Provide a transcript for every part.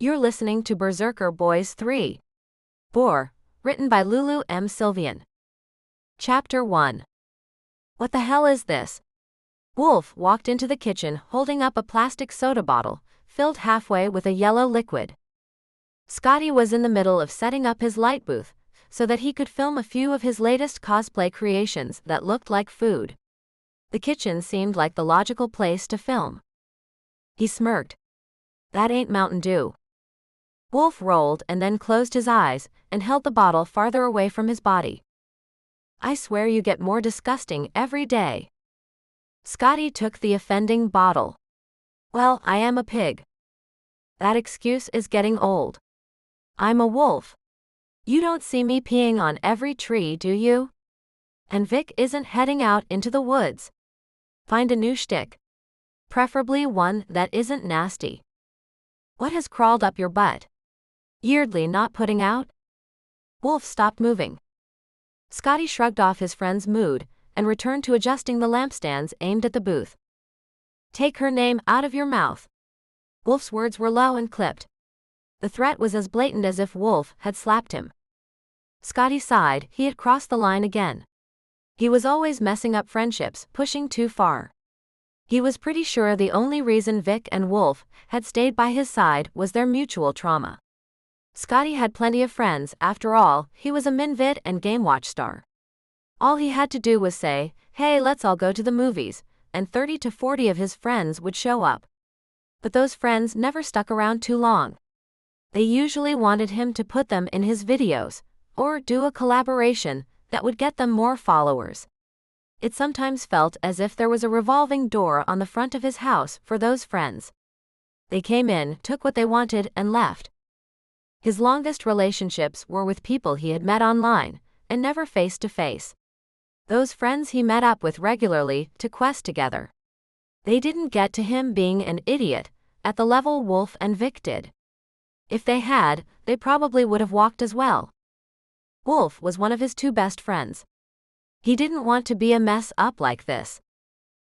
You're listening to Berserker Boys 3. Boar, written by Lulu M. Sylvian. Chapter 1. What the hell is this? Wolf walked into the kitchen holding up a plastic soda bottle, filled halfway with a yellow liquid. Scottie was in the middle of setting up his light booth, so that he could film a few of his latest cosplay creations that looked like food. The kitchen seemed like the logical place to film. He smirked. That ain't Mountain Dew. Wolf rolled and then closed his eyes and held the bottle farther away from his body. I swear you get more disgusting every day. Scottie took the offending bottle. Well, I am a pig. That excuse is getting old. I'm a wolf. You don't see me peeing on every tree, do you? And Vic isn't heading out into the woods. Find a new shtick. Preferably one that isn't nasty. What has crawled up your butt? Weirdly not putting out? Wolf stopped moving. Scottie shrugged off his friend's mood and returned to adjusting the lampstands aimed at the booth. Take her name out of your mouth. Wolf's words were low and clipped. The threat was as blatant as if Wolf had slapped him. Scottie sighed. He had crossed the line again. He was always messing up friendships, pushing too far. He was pretty sure the only reason Vic and Wolf had stayed by his side was their mutual trauma. Scottie had plenty of friends, after all, he was a MinVid and Game Watch star. All he had to do was say, hey, let's all go to the movies, and 30 to 40 of his friends would show up. But those friends never stuck around too long. They usually wanted him to put them in his videos, or do a collaboration that would get them more followers. It sometimes felt as if there was a revolving door on the front of his house for those friends. They came in, took what they wanted, and left. His longest relationships were with people he had met online, and never face to face. Those friends he met up with regularly to quest together. They didn't get to him being an idiot, at the level Wolf and Vic did. If they had, they probably would have walked as well. Wolf was one of his two best friends. He didn't want to be a mess up like this.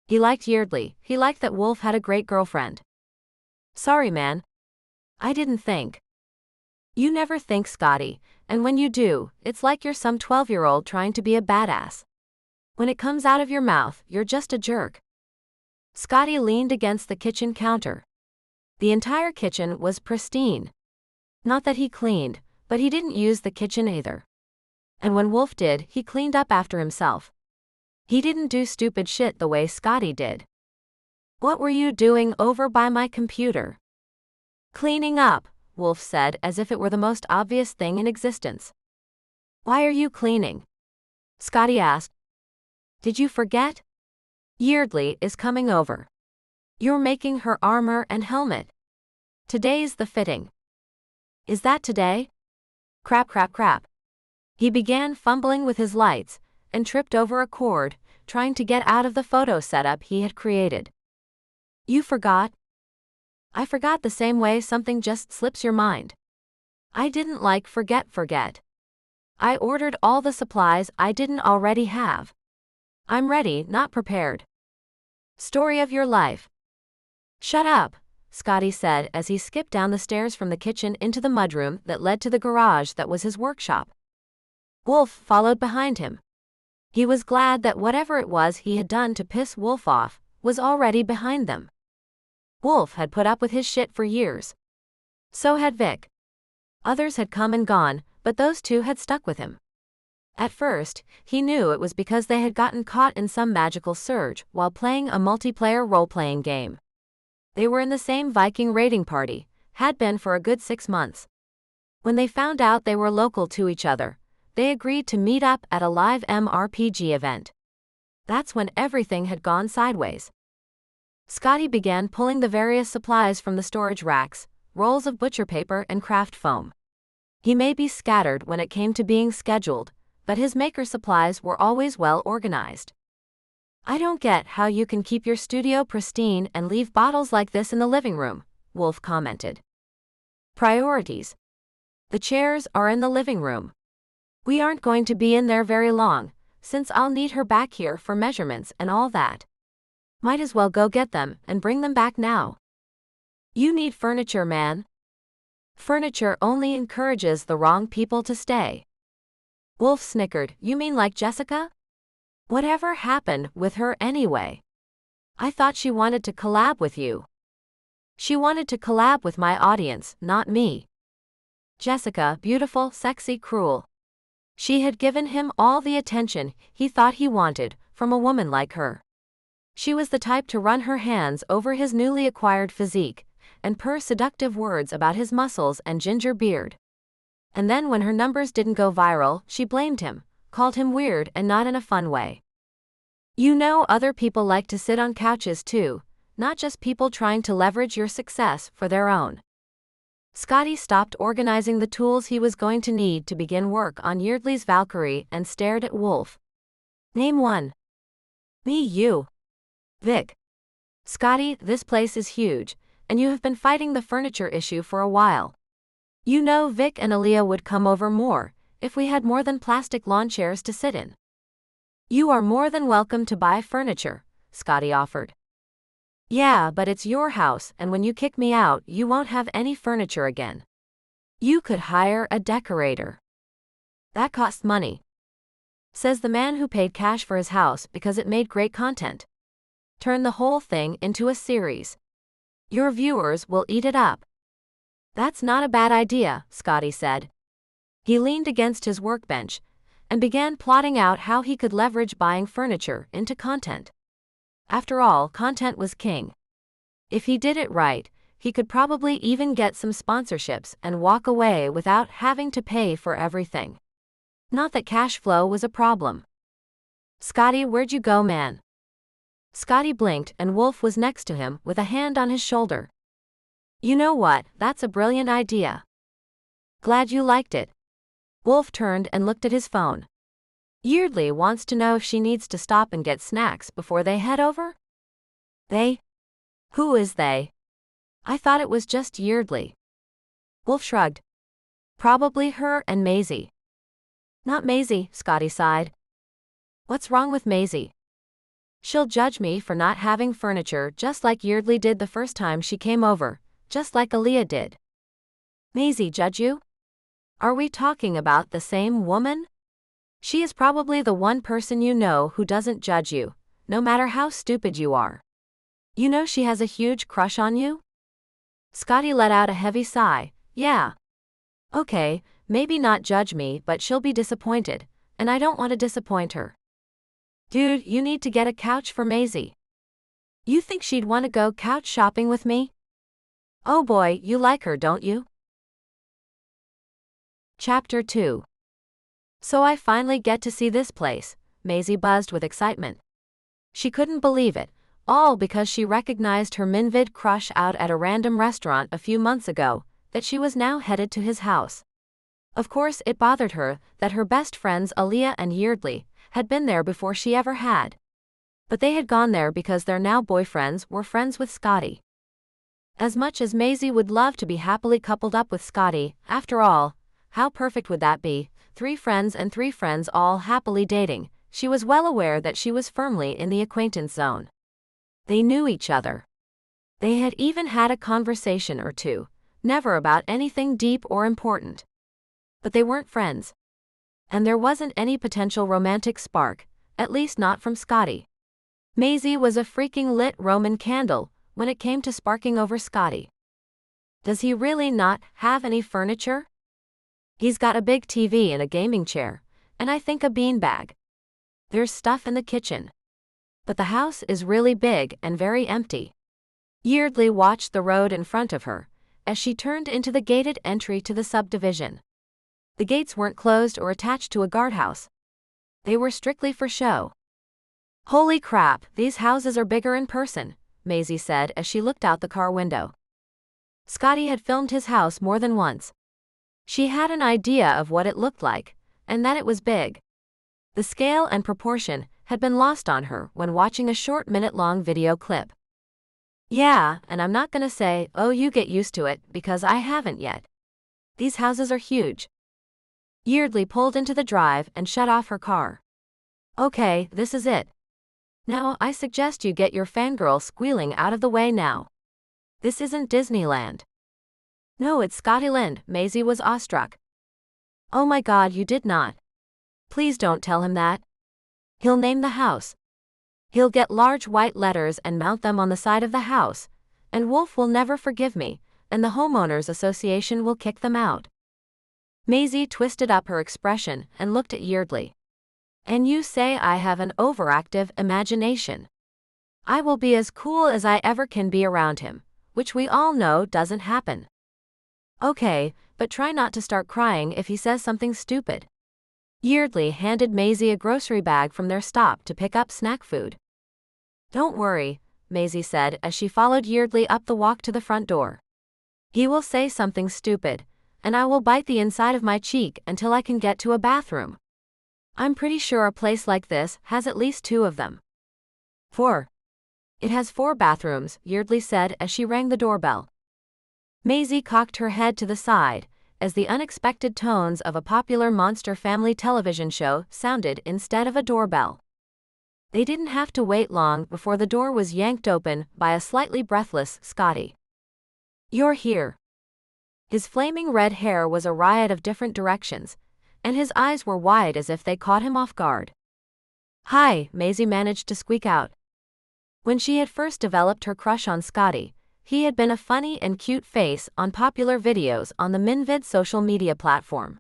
He liked Yeardley, he liked that Wolf had a great girlfriend. Sorry man. I didn't think. You never think, Scottie, and when you do, it's like you're some 12-year-old trying to be a badass. When it comes out of your mouth, you're just a jerk. Scottie leaned against the kitchen counter. The entire kitchen was pristine. Not that he cleaned, but he didn't use the kitchen either. And when Wolf did, he cleaned up after himself. He didn't do stupid shit the way Scottie did. What were you doing over by my computer? Cleaning up, Wolf said as if it were the most obvious thing in existence. Why are you cleaning? Scottie asked. Did you forget? Yeardley is coming over. You're making her armor and helmet. Today's the fitting. Is that today? Crap. He began fumbling with his lights and tripped over a cord, trying to get out of the photo setup he had created. You forgot? I forgot the same way something just slips your mind. I didn't like forget. I ordered all the supplies I didn't already have. I'm ready, not prepared. Story of your life. Shut up, Scottie said as he skipped down the stairs from the kitchen into the mudroom that led to the garage that was his workshop. Wolf followed behind him. He was glad that whatever it was he had done to piss Wolf off was already behind them. Wolf had put up with his shit for years. So had Vic. Others had come and gone, but those two had stuck with him. At first, he knew it was because they had gotten caught in some magical surge while playing a multiplayer role-playing game. They were in the same Viking raiding party, had been for a good 6 months. When they found out they were local to each other, they agreed to meet up at a live MRPG event. That's when everything had gone sideways. Scottie began pulling the various supplies from the storage racks, rolls of butcher paper and craft foam. He may be scattered when it came to being scheduled, but his maker supplies were always well organized. I don't get how you can keep your studio pristine and leave bottles like this in the living room, Wolf commented. Priorities. The chairs are in the living room. We aren't going to be in there very long, since I'll need her back here for measurements and all that. Might as well go get them and bring them back now. You need furniture, man. Furniture only encourages the wrong people to stay. Wolf snickered. You mean like Jessica? Whatever happened with her anyway? I thought she wanted to collab with you. She wanted to collab with my audience, not me. Jessica, beautiful, sexy, cruel. She had given him all the attention he thought he wanted from a woman like her. She was the type to run her hands over his newly acquired physique and purr seductive words about his muscles and ginger beard. And then when her numbers didn't go viral, she blamed him, called him weird and not in a fun way. You know, other people like to sit on couches too, not just people trying to leverage your success for their own. Scottie stopped organizing the tools he was going to need to begin work on Yeardley's Valkyrie and stared at Wolf. Name one. Me, you. Vic. Scottie, this place is huge, and you have been fighting the furniture issue for a while. You know Vic and Aaliyah would come over more if we had more than plastic lawn chairs to sit in. You are more than welcome to buy furniture, Scottie offered. Yeah, but it's your house, and when you kick me out, you won't have any furniture again. You could hire a decorator. That costs money. Says the man who paid cash for his house because it made great content. Turn the whole thing into a series. Your viewers will eat it up. That's not a bad idea, Scottie said. He leaned against his workbench and began plotting out how he could leverage buying furniture into content. After all, content was king. If he did it right, he could probably even get some sponsorships and walk away without having to pay for everything. Not that cash flow was a problem. Scottie, where'd you go, man? Scottie blinked and Wolf was next to him with a hand on his shoulder. You know what, that's a brilliant idea. Glad you liked it. Wolf turned and looked at his phone. Yeardley wants to know if she needs to stop and get snacks before they head over? They? Who is they? I thought it was just Yeardley. Wolf shrugged. Probably her and Maisie. Not Maisie, Scottie sighed. What's wrong with Maisie? She'll judge me for not having furniture just like Yeardley did the first time she came over, just like Aaliyah did. Maisie judge you? Are we talking about the same woman? She is probably the one person you know who doesn't judge you, no matter how stupid you are. You know she has a huge crush on you? Scottie let out a heavy sigh. Yeah. Okay, maybe not judge me, but she'll be disappointed, and I don't want to disappoint her. Dude, you need to get a couch for Maisie. You think she'd want to go couch shopping with me? Oh boy, you like her, don't you? Chapter 2. So I finally get to see this place, Maisie buzzed with excitement. She couldn't believe it, all because she recognized her MinVid crush out at a random restaurant a few months ago, that she was now headed to his house. Of course it bothered her that her best friends Aaliyah and Yeardley had been there before she ever had. But they had gone there because their now boyfriends were friends with Scottie. As much as Maisie would love to be happily coupled up with Scottie, after all, how perfect would that be? 3 friends and 3 friends all happily dating. She was well aware that she was firmly in the acquaintance zone. They knew each other. They had even had a conversation or two, never about anything deep or important. But they weren't friends. And there wasn't any potential romantic spark, at least not from Scottie. Maisie was a freaking lit Roman candle when it came to sparking over Scottie. Does he really not have any furniture? He's got a big TV and a gaming chair, and I think a beanbag. There's stuff in the kitchen. But the house is really big and very empty. Yeardley watched the road in front of her as she turned into the gated entry to the subdivision. The gates weren't closed or attached to a guardhouse. They were strictly for show. Holy crap, these houses are bigger in person, Maisie said as she looked out the car window. Scottie had filmed his house more than once. She had an idea of what it looked like, and that it was big. The scale and proportion had been lost on her when watching a short minute-long video clip. Yeah, and I'm not gonna say, oh you get used to it, because I haven't yet. These houses are huge. Yeardley pulled into the drive and shut off her car. Okay, this is it. Now I suggest you get your fangirl squealing out of the way now. This isn't Disneyland. No, it's Scottie Lind. Maisie was awestruck. Oh my God, you did not. Please don't tell him that. He'll name the house. He'll get large white letters and mount them on the side of the house, and Wolf will never forgive me, and the homeowners association will kick them out. Maisie twisted up her expression and looked at Yeardley. And you say I have an overactive imagination. I will be as cool as I ever can be around him, which we all know doesn't happen. Okay, but try not to start crying if he says something stupid. Yeardley handed Maisie a grocery bag from their stop to pick up snack food. Don't worry, Maisie said as she followed Yeardley up the walk to the front door. He will say something stupid, and I will bite the inside of my cheek until I can get to a bathroom. I'm pretty sure a place like this has at least 2 of them. 4. It has 4 bathrooms, Yeardley said as she rang the doorbell. Maisie cocked her head to the side as the unexpected tones of a popular Monster Family television show sounded instead of a doorbell. They didn't have to wait long before the door was yanked open by a slightly breathless Scottie. You're here. His flaming red hair was a riot of different directions, and his eyes were wide as if they caught him off guard. Hi, Maisie managed to squeak out. When she had first developed her crush on Scottie, he had been a funny and cute face on popular videos on the MinVid social media platform.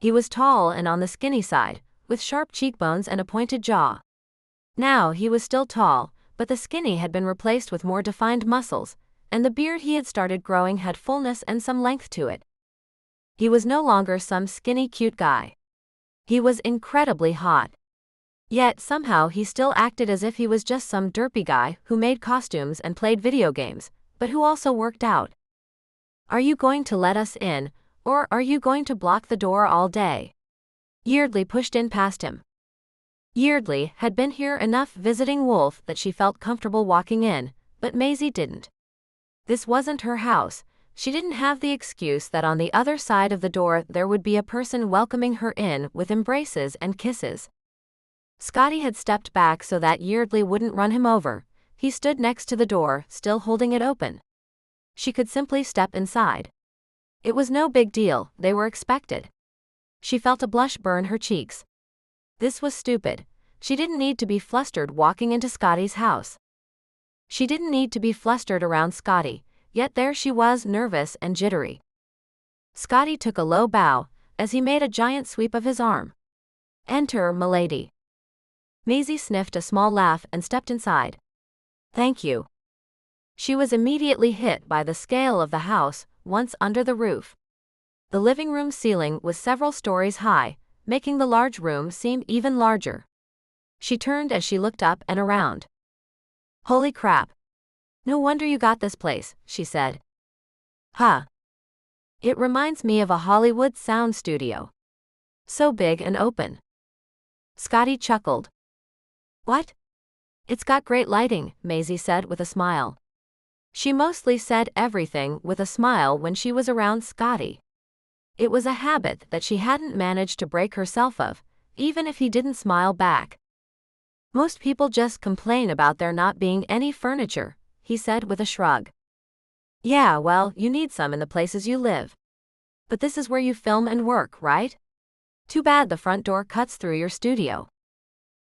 He was tall and on the skinny side, with sharp cheekbones and a pointed jaw. Now he was still tall, but the skinny had been replaced with more defined muscles, and the beard he had started growing had fullness and some length to it. He was no longer some skinny cute guy. He was incredibly hot. Yet somehow he still acted as if he was just some derpy guy who made costumes and played video games, but who also worked out. Are you going to let us in, or are you going to block the door all day? Yeardley pushed in past him. Yeardley had been here enough visiting Wolf that she felt comfortable walking in, but Maisie didn't. This wasn't her house. She didn't have the excuse that on the other side of the door there would be a person welcoming her in with embraces and kisses. Scottie had stepped back so that Yeardley wouldn't run him over. He stood next to the door, still holding it open. She could simply step inside. It was no big deal, they were expected. She felt a blush burn her cheeks. This was stupid. She didn't need to be flustered walking into Scottie's house. She didn't need to be flustered around Scottie, yet there she was, nervous and jittery. Scottie took a low bow as he made a giant sweep of his arm. Enter, milady. Maisie sniffed a small laugh and stepped inside. Thank you. She was immediately hit by the scale of the house, once under the roof. The living room ceiling was several stories high, making the large room seem even larger. She turned as she looked up and around. Holy crap. No wonder you got this place, she said. Huh. It reminds me of a Hollywood sound studio. So big and open. Scottie chuckled. What? It's got great lighting, Maisie said with a smile. She mostly said everything with a smile when she was around Scottie. It was a habit that she hadn't managed to break herself of, even if he didn't smile back. Most people just complain about there not being any furniture, he said with a shrug. Yeah, well, you need some in the places you live. But this is where you film and work, right? Too bad the front door cuts through your studio.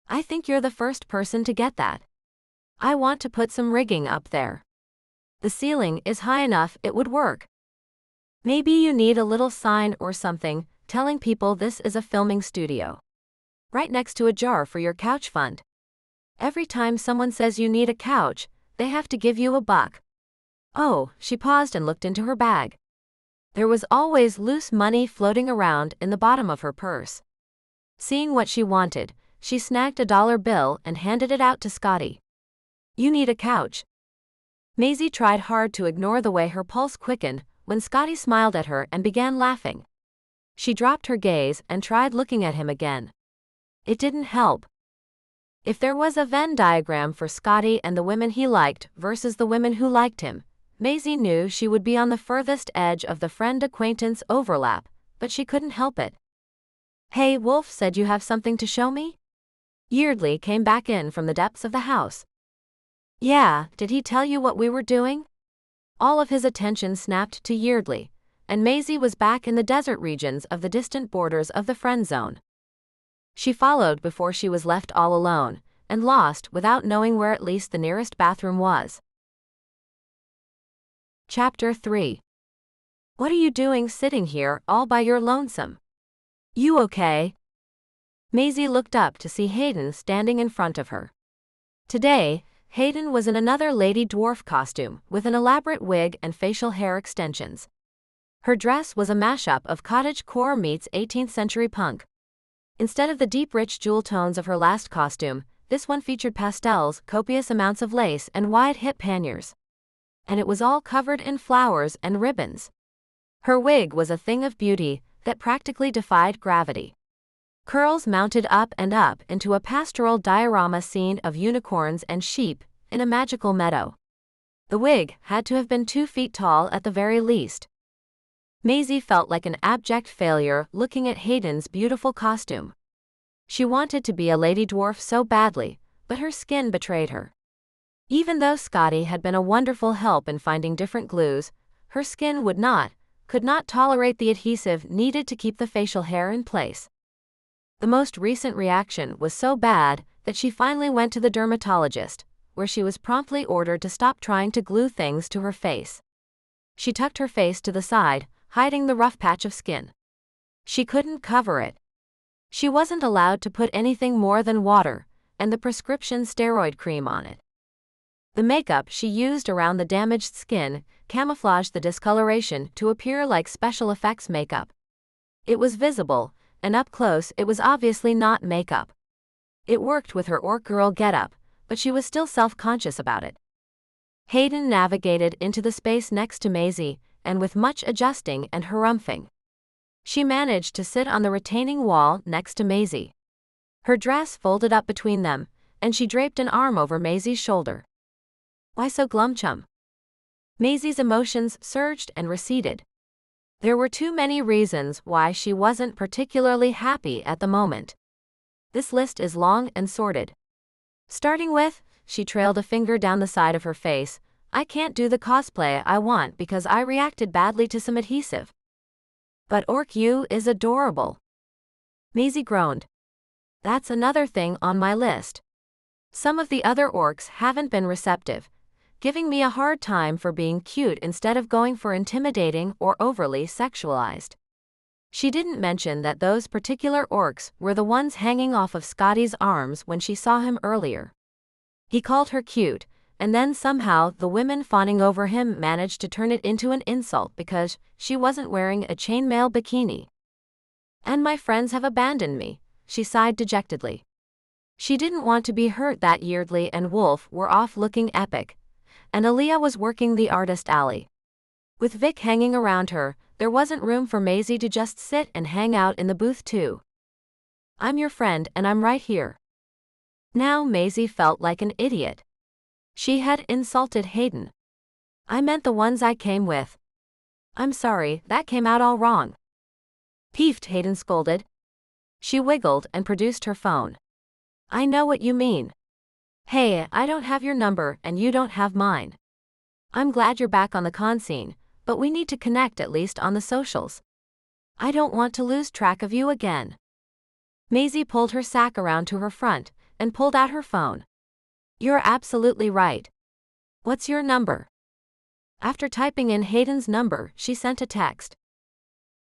I think you're the first person to get that. I want to put some rigging up there. The ceiling is high enough it would work. Maybe you need a little sign or something telling people this is a filming studio. Right next to a jar for your couch fund. Every time someone says you need a couch, they have to give you $1. Oh, she paused and looked into her bag. There was always loose money floating around in the bottom of her purse. Seeing what she wanted, she snagged a $1 bill and handed it out to Scottie. You need a couch. Maisie tried hard to ignore the way her pulse quickened when Scottie smiled at her and began laughing. She dropped her gaze and tried looking at him again. It didn't help. If there was a Venn diagram for Scottie and the women he liked versus the women who liked him, Maisie knew she would be on the furthest edge of the friend-acquaintance overlap, but she couldn't help it. Hey, Wolf said you have something to show me? Yeardley came back in from the depths of the house. Yeah, did he tell you what we were doing? All of his attention snapped to Yeardley, and Maisie was back in the desert regions of the distant borders of the friend zone. She followed before she was left all alone, and lost without knowing where at least the nearest bathroom was. Chapter 3. What are you doing sitting here all by your lonesome? You okay? Maisie looked up to see Hayden standing in front of her. Today, Hayden was in another lady dwarf costume with an elaborate wig and facial hair extensions. Her dress was a mashup of cottagecore meets 18th century punk. Instead of the deep rich jewel tones of her last costume, this one featured pastels, copious amounts of lace, and wide hip panniers. And it was all covered in flowers and ribbons. Her wig was a thing of beauty that practically defied gravity. Curls mounted up and up into a pastoral diorama scene of unicorns and sheep in a magical meadow. The wig had to have been 2 feet tall at the very least. Maisie felt like an abject failure looking at Hayden's beautiful costume. She wanted to be a lady dwarf so badly, but her skin betrayed her. Even though Scottie had been a wonderful help in finding different glues, her skin could not tolerate the adhesive needed to keep the facial hair in place. The most recent reaction was so bad that she finally went to the dermatologist, where she was promptly ordered to stop trying to glue things to her face. She tucked her face to the side, hiding the rough patch of skin. She couldn't cover it. She wasn't allowed to put anything more than water and the prescription steroid cream on it. The makeup she used around the damaged skin camouflaged the discoloration to appear like special effects makeup. It was visible, and up close it was obviously not makeup. It worked with her orc girl getup, but she was still self-conscious about it. Hayden navigated into the space next to Maisie, and with much adjusting and harumphing, she managed to sit on the retaining wall next to Maisie. Her dress folded up between them, and she draped an arm over Maisie's shoulder. Why so glum, chum? Maisie's emotions surged and receded. There were too many reasons why she wasn't particularly happy at the moment. This list is long and sordid. Starting with, she trailed a finger down the side of her face, I can't do the cosplay I want because I reacted badly to some adhesive. But Orc U is adorable. Maisie groaned. That's another thing on my list. Some of the other orcs haven't been receptive, giving me a hard time for being cute instead of going for intimidating or overly sexualized. She didn't mention that those particular orcs were the ones hanging off of Scottie's arms when she saw him earlier. He called her cute, and then somehow the women fawning over him managed to turn it into an insult because she wasn't wearing a chainmail bikini. And my friends have abandoned me, she sighed dejectedly. She didn't want to be hurt that Yeardley and Wolf were off looking epic, and Aaliyah was working the artist alley. With Vic hanging around her, there wasn't room for Maisie to just sit and hang out in the booth too. I'm your friend and I'm right here. Now Maisie felt like an idiot. She had insulted Hayden. I meant the ones I came with. I'm sorry, that came out all wrong. Peeved, Hayden scolded. She wiggled and produced her phone. I know what you mean. Hey, I don't have your number and you don't have mine. I'm glad you're back on the con scene, but we need to connect at least on the socials. I don't want to lose track of you again. Maisie pulled her sack around to her front and pulled out her phone. You're absolutely right. What's your number? After typing in Hayden's number, she sent a text.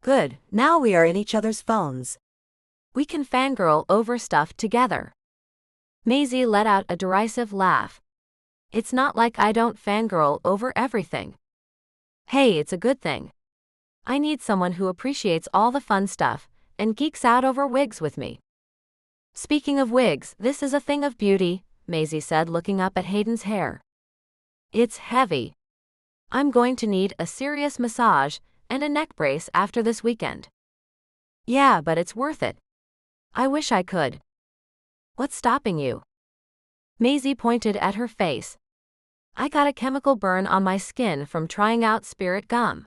Good, now we are in each other's phones. We can fangirl over stuff together. Maisie let out a derisive laugh. It's not like I don't fangirl over everything. Hey, it's a good thing. I need someone who appreciates all the fun stuff and geeks out over wigs with me. Speaking of wigs, this is a thing of beauty, Maisie said, looking up at Hayden's hair. It's heavy. I'm going to need a serious massage and a neck brace after this weekend. Yeah, but it's worth it. I wish I could. What's stopping you? Maisie pointed at her face. I got a chemical burn on my skin from trying out spirit gum.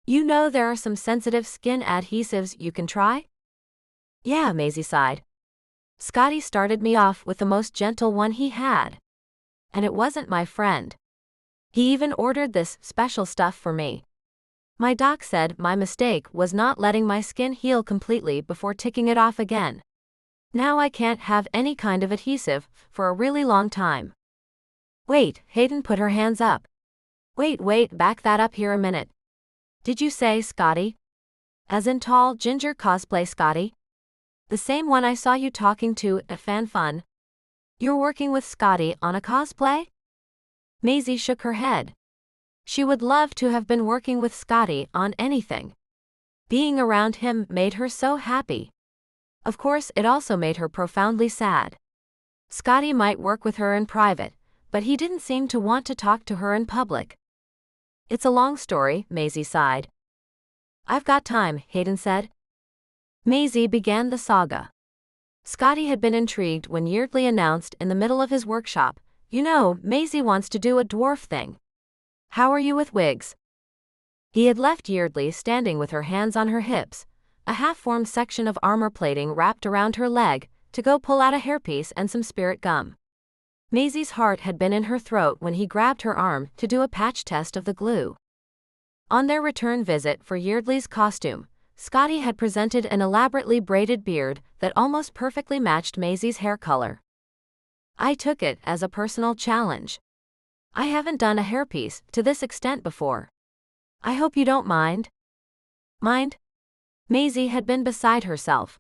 You know there are some sensitive skin adhesives you can try? Yeah, Maisie sighed. Scottie started me off with the most gentle one he had. And it wasn't my friend. He even ordered this special stuff for me. My doc said my mistake was not letting my skin heal completely before ticking it off again. Now I can't have any kind of adhesive for a really long time. Wait, Hayden put her hands up. Wait, back that up here a minute. Did you say Scottie? As in tall, ginger cosplay Scottie? The same one I saw you talking to at Fan Fun? You're working with Scottie on a cosplay? Maisie shook her head. She would love to have been working with Scottie on anything. Being around him made her so happy. Of course, it also made her profoundly sad. Scottie might work with her in private, but he didn't seem to want to talk to her in public. It's a long story, Maisie sighed. I've got time, Hayden said. Maisie began the saga. Scottie had been intrigued when Yeardley announced in the middle of his workshop, "You know, Maisie wants to do a dwarf thing. How are you with wigs?" He had left Yeardley standing with her hands on her hips, a half-formed section of armor plating wrapped around her leg, to go pull out a hairpiece and some spirit gum. Maisie's heart had been in her throat when he grabbed her arm to do a patch test of the glue. On their return visit for Yeardley's costume, Scottie had presented an elaborately braided beard that almost perfectly matched Maisie's hair color. I took it as a personal challenge. I haven't done a hairpiece to this extent before. I hope you don't mind. Mind? Maisie had been beside herself.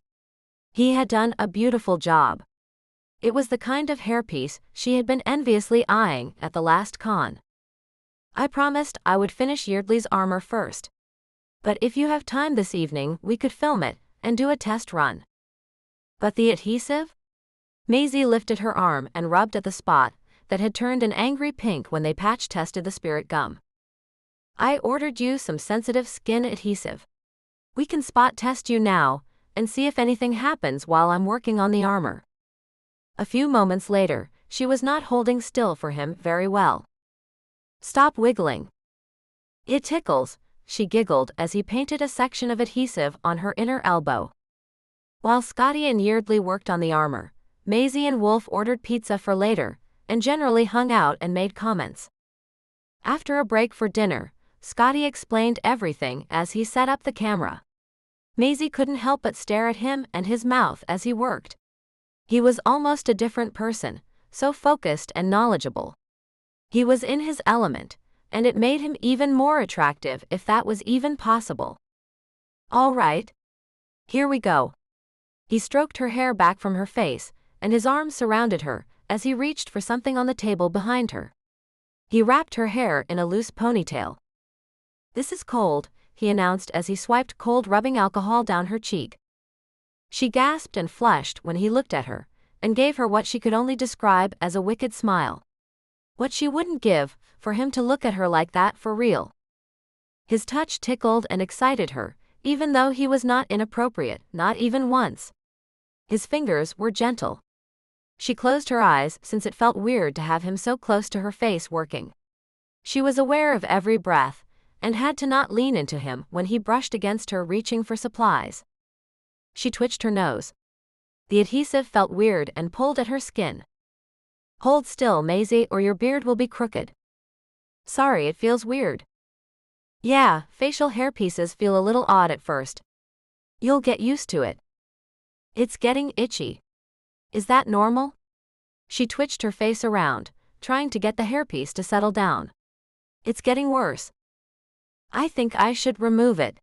He had done a beautiful job. It was the kind of hairpiece she had been enviously eyeing at the last con. I promised I would finish Yeardley's armor first. But if you have time this evening, we could film it and do a test run. But the adhesive? Maisie lifted her arm and rubbed at the spot that had turned an angry pink when they patch tested the spirit gum. I ordered you some sensitive skin adhesive. We can spot test you now and see if anything happens while I'm working on the armor. A few moments later, she was not holding still for him very well. Stop wiggling. It tickles, she giggled as he painted a section of adhesive on her inner elbow. While Scottie and Yeardley worked on the armor, Maisie and Wolf ordered pizza for later, and generally hung out and made comments. After a break for dinner, Scottie explained everything as he set up the camera. Maisie couldn't help but stare at him and his mouth as he worked. He was almost a different person, so focused and knowledgeable. He was in his element, and it made him even more attractive if that was even possible. All right. Here we go. He stroked her hair back from her face, and his arms surrounded her as he reached for something on the table behind her. He wrapped her hair in a loose ponytail. This is cold, he announced as he swiped cold rubbing alcohol down her cheek. She gasped and flushed when he looked at her, and gave her what she could only describe as a wicked smile. What she wouldn't give for him to look at her like that for real. His touch tickled and excited her, even though he was not inappropriate, not even once. His fingers were gentle. She closed her eyes since it felt weird to have him so close to her face working. She was aware of every breath, and had to not lean into him when he brushed against her reaching for supplies. She twitched her nose. The adhesive felt weird and pulled at her skin. Hold still, Maisie, or your beard will be crooked. Sorry, it feels weird. Yeah, facial hairpieces feel a little odd at first. You'll get used to it. It's getting itchy. Is that normal? She twitched her face around, trying to get the hairpiece to settle down. It's getting worse. I think I should remove it.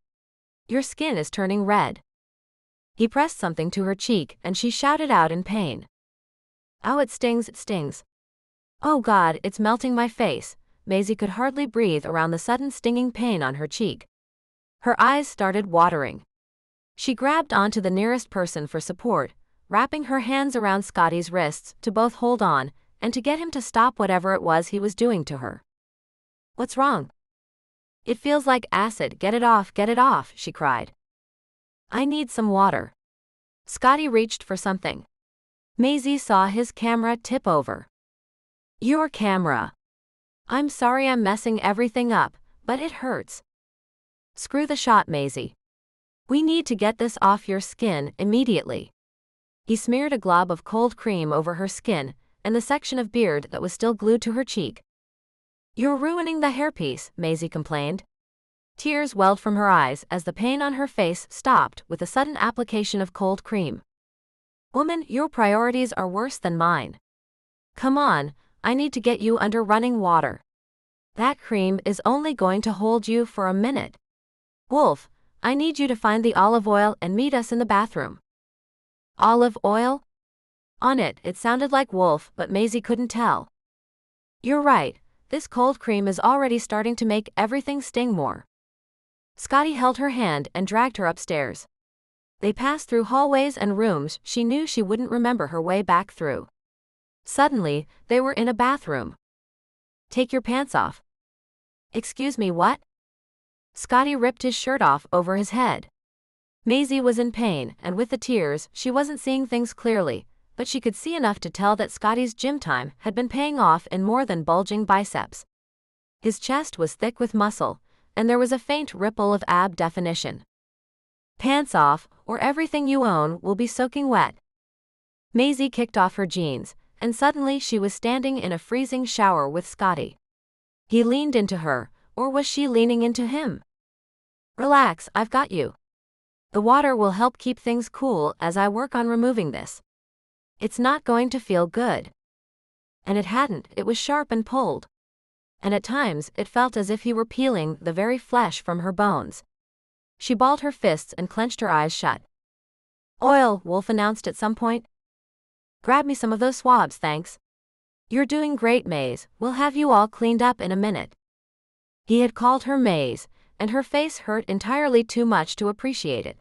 Your skin is turning red. He pressed something to her cheek and she shouted out in pain. Ow, it stings, it stings. Oh God, it's melting my face. Maisie could hardly breathe around the sudden stinging pain on her cheek. Her eyes started watering. She grabbed onto the nearest person for support, wrapping her hands around Scottie's wrists to both hold on and to get him to stop whatever it was he was doing to her. What's wrong? It feels like acid, get it off, she cried. I need some water. Scottie reached for something. Maisie saw his camera tip over. Your camera. I'm sorry I'm messing everything up, but it hurts. Screw the shot, Maisie. We need to get this off your skin immediately. He smeared a glob of cold cream over her skin and the section of beard that was still glued to her cheek. You're ruining the hairpiece, Maisie complained. Tears welled from her eyes as the pain on her face stopped with a sudden application of cold cream. Woman, your priorities are worse than mine. Come on, I need to get you under running water. That cream is only going to hold you for a minute. Wolf, I need you to find the olive oil and meet us in the bathroom. Olive oil? On it sounded like Wolf, but Maisie couldn't tell. You're right, this cold cream is already starting to make everything sting more. Scottie held her hand and dragged her upstairs. They passed through hallways and rooms she knew she wouldn't remember her way back through. Suddenly, they were in a bathroom. Take your pants off. Excuse me, what? Scottie ripped his shirt off over his head. Maisie was in pain, and with the tears, she wasn't seeing things clearly, but she could see enough to tell that Scottie's gym time had been paying off in more than bulging biceps. His chest was thick with muscle, and there was a faint ripple of ab definition. Pants off, or everything you own will be soaking wet. Maisie kicked off her jeans, and suddenly she was standing in a freezing shower with Scottie. He leaned into her, or was she leaning into him? Relax, I've got you. The water will help keep things cool as I work on removing this. It's not going to feel good. And it hadn't, it was sharp and pulled. And at times, it felt as if he were peeling the very flesh from her bones. She balled her fists and clenched her eyes shut. Oil, Wolf announced at some point. Grab me some of those swabs, thanks. You're doing great, Maze, we'll have you all cleaned up in a minute. He had called her Maze, and her face hurt entirely too much to appreciate it.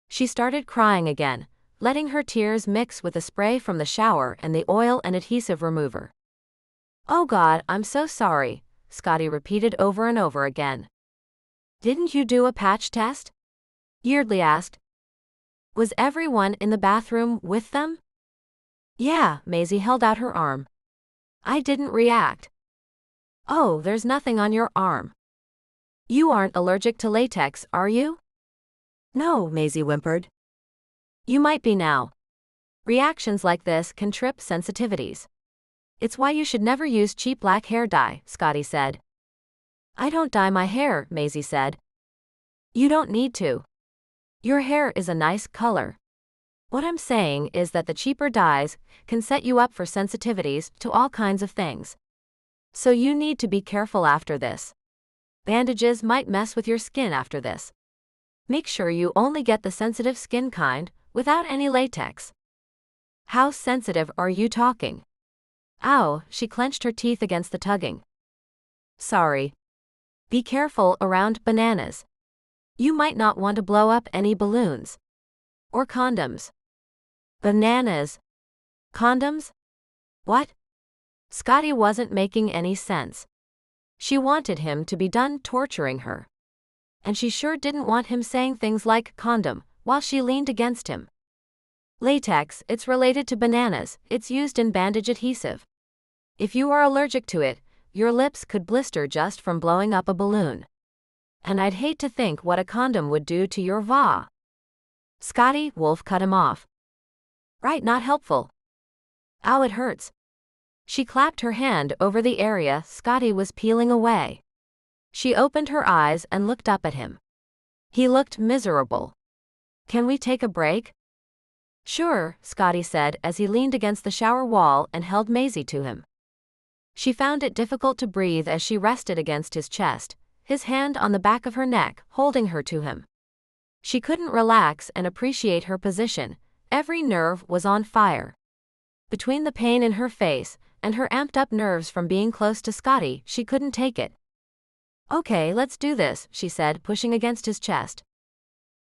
She started crying again, letting her tears mix with the spray from the shower and the oil and adhesive remover. Oh God, I'm so sorry, Scottie repeated over and over again. Didn't you do a patch test? Yeardley asked. Was everyone in the bathroom with them? Yeah, Maisie held out her arm. I didn't react. Oh, there's nothing on your arm. You aren't allergic to latex, are you? No, Maisie whimpered. You might be now. Reactions like this can trip sensitivities. It's why you should never use cheap black hair dye, Scottie said. I don't dye my hair, Maisie said. You don't need to. Your hair is a nice color. What I'm saying is that the cheaper dyes can set you up for sensitivities to all kinds of things. So you need to be careful after this. Bandages might mess with your skin after this. Make sure you only get the sensitive skin kind, without any latex. How sensitive are you talking? Ow, she clenched her teeth against the tugging. Sorry. Be careful around bananas. You might not want to blow up any balloons. Or condoms. Bananas. Condoms? What? Scottie wasn't making any sense. She wanted him to be done torturing her. And she sure didn't want him saying things like condom while she leaned against him. Latex, it's related to bananas, it's used in bandage adhesive. If you are allergic to it, your lips could blister just from blowing up a balloon. And I'd hate to think what a condom would do to your va. Scottie, Wolf cut him off. Right, not helpful. Ow, it hurts. She clapped her hand over the area Scottie was peeling away. She opened her eyes and looked up at him. He looked miserable. Can we take a break? Sure, Scottie said as he leaned against the shower wall and held Maisie to him. She found it difficult to breathe as she rested against his chest, his hand on the back of her neck, holding her to him. She couldn't relax and appreciate her position, every nerve was on fire. Between the pain in her face and her amped-up nerves from being close to Scottie, she couldn't take it. Okay, let's do this, she said, pushing against his chest.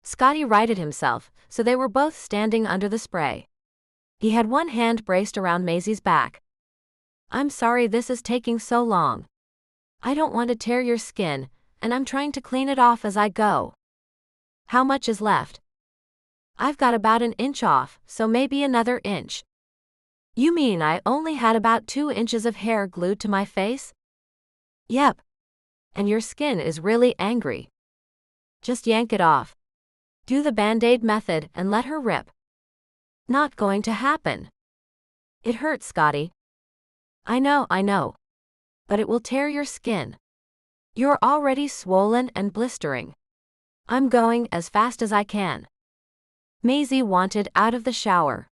Scottie righted himself, so they were both standing under the spray. He had one hand braced around Maisie's back. I'm sorry this is taking so long. I don't want to tear your skin, and I'm trying to clean it off as I go. How much is left? I've got about an inch off, so maybe another inch. You mean I only had about 2 inches of hair glued to my face? Yep. And your skin is really angry. Just yank it off. Do the Band-Aid method and let her rip. Not going to happen. It hurts, Scottie. I know. But it will tear your skin. You're already swollen and blistering. I'm going as fast as I can. Maisie wanted out of the shower.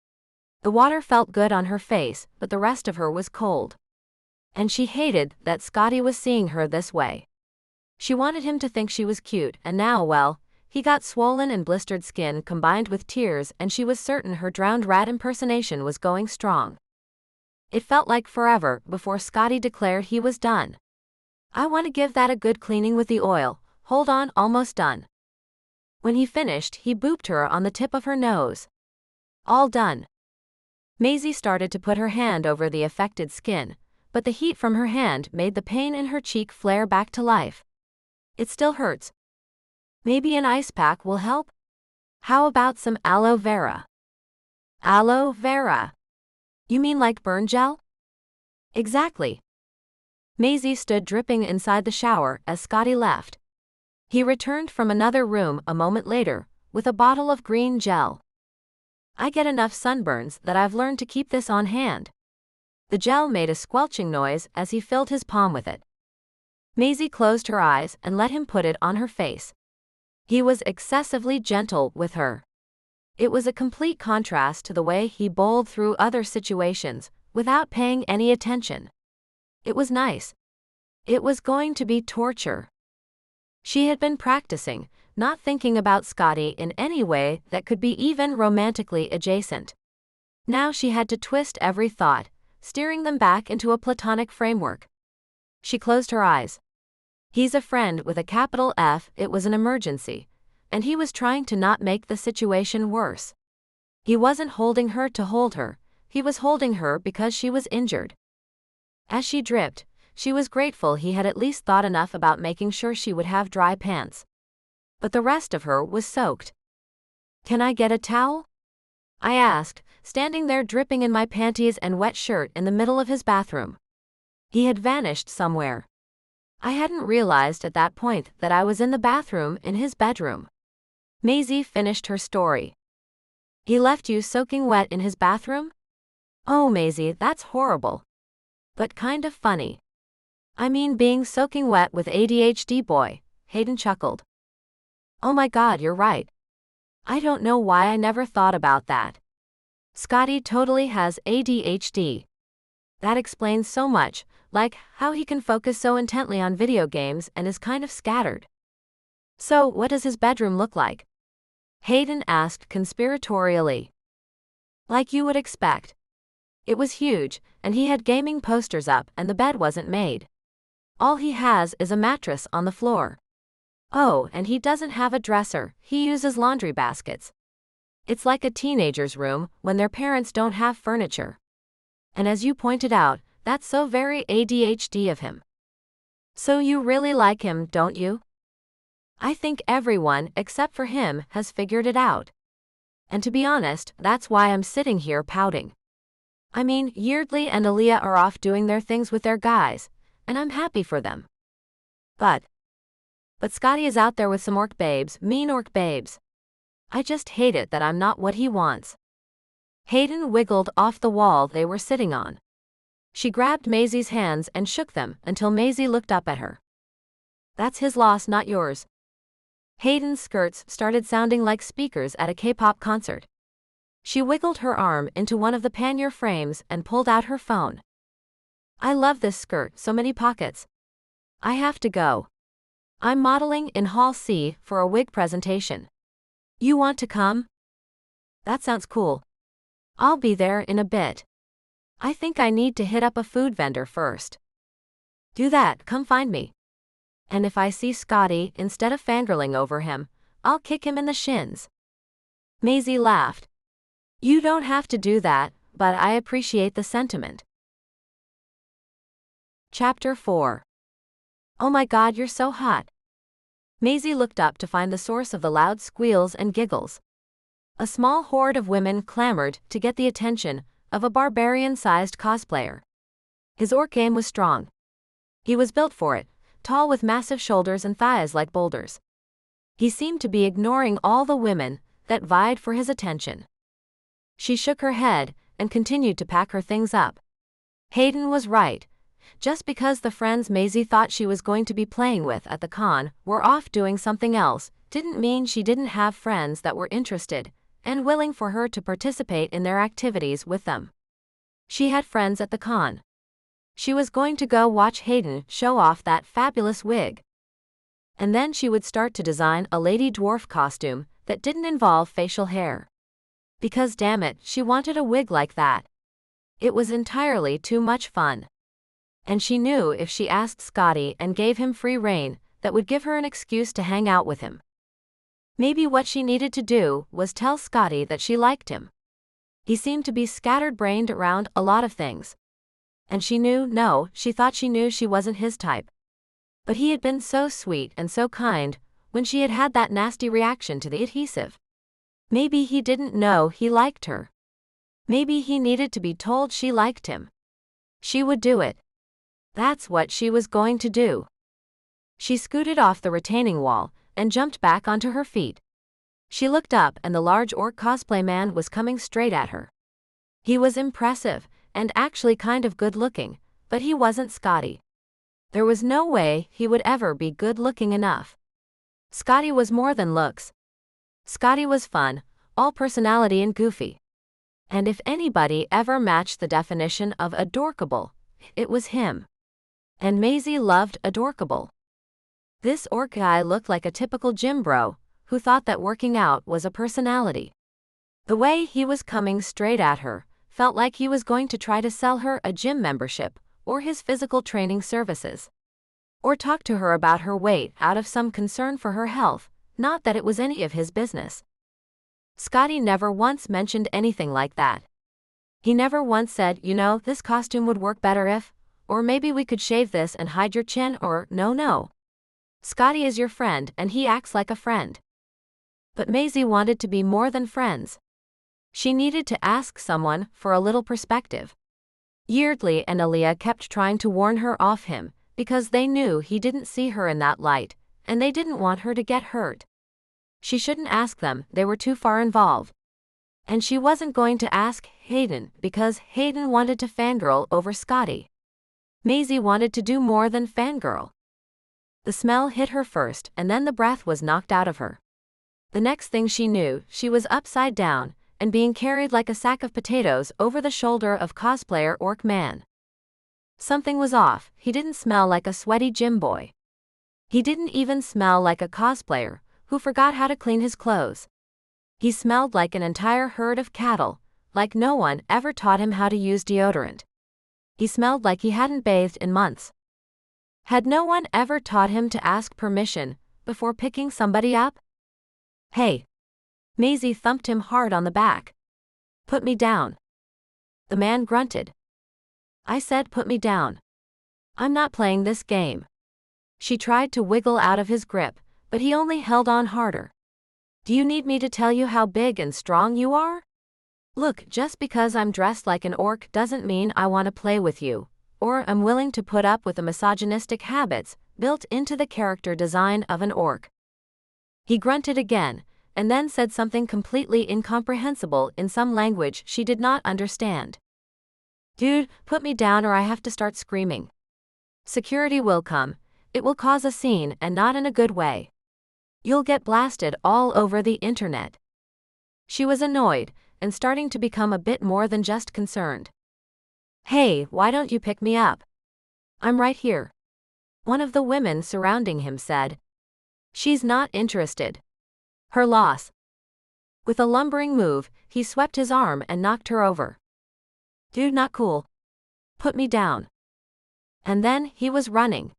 The water felt good on her face, but the rest of her was cold. And she hated that Scottie was seeing her this way. She wanted him to think she was cute, and now, well, he got swollen and blistered skin combined with tears, and she was certain her drowned rat impersonation was going strong. It felt like forever before Scottie declared he was done. I want to give that a good cleaning with the oil. Hold on, almost done. When he finished, he booped her on the tip of her nose. All done. Maisie started to put her hand over the affected skin, but the heat from her hand made the pain in her cheek flare back to life. It still hurts. Maybe an ice pack will help? How about some aloe vera? Aloe vera? You mean like burn gel? Exactly. Maisie stood dripping inside the shower as Scottie left. He returned from another room a moment later, with a bottle of green gel. I get enough sunburns that I've learned to keep this on hand. The gel made a squelching noise as he filled his palm with it. Maisie closed her eyes and let him put it on her face. He was excessively gentle with her. It was a complete contrast to the way he bowled through other situations, without paying any attention. It was nice. It was going to be torture. She had been practicing, not thinking about Scottie in any way that could be even romantically adjacent. Now she had to twist every thought, steering them back into a platonic framework. She closed her eyes. He's a friend with a capital F. It was an emergency, and he was trying to not make the situation worse. He wasn't holding her to hold her, he was holding her because she was injured. As she dripped, she was grateful he had at least thought enough about making sure she would have dry pants. But the rest of her was soaked. Can I get a towel? I asked, standing there dripping in my panties and wet shirt in the middle of his bathroom. He had vanished somewhere. I hadn't realized at that point that I was in the bathroom in his bedroom. Maisie finished her story. He left you soaking wet in his bathroom? Oh, Maisie, that's horrible. But kind of funny. I mean, being soaking wet with ADHD boy, Hayden chuckled. Oh my God, you're right. I don't know why I never thought about that. Scottie totally has ADHD. That explains so much, like how he can focus so intently on video games and is kind of scattered. So, what does his bedroom look like? Hayden asked conspiratorially. Like you would expect. It was huge, and he had gaming posters up and the bed wasn't made. All he has is a mattress on the floor. Oh, and he doesn't have a dresser, he uses laundry baskets. It's like a teenager's room when their parents don't have furniture. And as you pointed out, that's so very ADHD of him. So you really like him, don't you? I think everyone, except for him, has figured it out. And to be honest, that's why I'm sitting here pouting. I mean, Yeardley and Aaliyah are off doing their things with their guys, and I'm happy for them. But Scottie is out there with some orc babes, mean orc babes. I just hate it that I'm not what he wants. Hayden wiggled off the wall they were sitting on. She grabbed Maisie's hands and shook them until Maisie looked up at her. That's his loss, not yours. Hayden's skirts started sounding like speakers at a K-pop concert. She wiggled her arm into one of the pannier frames and pulled out her phone. I love this skirt, so many pockets. I have to go. I'm modeling in Hall C for a wig presentation. You want to come? That sounds cool. I'll be there in a bit. I think I need to hit up a food vendor first. Do that, come find me. And if I see Scottie, instead of fangirling over him, I'll kick him in the shins. Maisie laughed. You don't have to do that, but I appreciate the sentiment. Chapter 4. Oh my God, you're so hot. Maisie looked up to find the source of the loud squeals and giggles. A small horde of women clamored to get the attention of a barbarian-sized cosplayer. His orc game was strong. He was built for it, tall with massive shoulders and thighs like boulders. He seemed to be ignoring all the women that vied for his attention. She shook her head and continued to pack her things up. Hayden was right. Just because the friends Maisie thought she was going to be playing with at the con were off doing something else, didn't mean she didn't have friends that were interested and willing for her to participate in their activities with them. She had friends at the con. She was going to go watch Hayden show off that fabulous wig. And then she would start to design a lady dwarf costume that didn't involve facial hair. Because damn it, she wanted a wig like that. It was entirely too much fun. And she knew if she asked Scottie and gave him free rein, that would give her an excuse to hang out with him. Maybe what she needed to do was tell Scottie that she liked him. He seemed to be scattered-brained around a lot of things. And she thought she knew she wasn't his type. But he had been so sweet and so kind when she had had that nasty reaction to the adhesive. Maybe he didn't know he liked her. Maybe he needed to be told she liked him. She would do it. That's what she was going to do. She scooted off the retaining wall and jumped back onto her feet. She looked up and the large orc cosplay man was coming straight at her. He was impressive and actually kind of good-looking, but he wasn't Scottie. There was no way he would ever be good-looking enough. Scottie was more than looks. Scottie was fun, all personality and goofy. And if anybody ever matched the definition of adorkable, it was him. And Maisie loved adorkable. This orc guy looked like a typical gym bro, who thought that working out was a personality. The way he was coming straight at her felt like he was going to try to sell her a gym membership or his physical training services. Or talk to her about her weight out of some concern for her health, not that it was any of his business. Scottie never once mentioned anything like that. He never once said, this costume would work better if, or maybe we could shave this and hide your chin, or no. Scottie is your friend and he acts like a friend. But Maisie wanted to be more than friends. She needed to ask someone for a little perspective. Yeardley and Aaliyah kept trying to warn her off him, because they knew he didn't see her in that light, and they didn't want her to get hurt. She shouldn't ask them, they were too far involved. And she wasn't going to ask Hayden, because Hayden wanted to fangirl over Scottie. Maisie wanted to do more than fangirl. The smell hit her first, and then the breath was knocked out of her. The next thing she knew, she was upside down, and being carried like a sack of potatoes over the shoulder of cosplayer Orc Man. Something was off. He didn't smell like a sweaty gym boy. He didn't even smell like a cosplayer who forgot how to clean his clothes. He smelled like an entire herd of cattle, like no one ever taught him how to use deodorant. He smelled like he hadn't bathed in months. Had no one ever taught him to ask permission before picking somebody up? Hey. Maisie thumped him hard on the back. Put me down. The man grunted. I said put me down. I'm not playing this game. She tried to wiggle out of his grip, but he only held on harder. Do you need me to tell you how big and strong you are? Look, just because I'm dressed like an orc doesn't mean I want to play with you, or I'm willing to put up with the misogynistic habits built into the character design of an orc. He grunted again, and then said something completely incomprehensible in some language she did not understand. Dude, put me down or I have to start screaming. Security will come. It will cause a scene and not in a good way. You'll get blasted all over the internet. She was annoyed and starting to become a bit more than just concerned. Hey, why don't you pick me up? I'm right here. One of the women surrounding him said. She's not interested. Her loss. With a lumbering move, he swept his arm and knocked her over. Dude, not cool. Put me down. And then he was running.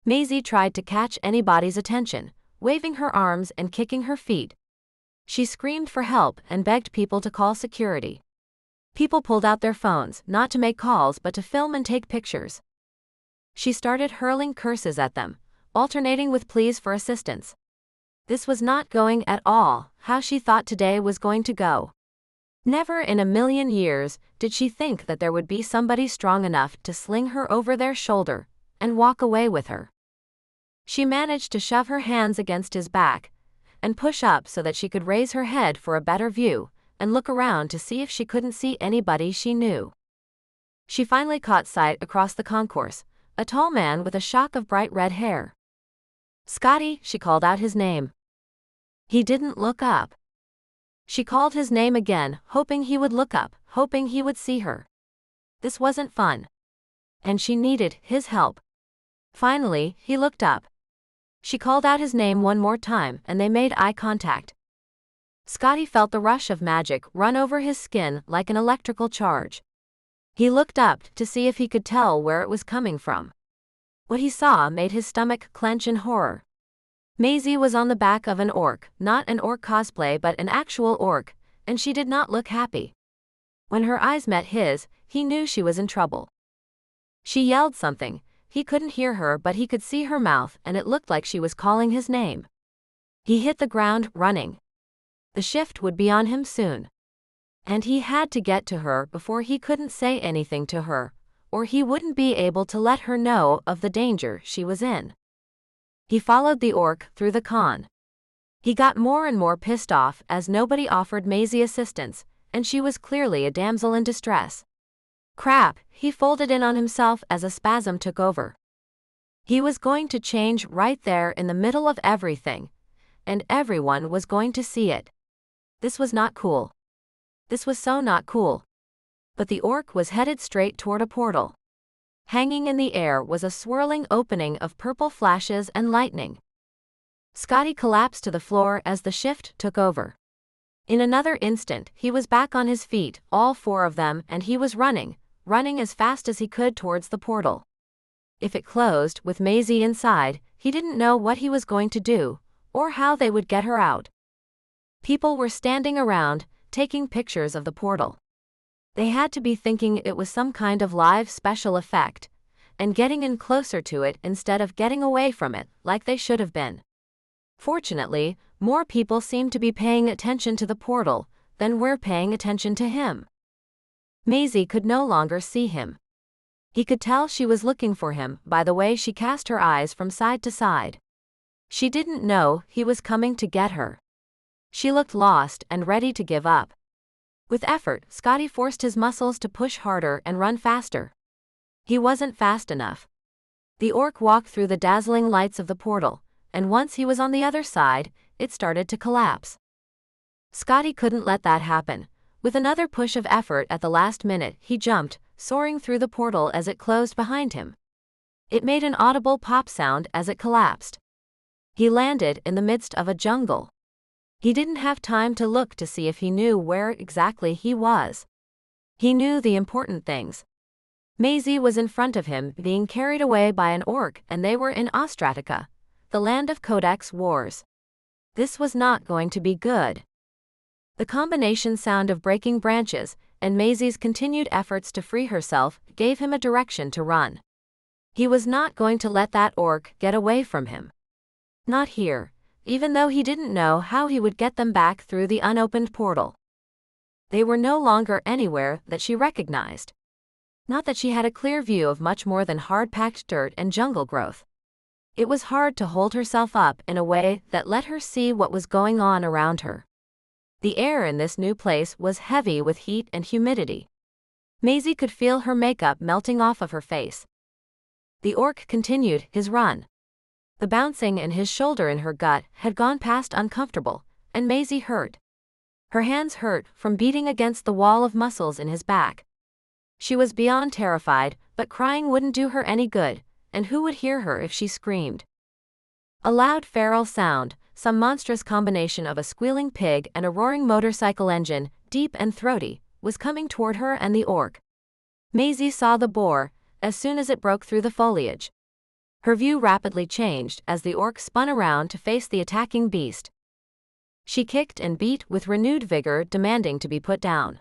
Maisie tried to catch anybody's attention, waving her arms and kicking her feet. She screamed for help and begged people to call security. People pulled out their phones, not to make calls but to film and take pictures. She started hurling curses at them, alternating with pleas for assistance. This was not going at all how she thought today was going to go. Never in a million years did she think that there would be somebody strong enough to sling her over their shoulder and walk away with her. She managed to shove her hands against his back and push up so that she could raise her head for a better view and look around to see if she couldn't see anybody she knew. She finally caught sight across the concourse, a tall man with a shock of bright red hair. "Scottie," she called out his name. He didn't look up. She called his name again, hoping he would look up, hoping he would see her. This wasn't fun. And she needed his help. Finally, he looked up. She called out his name one more time, and they made eye contact. Scottie felt the rush of magic run over his skin like an electrical charge. He looked up to see if he could tell where it was coming from. What he saw made his stomach clench in horror. Maisie was on the back of an orc, not an orc cosplay but an actual orc, and she did not look happy. When her eyes met his, he knew she was in trouble. She yelled something. He couldn't hear her but he could see her mouth and it looked like she was calling his name. He hit the ground, running. The shift would be on him soon. And he had to get to her before he couldn't say anything to her, or he wouldn't be able to let her know of the danger she was in. He followed the orc through the con. He got more and more pissed off as nobody offered Maisie assistance, and she was clearly a damsel in distress. Crap, he folded in on himself as a spasm took over. He was going to change right there in the middle of everything, and everyone was going to see it. This was not cool. This was so not cool. But the orc was headed straight toward a portal. Hanging in the air was a swirling opening of purple flashes and lightning. Scottie collapsed to the floor as the shift took over. In another instant, he was back on his feet, all four of them, and he was running as fast as he could towards the portal. If it closed with Maisie inside, he didn't know what he was going to do, or how they would get her out. People were standing around, taking pictures of the portal. They had to be thinking it was some kind of live special effect, and getting in closer to it instead of getting away from it, like they should have been. Fortunately, more people seemed to be paying attention to the portal than were paying attention to him. Maisie could no longer see him. He could tell she was looking for him by the way she cast her eyes from side to side. She didn't know he was coming to get her. She looked lost and ready to give up. With effort, Scottie forced his muscles to push harder and run faster. He wasn't fast enough. The orc walked through the dazzling lights of the portal, and once he was on the other side, it started to collapse. Scottie couldn't let that happen. With another push of effort at the last minute, he jumped, soaring through the portal as it closed behind him. It made an audible pop sound as it collapsed. He landed in the midst of a jungle. He didn't have time to look to see if he knew where exactly he was. He knew the important things. Maisie was in front of him, being carried away by an orc, and they were in Ostratica, the land of Codex Wars. This was not going to be good. The combination sound of breaking branches and Maisie's continued efforts to free herself gave him a direction to run. He was not going to let that orc get away from him. Not here, even though he didn't know how he would get them back through the unopened portal. They were no longer anywhere that she recognized. Not that she had a clear view of much more than hard-packed dirt and jungle growth. It was hard to hold herself up in a way that let her see what was going on around her. The air in this new place was heavy with heat and humidity. Maisie could feel her makeup melting off of her face. The orc continued his run. The bouncing in his shoulder in her gut had gone past uncomfortable, and Maisie hurt. Her hands hurt from beating against the wall of muscles in his back. She was beyond terrified, but crying wouldn't do her any good, and who would hear her if she screamed? A loud feral sound, some monstrous combination of a squealing pig and a roaring motorcycle engine, deep and throaty, was coming toward her and the orc. Maisie saw the boar as soon as it broke through the foliage. Her view rapidly changed as the orc spun around to face the attacking beast. She kicked and beat with renewed vigor, demanding to be put down.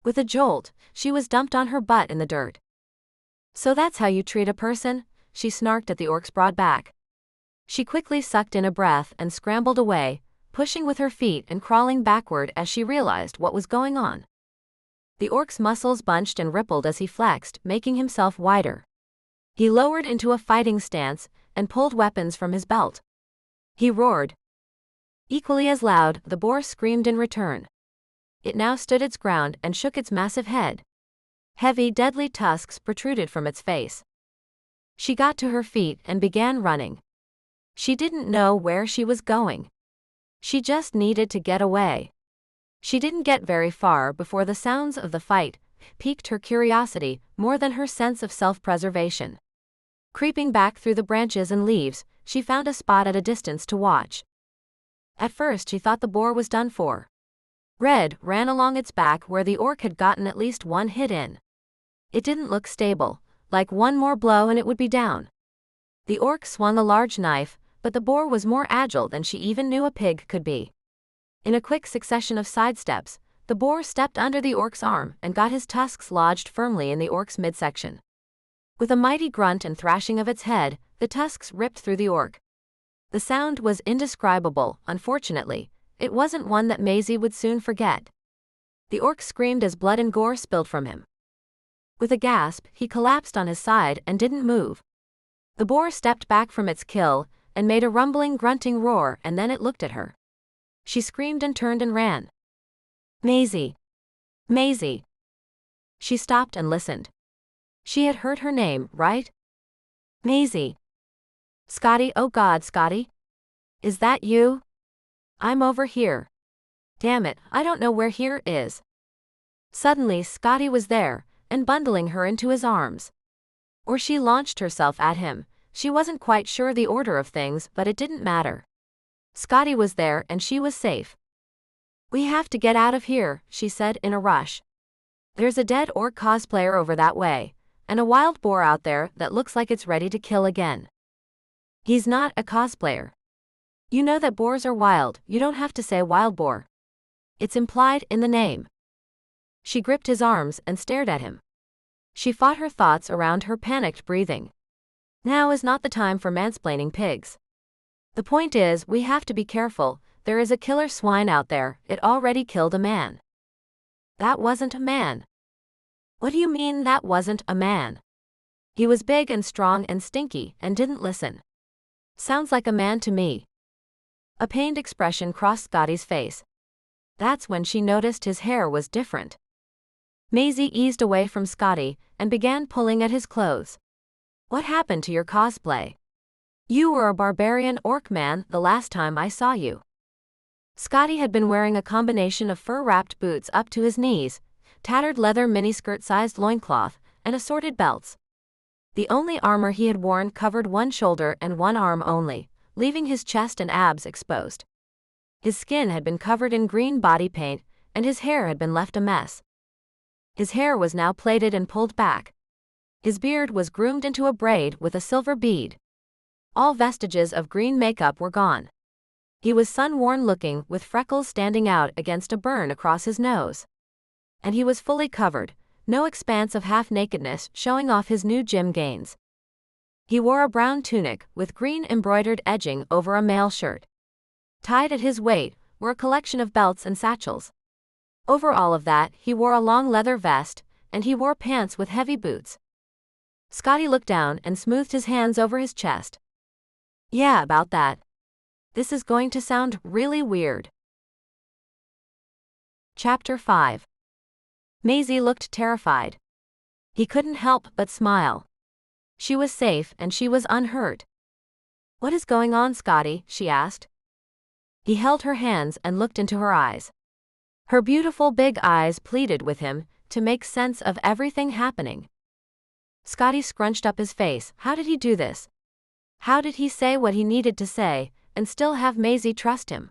With a jolt, she was dumped on her butt in the dirt. "So that's how you treat a person?" she snarked at the orc's broad back. She quickly sucked in a breath and scrambled away, pushing with her feet and crawling backward as she realized what was going on. The orc's muscles bunched and rippled as he flexed, making himself wider. He lowered into a fighting stance and pulled weapons from his belt. He roared. Equally as loud, the boar screamed in return. It now stood its ground and shook its massive head. Heavy, deadly tusks protruded from its face. She got to her feet and began running. She didn't know where she was going. She just needed to get away. She didn't get very far before the sounds of the fight piqued her curiosity more than her sense of self-preservation. Creeping back through the branches and leaves, she found a spot at a distance to watch. At first she thought the boar was done for. Red ran along its back where the orc had gotten at least one hit in. It didn't look stable, like one more blow and it would be down. The orc swung a large knife, but the boar was more agile than she even knew a pig could be. In a quick succession of sidesteps, the boar stepped under the orc's arm and got his tusks lodged firmly in the orc's midsection. With a mighty grunt and thrashing of its head, the tusks ripped through the orc. The sound was indescribable. Unfortunately, it wasn't one that Maisie would soon forget. The orc screamed as blood and gore spilled from him. With a gasp, he collapsed on his side and didn't move. The boar stepped back from its kill and made a rumbling, grunting roar, and then it looked at her. She screamed and turned and ran. Maisie! Maisie! She stopped and listened. She had heard her name, right? Maisie! Scottie, oh God, Scottie! Is that you? I'm over here. Damn it, I don't know where here is. Suddenly Scottie was there, and bundling her into his arms. Or she launched herself at him. She wasn't quite sure the order of things, but it didn't matter. Scottie was there and she was safe. We have to get out of here, she said in a rush. There's a dead orc cosplayer over that way, and a wild boar out there that looks like it's ready to kill again. He's not a cosplayer. You know that boars are wild, you don't have to say wild boar. It's implied in the name. She gripped his arms and stared at him. She fought her thoughts around her panicked breathing. Now is not the time for mansplaining pigs. The point is, we have to be careful. There is a killer swine out there. It already killed a man. That wasn't a man. What do you mean that wasn't a man? He was big and strong and stinky and didn't listen. Sounds like a man to me. A pained expression crossed Scottie's face. That's when she noticed his hair was different. Maisie eased away from Scottie and began pulling at his clothes. What happened to your cosplay? You were a barbarian orc man the last time I saw you. Scottie had been wearing a combination of fur-wrapped boots up to his knees, tattered leather miniskirt-sized loincloth, and assorted belts. The only armor he had worn covered one shoulder and one arm only, leaving his chest and abs exposed. His skin had been covered in green body paint, and his hair had been left a mess. His hair was now plaited and pulled back. His beard was groomed into a braid with a silver bead. All vestiges of green makeup were gone. He was sun-worn looking, with freckles standing out against a burn across his nose. And he was fully covered, no expanse of half-nakedness showing off his new gym gains. He wore a brown tunic with green embroidered edging over a mail shirt. Tied at his waist were a collection of belts and satchels. Over all of that, he wore a long leather vest, and he wore pants with heavy boots. Scottie looked down and smoothed his hands over his chest. Yeah, about that. This is going to sound really weird. Chapter 5. Maisie looked terrified. He couldn't help but smile. She was safe and she was unhurt. What is going on, Scottie? She asked. He held her hands and looked into her eyes. Her beautiful big eyes pleaded with him to make sense of everything happening. Scottie scrunched up his face. How did he do this? How did he say what he needed to say and still have Maisie trust him?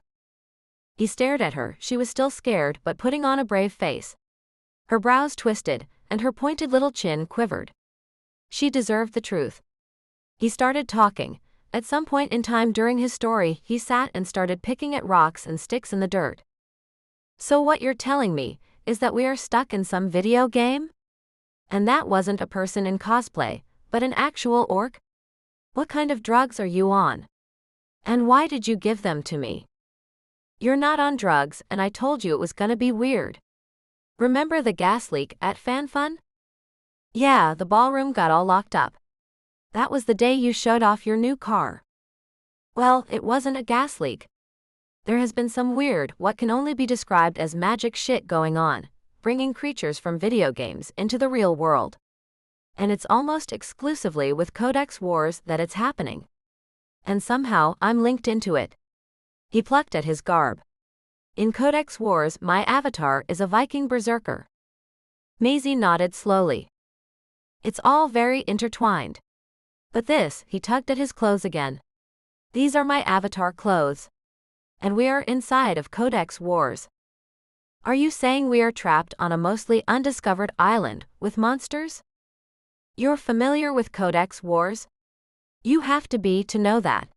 He stared at her. She was still scared but putting on a brave face. Her brows twisted and her pointed little chin quivered. She deserved the truth. He started talking. At some point in time during his story, he sat and started picking at rocks and sticks in the dirt. So what you're telling me is that we are stuck in some video game? And that wasn't a person in cosplay, but an actual orc? What kind of drugs are you on? And why did you give them to me? You're not on drugs, and I told you it was gonna be weird. Remember the gas leak at FanFun? Yeah, the ballroom got all locked up. That was the day you showed off your new car. Well, it wasn't a gas leak. There has been some weird, what can only be described as magic shit going on. bringing creatures from video games into the real world. And it's almost exclusively with Codex Wars that it's happening. And somehow, I'm linked into it. He plucked at his garb. In Codex Wars, my avatar is a Viking berserker. Maisie nodded slowly. It's all very intertwined. But this, he tugged at his clothes again. These are my avatar clothes. And we are inside of Codex Wars. Are you saying we are trapped on a mostly undiscovered island with monsters? You're familiar with Codex Wars? You have to be to know that.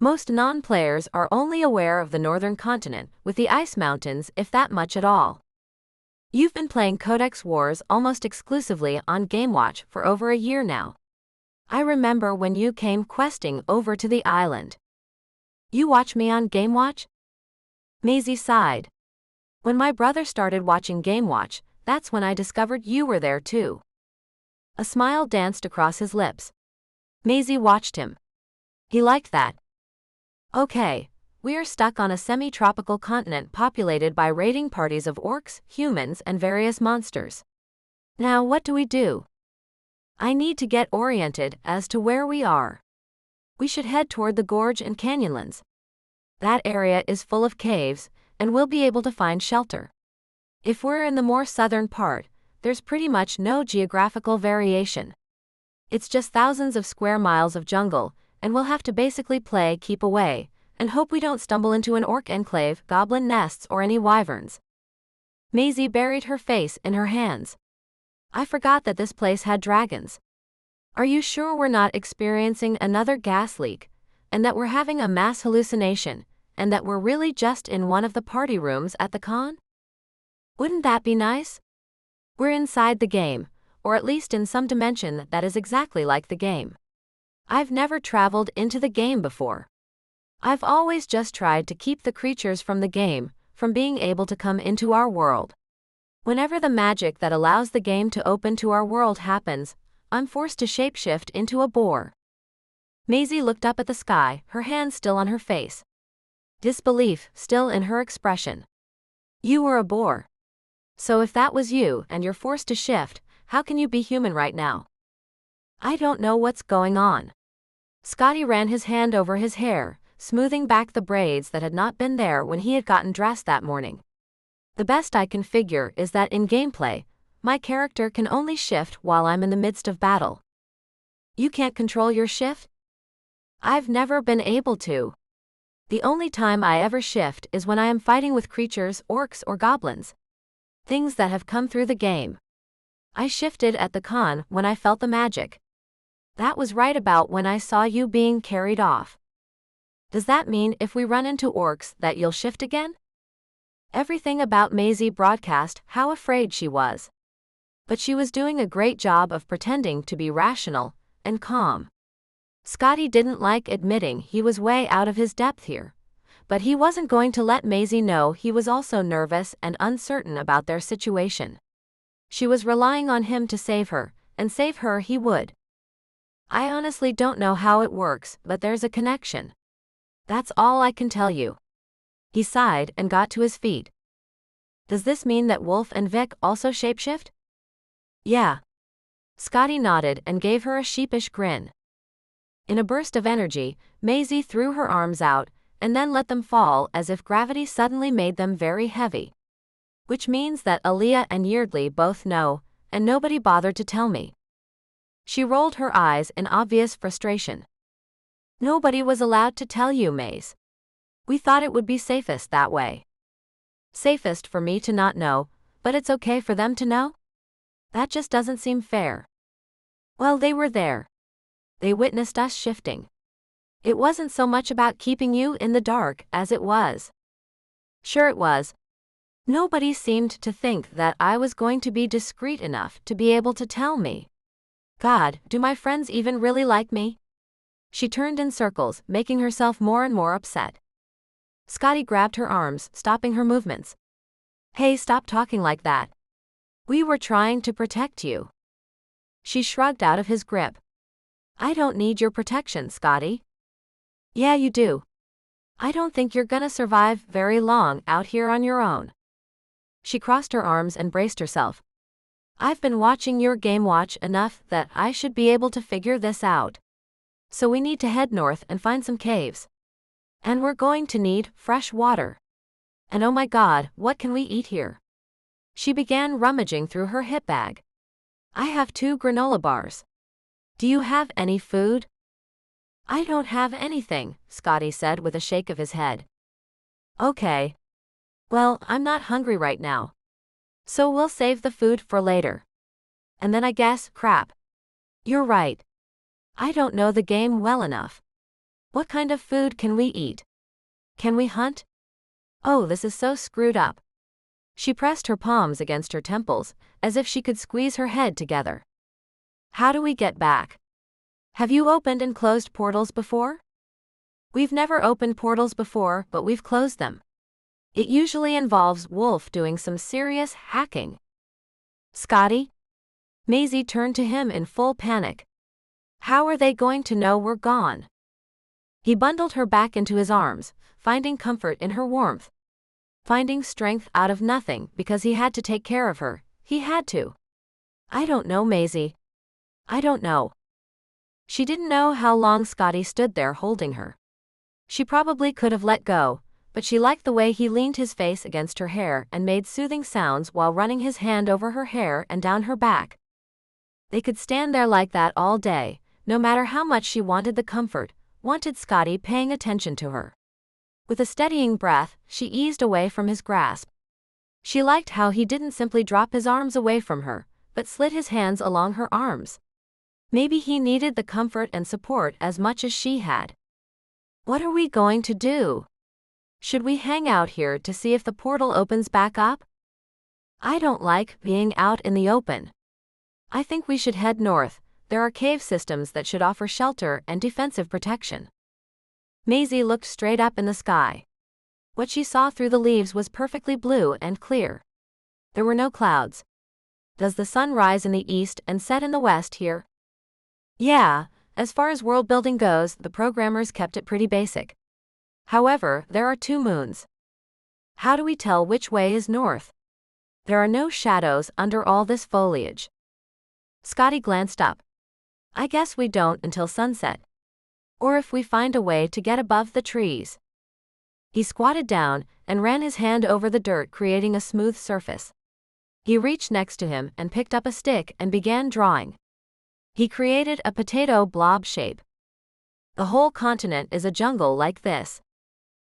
Most non-players are only aware of the northern continent with the ice mountains, if that much at all. You've been playing Codex Wars almost exclusively on GameWatch for over a year now. I remember when you came questing over to the island. You watch me on GameWatch? Maisie sighed. When my brother started watching GameWatch, that's when I discovered you were there too. A smile danced across his lips. Maisie watched him. He liked that. Okay, we are stuck on a semi-tropical continent populated by raiding parties of orcs, humans, and various monsters. Now what do we do? I need to get oriented as to where we are. We should head toward the gorge and canyonlands. That area is full of caves, and we'll be able to find shelter. If we're in the more southern part, there's pretty much no geographical variation. It's just thousands of square miles of jungle, and we'll have to basically play keep away, and hope we don't stumble into an orc enclave, goblin nests, or any wyverns. Maisie buried her face in her hands. I forgot that this place had dragons. Are you sure we're not experiencing another gas leak, and that we're having a mass hallucination, and that we're really just in one of the party rooms at the con? Wouldn't that be nice? We're inside the game, or at least in some dimension that is exactly like the game. I've never traveled into the game before. I've always just tried to keep the creatures from the game from being able to come into our world. Whenever the magic that allows the game to open to our world happens, I'm forced to shapeshift into a boar. Maisie looked up at the sky, her hand still on her face. Disbelief still in her expression. You were a boar. So if that was you and you're forced to shift, how can you be human right now? I don't know what's going on. Scottie ran his hand over his hair, smoothing back the braids that had not been there when he had gotten dressed that morning. The best I can figure is that in gameplay, my character can only shift while I'm in the midst of battle. You can't control your shift? I've never been able to. The only time I ever shift is when I am fighting with creatures, orcs or goblins. Things that have come through the game. I shifted at the con when I felt the magic. That was right about when I saw you being carried off. Does that mean if we run into orcs that you'll shift again? Everything about Maisie broadcast how afraid she was. But she was doing a great job of pretending to be rational and calm. Scottie didn't like admitting he was way out of his depth here, but he wasn't going to let Maisie know he was also nervous and uncertain about their situation. She was relying on him to save her, and save her he would. I honestly don't know how it works, but there's a connection. That's all I can tell you. He sighed and got to his feet. Does this mean that Wolf and Vic also shapeshift? Yeah. Scottie nodded and gave her a sheepish grin. In a burst of energy, Maisie threw her arms out, and then let them fall as if gravity suddenly made them very heavy. Which means that Aaliyah and Yeardley both know, and nobody bothered to tell me. She rolled her eyes in obvious frustration. Nobody was allowed to tell you, Maze. We thought it would be safest that way. Safest for me to not know, but it's okay for them to know? That just doesn't seem fair. Well, they were there. They witnessed us shifting. It wasn't so much about keeping you in the dark as it was. Sure it was. Nobody seemed to think that I was going to be discreet enough to be able to tell me. God, do my friends even really like me? She turned in circles, making herself more and more upset. Scottie grabbed her arms, stopping her movements. Hey, stop talking like that. We were trying to protect you. She shrugged out of his grip. I don't need your protection, Scottie. Yeah, you do. I don't think you're gonna survive very long out here on your own. She crossed her arms and braced herself. I've been watching your game watch enough that I should be able to figure this out. So we need to head north and find some caves. And we're going to need fresh water. And oh my God, what can we eat here? She began rummaging through her hip bag. I have 2 granola bars. Do you have any food? I don't have anything, Scottie said with a shake of his head. Okay. Well, I'm not hungry right now. So we'll save the food for later. And then I guess, crap. You're right. I don't know the game well enough. What kind of food can we eat? Can we hunt? Oh, this is so screwed up. She pressed her palms against her temples, as if she could squeeze her head together. How do we get back? Have you opened and closed portals before? We've never opened portals before, but we've closed them. It usually involves Wolf doing some serious hacking. Scottie? Maisie turned to him in full panic. How are they going to know we're gone? He bundled her back into his arms, finding comfort in her warmth. Finding strength out of nothing because he had to take care of her. He had to. I don't know, Maisie. I don't know. She didn't know how long Scottie stood there holding her. She probably could have let go, but she liked the way he leaned his face against her hair and made soothing sounds while running his hand over her hair and down her back. They could stand there like that all day, no matter how much she wanted the comfort, wanted Scottie paying attention to her. With a steadying breath, she eased away from his grasp. She liked how he didn't simply drop his arms away from her, but slid his hands along her arms. Maybe he needed the comfort and support as much as she had. What are we going to do? Should we hang out here to see if the portal opens back up? I don't like being out in the open. I think we should head north. There are cave systems that should offer shelter and defensive protection. Maisie looked straight up in the sky. What she saw through the leaves was perfectly blue and clear. There were no clouds. Does the sun rise in the east and set in the west here? Yeah, as far as world building goes, the programmers kept it pretty basic. However, there are 2 moons. How do we tell which way is north? There are no shadows under all this foliage. Scottie glanced up. I guess we don't until sunset. Or if we find a way to get above the trees. He squatted down and ran his hand over the dirt, creating a smooth surface. He reached next to him and picked up a stick and began drawing. He created a potato blob shape. The whole continent is a jungle like this.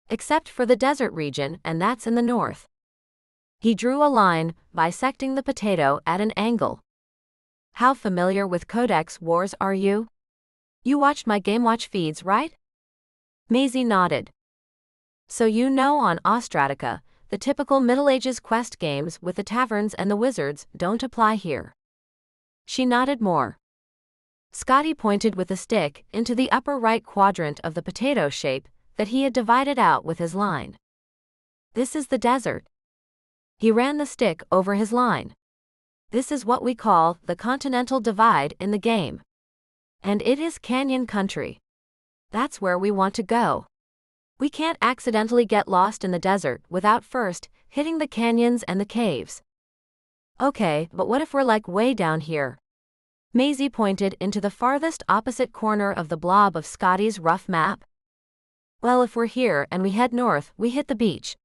Except for the desert region, and that's in the north. He drew a line, bisecting the potato at an angle. How familiar with Codex Wars are you? You watched my Game Watch feeds, right? Maisie nodded. So you know on Ostratica, the typical Middle Ages quest games with the taverns and the wizards don't apply here. She nodded more. Scottie pointed with a stick into the upper right quadrant of the potato shape that he had divided out with his line. This is the desert. He ran the stick over his line. This is what we call the Continental Divide in the game. And it is canyon country. That's where we want to go. We can't accidentally get lost in the desert without first hitting the canyons and the caves. Okay, but what if we're like way down here? Maisie pointed into the farthest opposite corner of the blob of Scottie's rough map. Well, if we're here and we head north, we hit the beach.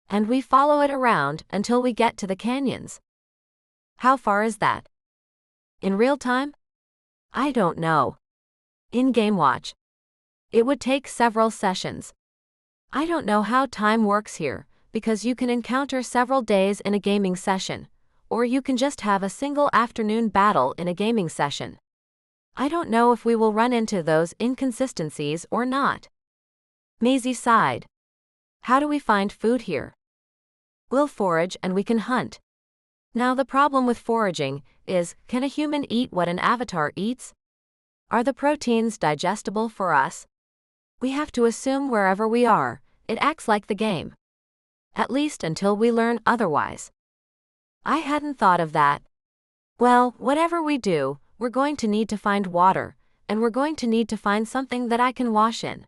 And we follow it around until we get to the canyons. How far is that? In real time? I don't know. In Game Watch. It would take several sessions. I don't know how time works here, because you can encounter several days in a gaming session, or you can just have a single afternoon battle in a gaming session. I don't know if we will run into those inconsistencies or not. Maisie sighed. How do we find food here? We'll forage and we can hunt. Now the problem with foraging is, can a human eat what an avatar eats? Are the proteins digestible for us? We have to assume wherever we are, it acts like the game. At least until we learn otherwise. I hadn't thought of that. Well, whatever we do, we're going to need to find water, and we're going to need to find something that I can wash in.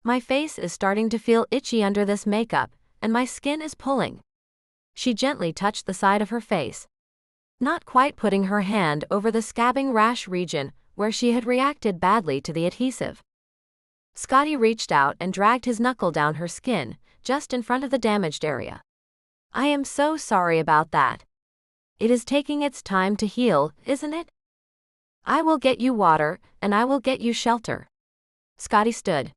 My face is starting to feel itchy under this makeup, and my skin is pulling. She gently touched the side of her face, not quite putting her hand over the scabbing rash region where she had reacted badly to the adhesive. Scottie reached out and dragged his knuckle down her skin, just in front of the damaged area. I am so sorry about that. It is taking its time to heal, isn't it? I will get you water, and I will get you shelter. Scottie stood.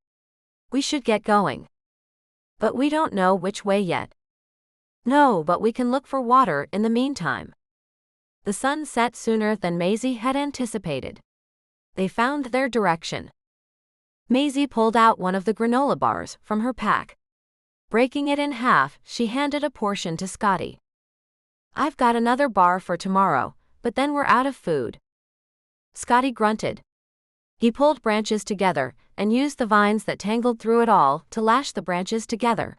We should get going. But we don't know which way yet. No, but we can look for water in the meantime. The sun set sooner than Maisie had anticipated. They found their direction. Maisie pulled out one of the granola bars from her pack. Breaking it in half, she handed a portion to Scottie. I've got another bar for tomorrow, but then we're out of food. Scottie grunted. He pulled branches together and used the vines that tangled through it all to lash the branches together.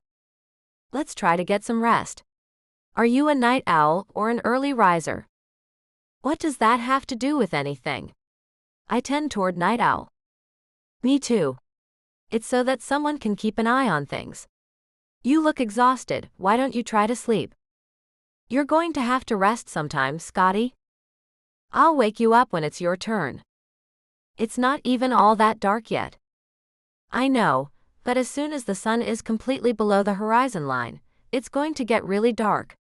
Let's try to get some rest. Are you a night owl or an early riser? What does that have to do with anything? I tend toward night owl. Me too. It's so that someone can keep an eye on things. You look exhausted, why don't you try to sleep? You're going to have to rest sometime, Scottie. I'll wake you up when it's your turn. It's not even all that dark yet. I know, but as soon as the sun is completely below the horizon line, it's going to get really dark.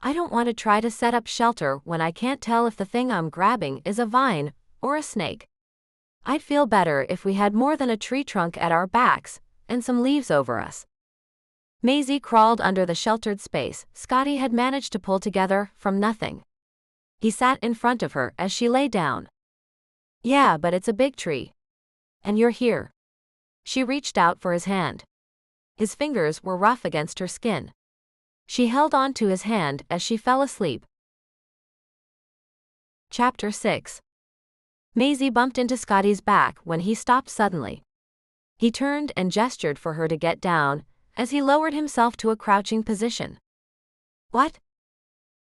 I don't want to try to set up shelter when I can't tell if the thing I'm grabbing is a vine or a snake. I'd feel better if we had more than a tree trunk at our backs and some leaves over us. Maisie crawled under the sheltered space Scottie had managed to pull together from nothing. He sat in front of her as she lay down. Yeah, but it's a big tree. And you're here. She reached out for his hand. His fingers were rough against her skin. She held on to his hand as she fell asleep. Chapter 6. Maisie bumped into Scottie's back when he stopped suddenly. He turned and gestured for her to get down, as he lowered himself to a crouching position. What?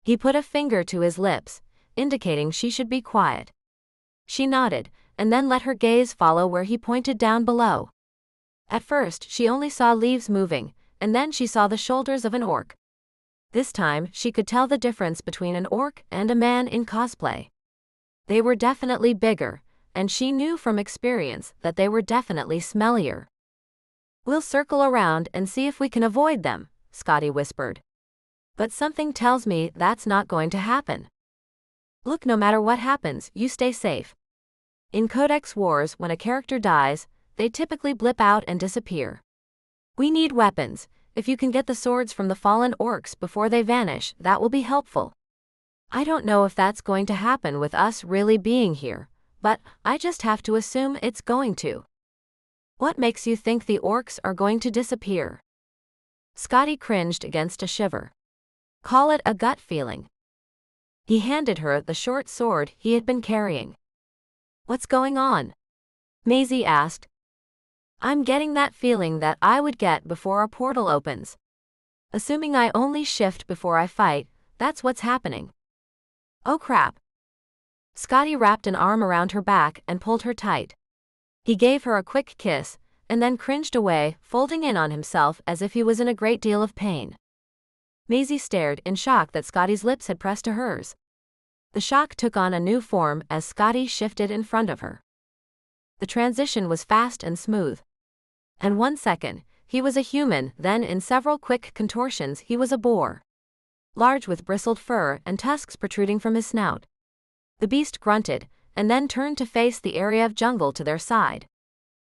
He put a finger to his lips, indicating she should be quiet. She nodded, and then let her gaze follow where he pointed down below. At first, she only saw leaves moving, and then she saw the shoulders of an orc. This time, she could tell the difference between an orc and a man in cosplay. They were definitely bigger, and she knew from experience that they were definitely smellier. We'll circle around and see if we can avoid them, Scottie whispered. But something tells me that's not going to happen. Look, no matter what happens, you stay safe. In Codex Wars, when a character dies, they typically blip out and disappear. We need weapons. If you can get the swords from the fallen orcs before they vanish, that will be helpful. I don't know if that's going to happen with us really being here, but I just have to assume it's going to. What makes you think the orcs are going to disappear? Scottie cringed against a shiver. Call it a gut feeling. He handed her the short sword he had been carrying. What's going on? Maisie asked. I'm getting that feeling that I would get before a portal opens. Assuming I only shift before I fight, that's what's happening. Oh crap. Scottie wrapped an arm around her back and pulled her tight. He gave her a quick kiss, and then cringed away, folding in on himself as if he was in a great deal of pain. Maisie stared in shock that Scottie's lips had pressed to hers. The shock took on a new form as Scottie shifted in front of her. The transition was fast and smooth. In 1 second, he was a human, then in several quick contortions he was a boar. Large with bristled fur and tusks protruding from his snout. The beast grunted, and then turned to face the area of jungle to their side.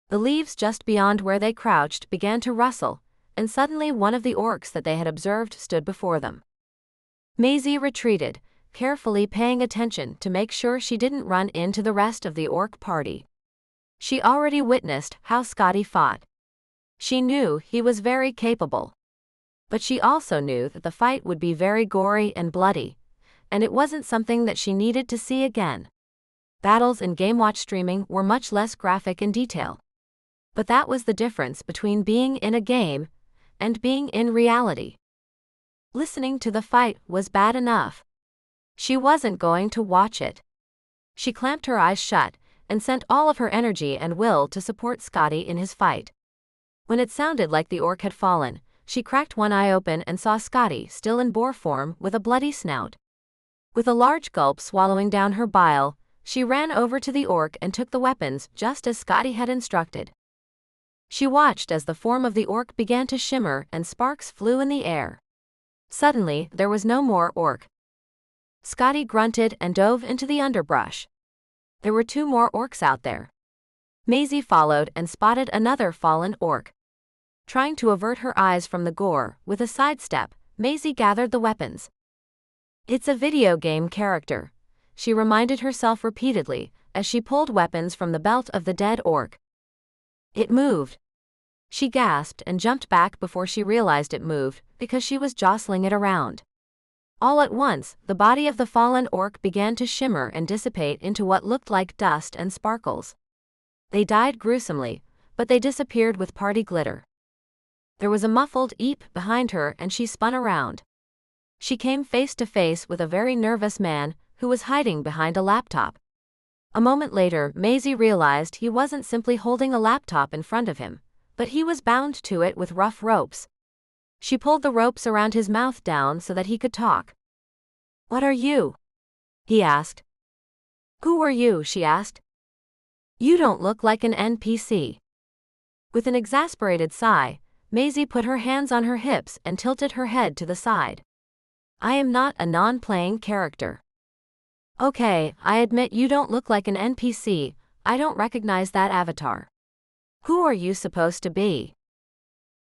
The leaves just beyond where they crouched began to rustle, and suddenly one of the orcs that they had observed stood before them. Maisie retreated, carefully paying attention to make sure she didn't run into the rest of the orc party. She already witnessed how Scottie fought. She knew he was very capable. But she also knew that the fight would be very gory and bloody, and it wasn't something that she needed to see again. Battles in GameWatch streaming were much less graphic in detail. But that was the difference between being in a game and being in reality. Listening to the fight was bad enough. She wasn't going to watch it. She clamped her eyes shut and sent all of her energy and will to support Scottie in his fight. When it sounded like the orc had fallen, she cracked one eye open and saw Scottie still in boar form with a bloody snout. With a large gulp swallowing down her bile, she ran over to the orc and took the weapons just as Scottie had instructed. She watched as the form of the orc began to shimmer and sparks flew in the air. Suddenly, there was no more orc. Scottie grunted and dove into the underbrush. There were 2 more orcs out there. Maisie followed and spotted another fallen orc. Trying to avert her eyes from the gore, with a sidestep, Maisie gathered the weapons. It's a video game character, she reminded herself repeatedly, as she pulled weapons from the belt of the dead orc. It moved. She gasped and jumped back before she realized it moved, because she was jostling it around. All at once, the body of the fallen orc began to shimmer and dissipate into what looked like dust and sparkles. They died gruesomely, but they disappeared with party glitter. There was a muffled eep behind her and she spun around. She came face to face with a very nervous man who was hiding behind a laptop. A moment later, Maisie realized he wasn't simply holding a laptop in front of him, but he was bound to it with rough ropes. She pulled the ropes around his mouth down so that he could talk. "What are you?" he asked. "Who are you?" she asked. "You don't look like an NPC." With an exasperated sigh, Maisie put her hands on her hips and tilted her head to the side. "I am not a non-playing character." "Okay, I admit you don't look like an NPC, I don't recognize that avatar. Who are you supposed to be?"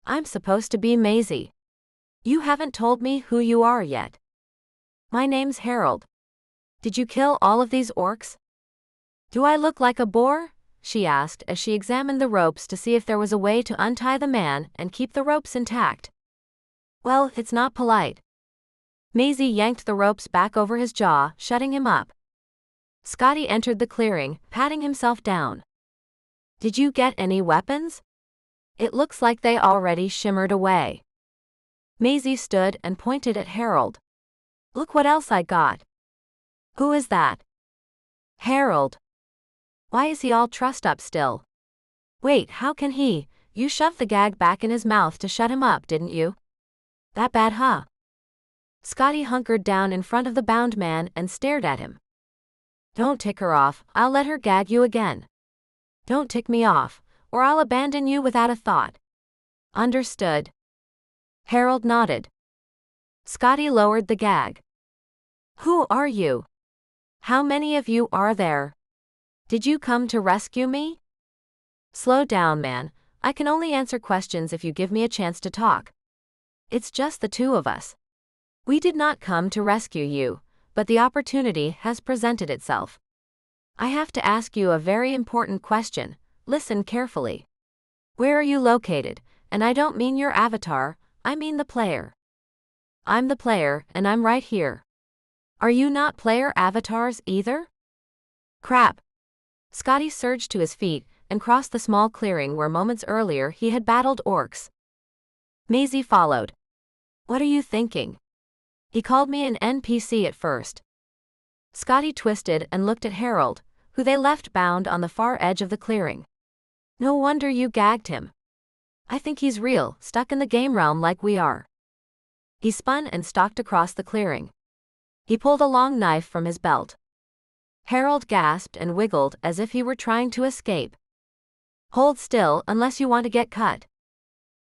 "I'm supposed to be Maisie." "You haven't told me who you are yet." "My name's Harold." "Did you kill all of these orcs?" "Do I look like a boar?" she asked as she examined the ropes to see if there was a way to untie the man and keep the ropes intact. "Well, it's not polite." Maisie yanked the ropes back over his jaw, shutting him up. Scottie entered the clearing, patting himself down. "Did you get any weapons? It looks like they already shimmered away." Maisie stood and pointed at Harold. "Look what else I got." "Who is that?" "Harold." "Why is he all trussed up still?" "Wait, how can he? You shoved the gag back in his mouth to shut him up, didn't you?" "That bad, huh?" Scottie hunkered down in front of the bound man and stared at him. "Don't tick her off, I'll let her gag you again." "Don't tick me off, or I'll abandon you without a thought." "Understood." Harold nodded. Scottie lowered the gag. "Who are you? How many of you are there? Did you come to rescue me?" "Slow down, man. I can only answer questions if you give me a chance to talk. It's just the 2 of us. We did not come to rescue you, but the opportunity has presented itself. I have to ask you a very important question. Listen carefully. Where are you located? And I don't mean your avatar, I mean the player." "I'm the player, and I'm right here." "Are you not player avatars either?" "Crap." Scottie surged to his feet and crossed the small clearing where moments earlier he had battled orcs. Maisie followed. "What are you thinking? He called me an NPC at first." Scottie twisted and looked at Harold, who they left bound on the far edge of the clearing. "No wonder you gagged him. I think he's real, stuck in the game realm like we are." He spun and stalked across the clearing. He pulled a long knife from his belt. Harold gasped and wiggled as if he were trying to escape. "Hold still unless you want to get cut."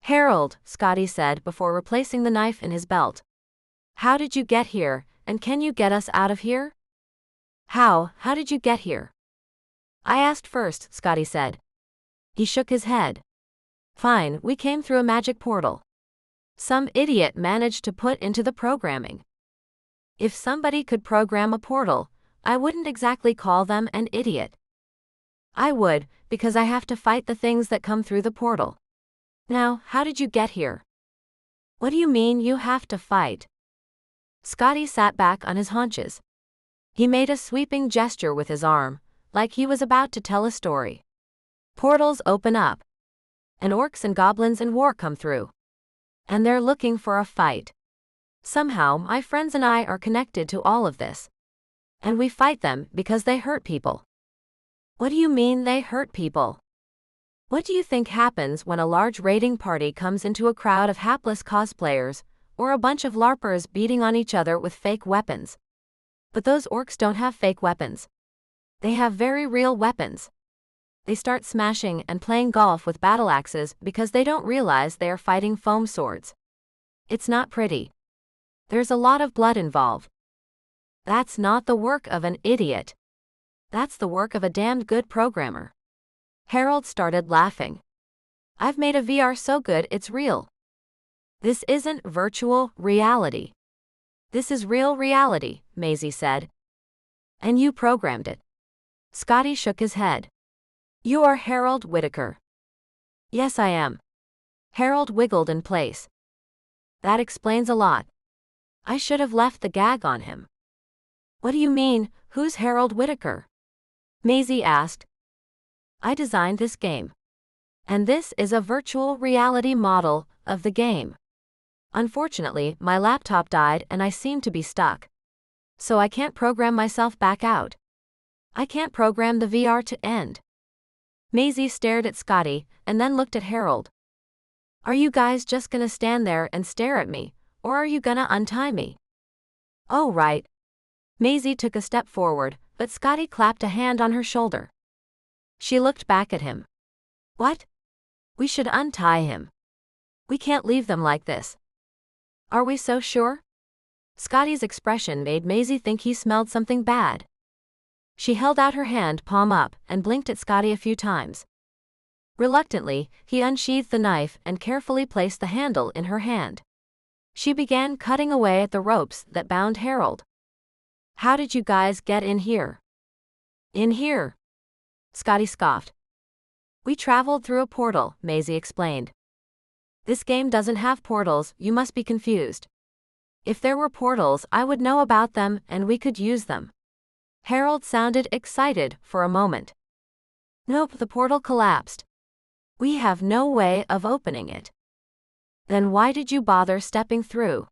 "Harold," Scottie said before replacing the knife in his belt. "How did you get here, and can you get us out of here?" How did you get here?" "I asked first," Scottie said. He shook his head. "Fine, we came through a magic portal. Some idiot managed to put into the programming." "If somebody could program a portal, I wouldn't exactly call them an idiot." "I would, because I have to fight the things that come through the portal. Now, how did you get here?" "What do you mean you have to fight?" Scottie sat back on his haunches. He made a sweeping gesture with his arm, like he was about to tell a story. "Portals open up. And orcs and goblins in war come through. And they're looking for a fight. Somehow my friends and I are connected to all of this. And we fight them because they hurt people." "What do you mean they hurt people?" What do you think happens when a large raiding party comes into a crowd of hapless cosplayers, or a bunch of LARPers beating on each other with fake weapons? But those orcs don't have fake weapons. They have very real weapons. They start smashing and playing golf with battle axes because they don't realize they are fighting foam swords. It's not pretty. There's a lot of blood involved. That's not the work of an idiot. That's the work of a damned good programmer. Harold started laughing. I've made a VR so good it's real. This isn't virtual reality. This is real reality, Maisie said. And you programmed it. Scottie shook his head. You are Harold Whitaker. Yes, I am. Harold wiggled in place. That explains a lot. I should have left the gag on him. What do you mean, who's Harold Whitaker? Maisie asked. I designed this game. And this is a virtual reality model of the game. Unfortunately, my laptop died and I seem to be stuck. So I can't program myself back out. I can't program the VR to end. Maisie stared at Scottie and then looked at Harold. Are you guys just gonna stand there and stare at me, or are you gonna untie me? Oh right. Maisie took a step forward, but Scottie clapped a hand on her shoulder. She looked back at him. What? We should untie him. We can't leave them like this. Are we so sure? Scottie's expression made Maisie think he smelled something bad. She held out her hand palm up and blinked at Scottie a few times. Reluctantly, he unsheathed the knife and carefully placed the handle in her hand. She began cutting away at the ropes that bound Harold. How did you guys get in here? In here? Scottie scoffed. We traveled through a portal, Maisie explained. This game doesn't have portals, you must be confused. If there were portals, I would know about them and we could use them. Harold sounded excited for a moment. Nope, the portal collapsed. We have no way of opening it. Then why did you bother stepping through?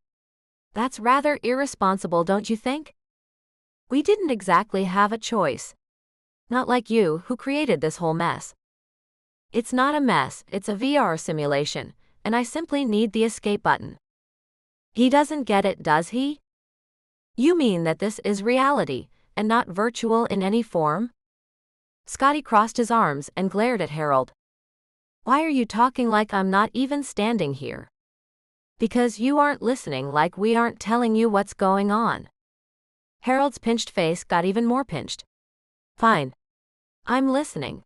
That's rather irresponsible, don't you think? We didn't exactly have a choice. Not like you, who created this whole mess. It's not a mess, it's a VR simulation, and I simply need the escape button. He doesn't get it, does he? You mean that this is reality, and not virtual in any form? Scottie crossed his arms and glared at Harold. Why are you talking like I'm not even standing here? Because you aren't listening, like we aren't telling you what's going on. Harold's pinched face got even more pinched. Fine. I'm listening.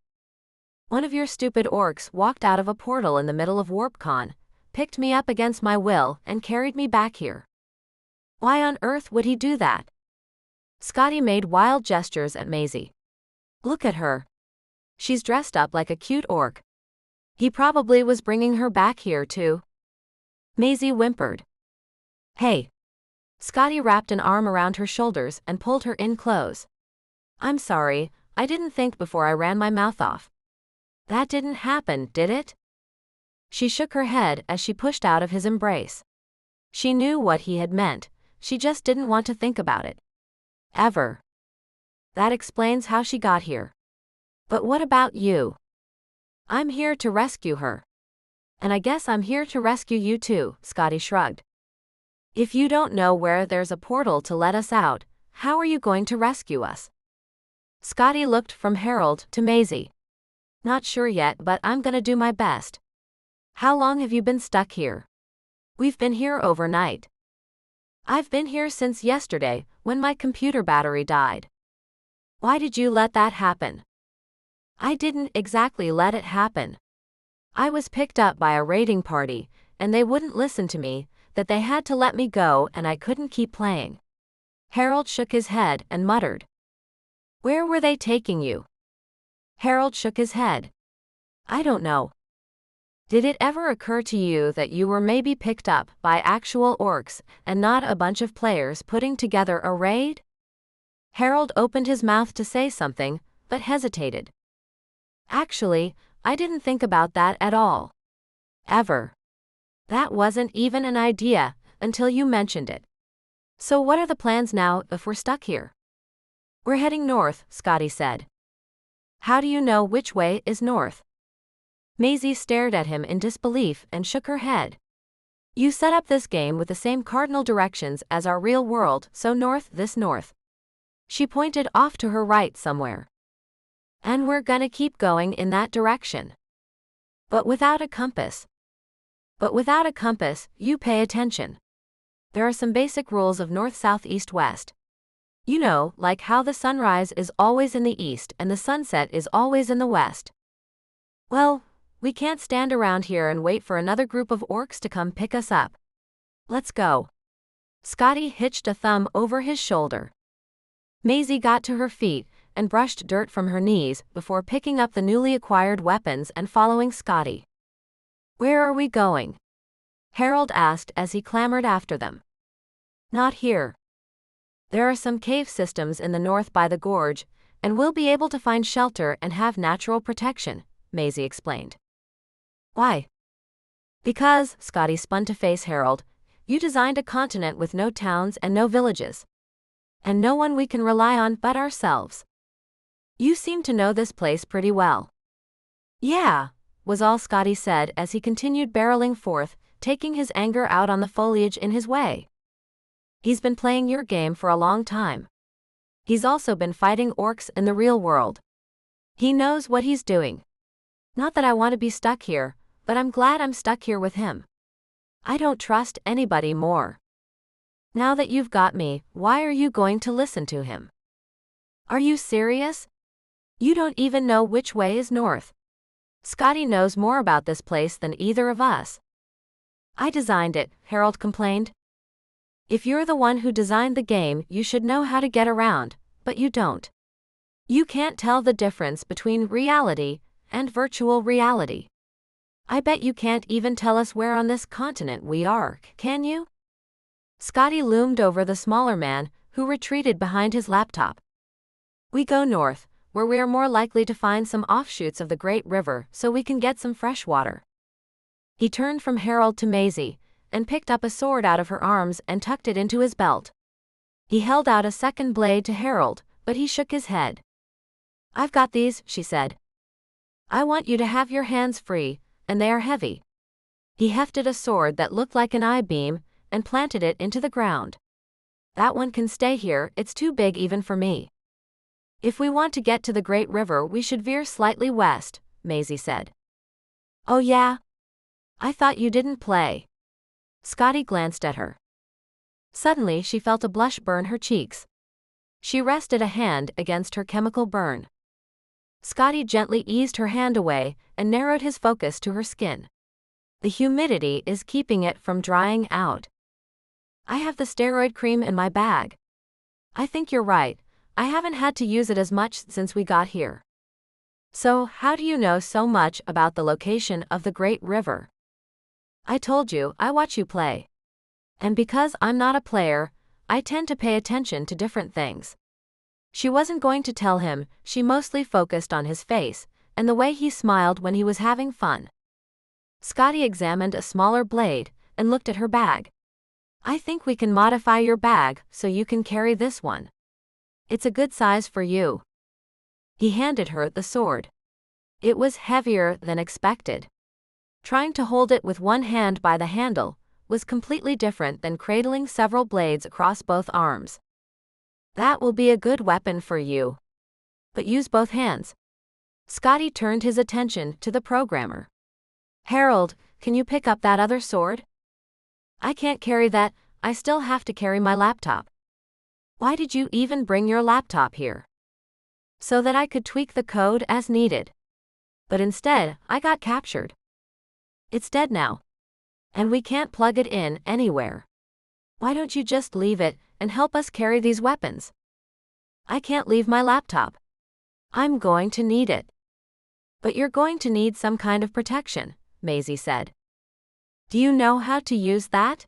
One of your stupid orcs walked out of a portal in the middle of WarpCon, picked me up against my will, and carried me back here. Why on earth would he do that? Scottie made wild gestures at Maisie. Look at her. She's dressed up like a cute orc. He probably was bringing her back here too. Maisie whimpered. Hey. Scottie wrapped an arm around her shoulders and pulled her in close. I'm sorry, I didn't think before I ran my mouth off. That didn't happen, did it? She shook her head as she pushed out of his embrace. She knew what he had meant, she just didn't want to think about it. Ever. That explains how she got here. But what about you? I'm here to rescue her. And I guess I'm here to rescue you too, Scottie shrugged. If you don't know where there's a portal to let us out, how are you going to rescue us? Scottie looked from Harold to Maisie. Not sure yet, but I'm gonna do my best. How long have you been stuck here? We've been here overnight. I've been here since yesterday, when my computer battery died. Why did you let that happen? I didn't exactly let it happen. I was picked up by a raiding party, and they wouldn't listen to me, that they had to let me go and I couldn't keep playing. Harold shook his head and muttered. Where were they taking you? Harold shook his head. I don't know. Did it ever occur to you that you were maybe picked up by actual orcs and not a bunch of players putting together a raid? Harold opened his mouth to say something, but hesitated. Actually, I didn't think about that at all. Ever. That wasn't even an idea until you mentioned it. So what are the plans now if we're stuck here? We're heading north, Scottie said. How do you know which way is north? Maisie stared at him in disbelief and shook her head. You set up this game with the same cardinal directions as our real world, so north, this north. She pointed off to her right somewhere. And we're gonna keep going in that direction. But without a compass. You pay attention. There are some basic rules of north, south, east, west. You know, like how the sunrise is always in the east and the sunset is always in the west. Well, we can't stand around here and wait for another group of orcs to come pick us up. Let's go. Scottie hitched a thumb over his shoulder. Maisie got to her feet and brushed dirt from her knees before picking up the newly acquired weapons and following Scottie. Where are we going? Harold asked as he clambered after them. Not here. There are some cave systems in the north by the gorge, and we'll be able to find shelter and have natural protection, Maisie explained. Why? Because, Scottie spun to face Harold, you designed a continent with no towns and no villages. And no one we can rely on but ourselves. You seem to know this place pretty well. Yeah, was all Scottie said as he continued barreling forth, taking his anger out on the foliage in his way. He's been playing your game for a long time. He's also been fighting orcs in the real world. He knows what he's doing. Not that I want to be stuck here, but I'm glad I'm stuck here with him. I don't trust anybody more. Now that you've got me, why are you going to listen to him? Are you serious? You don't even know which way is north. Scottie knows more about this place than either of us. I designed it, Harold complained. If you're the one who designed the game, you should know how to get around, but you don't. You can't tell the difference between reality and virtual reality. I bet you can't even tell us where on this continent we are, can you? Scottie loomed over the smaller man, who retreated behind his laptop. We go north, where we are more likely to find some offshoots of the Great River so we can get some fresh water. He turned from Harold to Maisie, and picked up a sword out of her arms and tucked it into his belt. He held out a second blade to Harold, but he shook his head. I've got these, she said. I want you to have your hands free, and they are heavy. He hefted a sword that looked like an I-beam, and planted it into the ground. That one can stay here, it's too big even for me. If we want to get to the Great River we should veer slightly west, Maisie said. Oh yeah? I thought you didn't play. Scottie glanced at her. Suddenly she felt a blush burn her cheeks. She rested a hand against her chemical burn. Scottie gently eased her hand away and narrowed his focus to her skin. The humidity is keeping it from drying out. I have the steroid cream in my bag. I think you're right, I haven't had to use it as much since we got here. So, how do you know so much about the location of the Great River? I told you, I watch you play. And because I'm not a player, I tend to pay attention to different things. She wasn't going to tell him, she mostly focused on his face, and the way he smiled when he was having fun. Scottie examined a smaller blade, and looked at her bag. I think we can modify your bag, so you can carry this one. It's a good size for you. He handed her the sword. It was heavier than expected. Trying to hold it with one hand by the handle was completely different than cradling several blades across both arms. That will be a good weapon for you. But use both hands. Scottie turned his attention to the programmer. Harold, can you pick up that other sword? I can't carry that, I still have to carry my laptop. Why did you even bring your laptop here? So that I could tweak the code as needed. But instead, I got captured. It's dead now. And we can't plug it in anywhere. Why don't you just leave it and help us carry these weapons? I can't leave my laptop. I'm going to need it. But you're going to need some kind of protection, Maisie said. Do you know how to use that?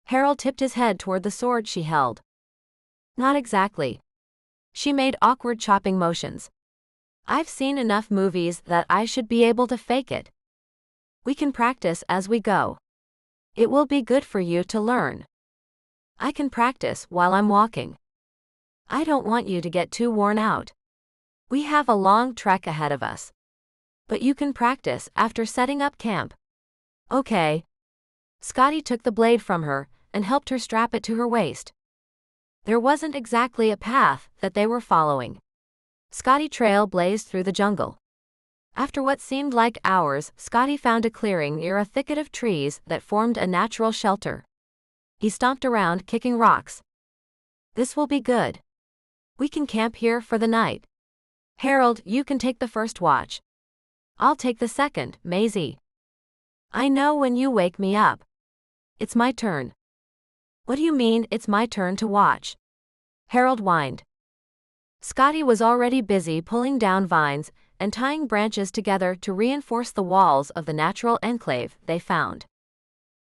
Harold tipped his head toward the sword she held. Not exactly. She made awkward chopping motions. I've seen enough movies that I should be able to fake it. We can practice as we go. It will be good for you to learn. I can practice while I'm walking. I don't want you to get too worn out. We have a long trek ahead of us. But you can practice after setting up camp. Okay. Scottie took the blade from her and helped her strap it to her waist. There wasn't exactly a path that they were following. Scottie trail blazed through the jungle. After what seemed like hours, Scottie found a clearing near a thicket of trees that formed a natural shelter. He stomped around, kicking rocks. This will be good. We can camp here for the night. Harold, you can take the first watch. I'll take the second, Maisie. I know when you wake me up. It's my turn. What do you mean, it's my turn to watch? Harold whined. Scottie was already busy pulling down vines and tying branches together to reinforce the walls of the natural enclave they found.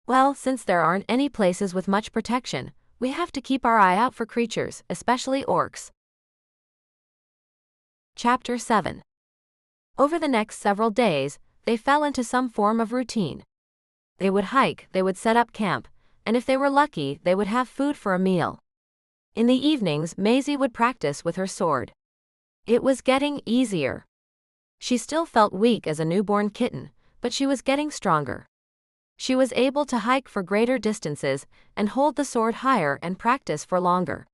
Well, since there aren't any places with much protection, we have to keep our eye out for creatures, especially orcs. Chapter 7. Over the next several days, they fell into some form of routine. They would hike, they would set up camp, and if they were lucky, they would have food for a meal. In the evenings, Maisie would practice with her sword. It was getting easier. She still felt weak as a newborn kitten, but she was getting stronger. She was able to hike for greater distances and hold the sword higher and practice for longer.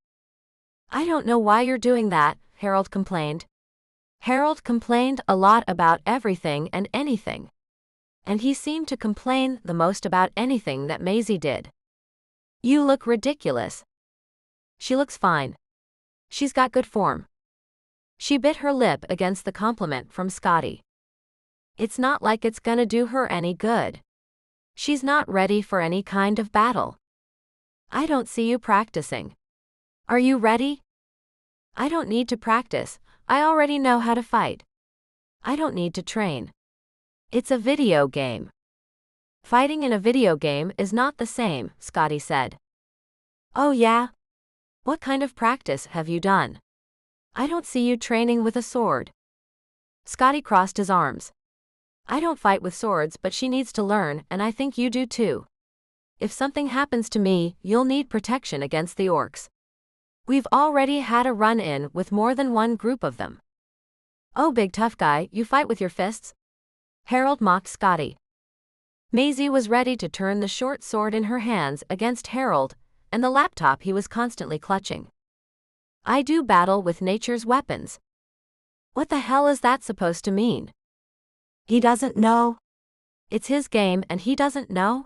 I don't know why you're doing that, Harold complained. Harold complained a lot about everything and anything. And he seemed to complain the most about anything that Maisie did. You look ridiculous. She looks fine. She's got good form. She bit her lip against the compliment from Scottie. It's not like it's gonna do her any good. She's not ready for any kind of battle. I don't see you practicing. Are you ready? I don't need to practice, I already know how to fight. I don't need to train. It's a video game. Fighting in a video game is not the same, Scottie said. Oh yeah? What kind of practice have you done? I don't see you training with a sword. Scottie crossed his arms. I don't fight with swords, but she needs to learn, and I think you do too. If something happens to me, you'll need protection against the orcs. We've already had a run-in with more than one group of them. Oh, big tough guy, you fight with your fists? Harold mocked Scottie. Maisie was ready to turn the short sword in her hands against Harold and the laptop he was constantly clutching. I do battle with nature's weapons. What the hell is that supposed to mean? He doesn't know. It's his game and he doesn't know?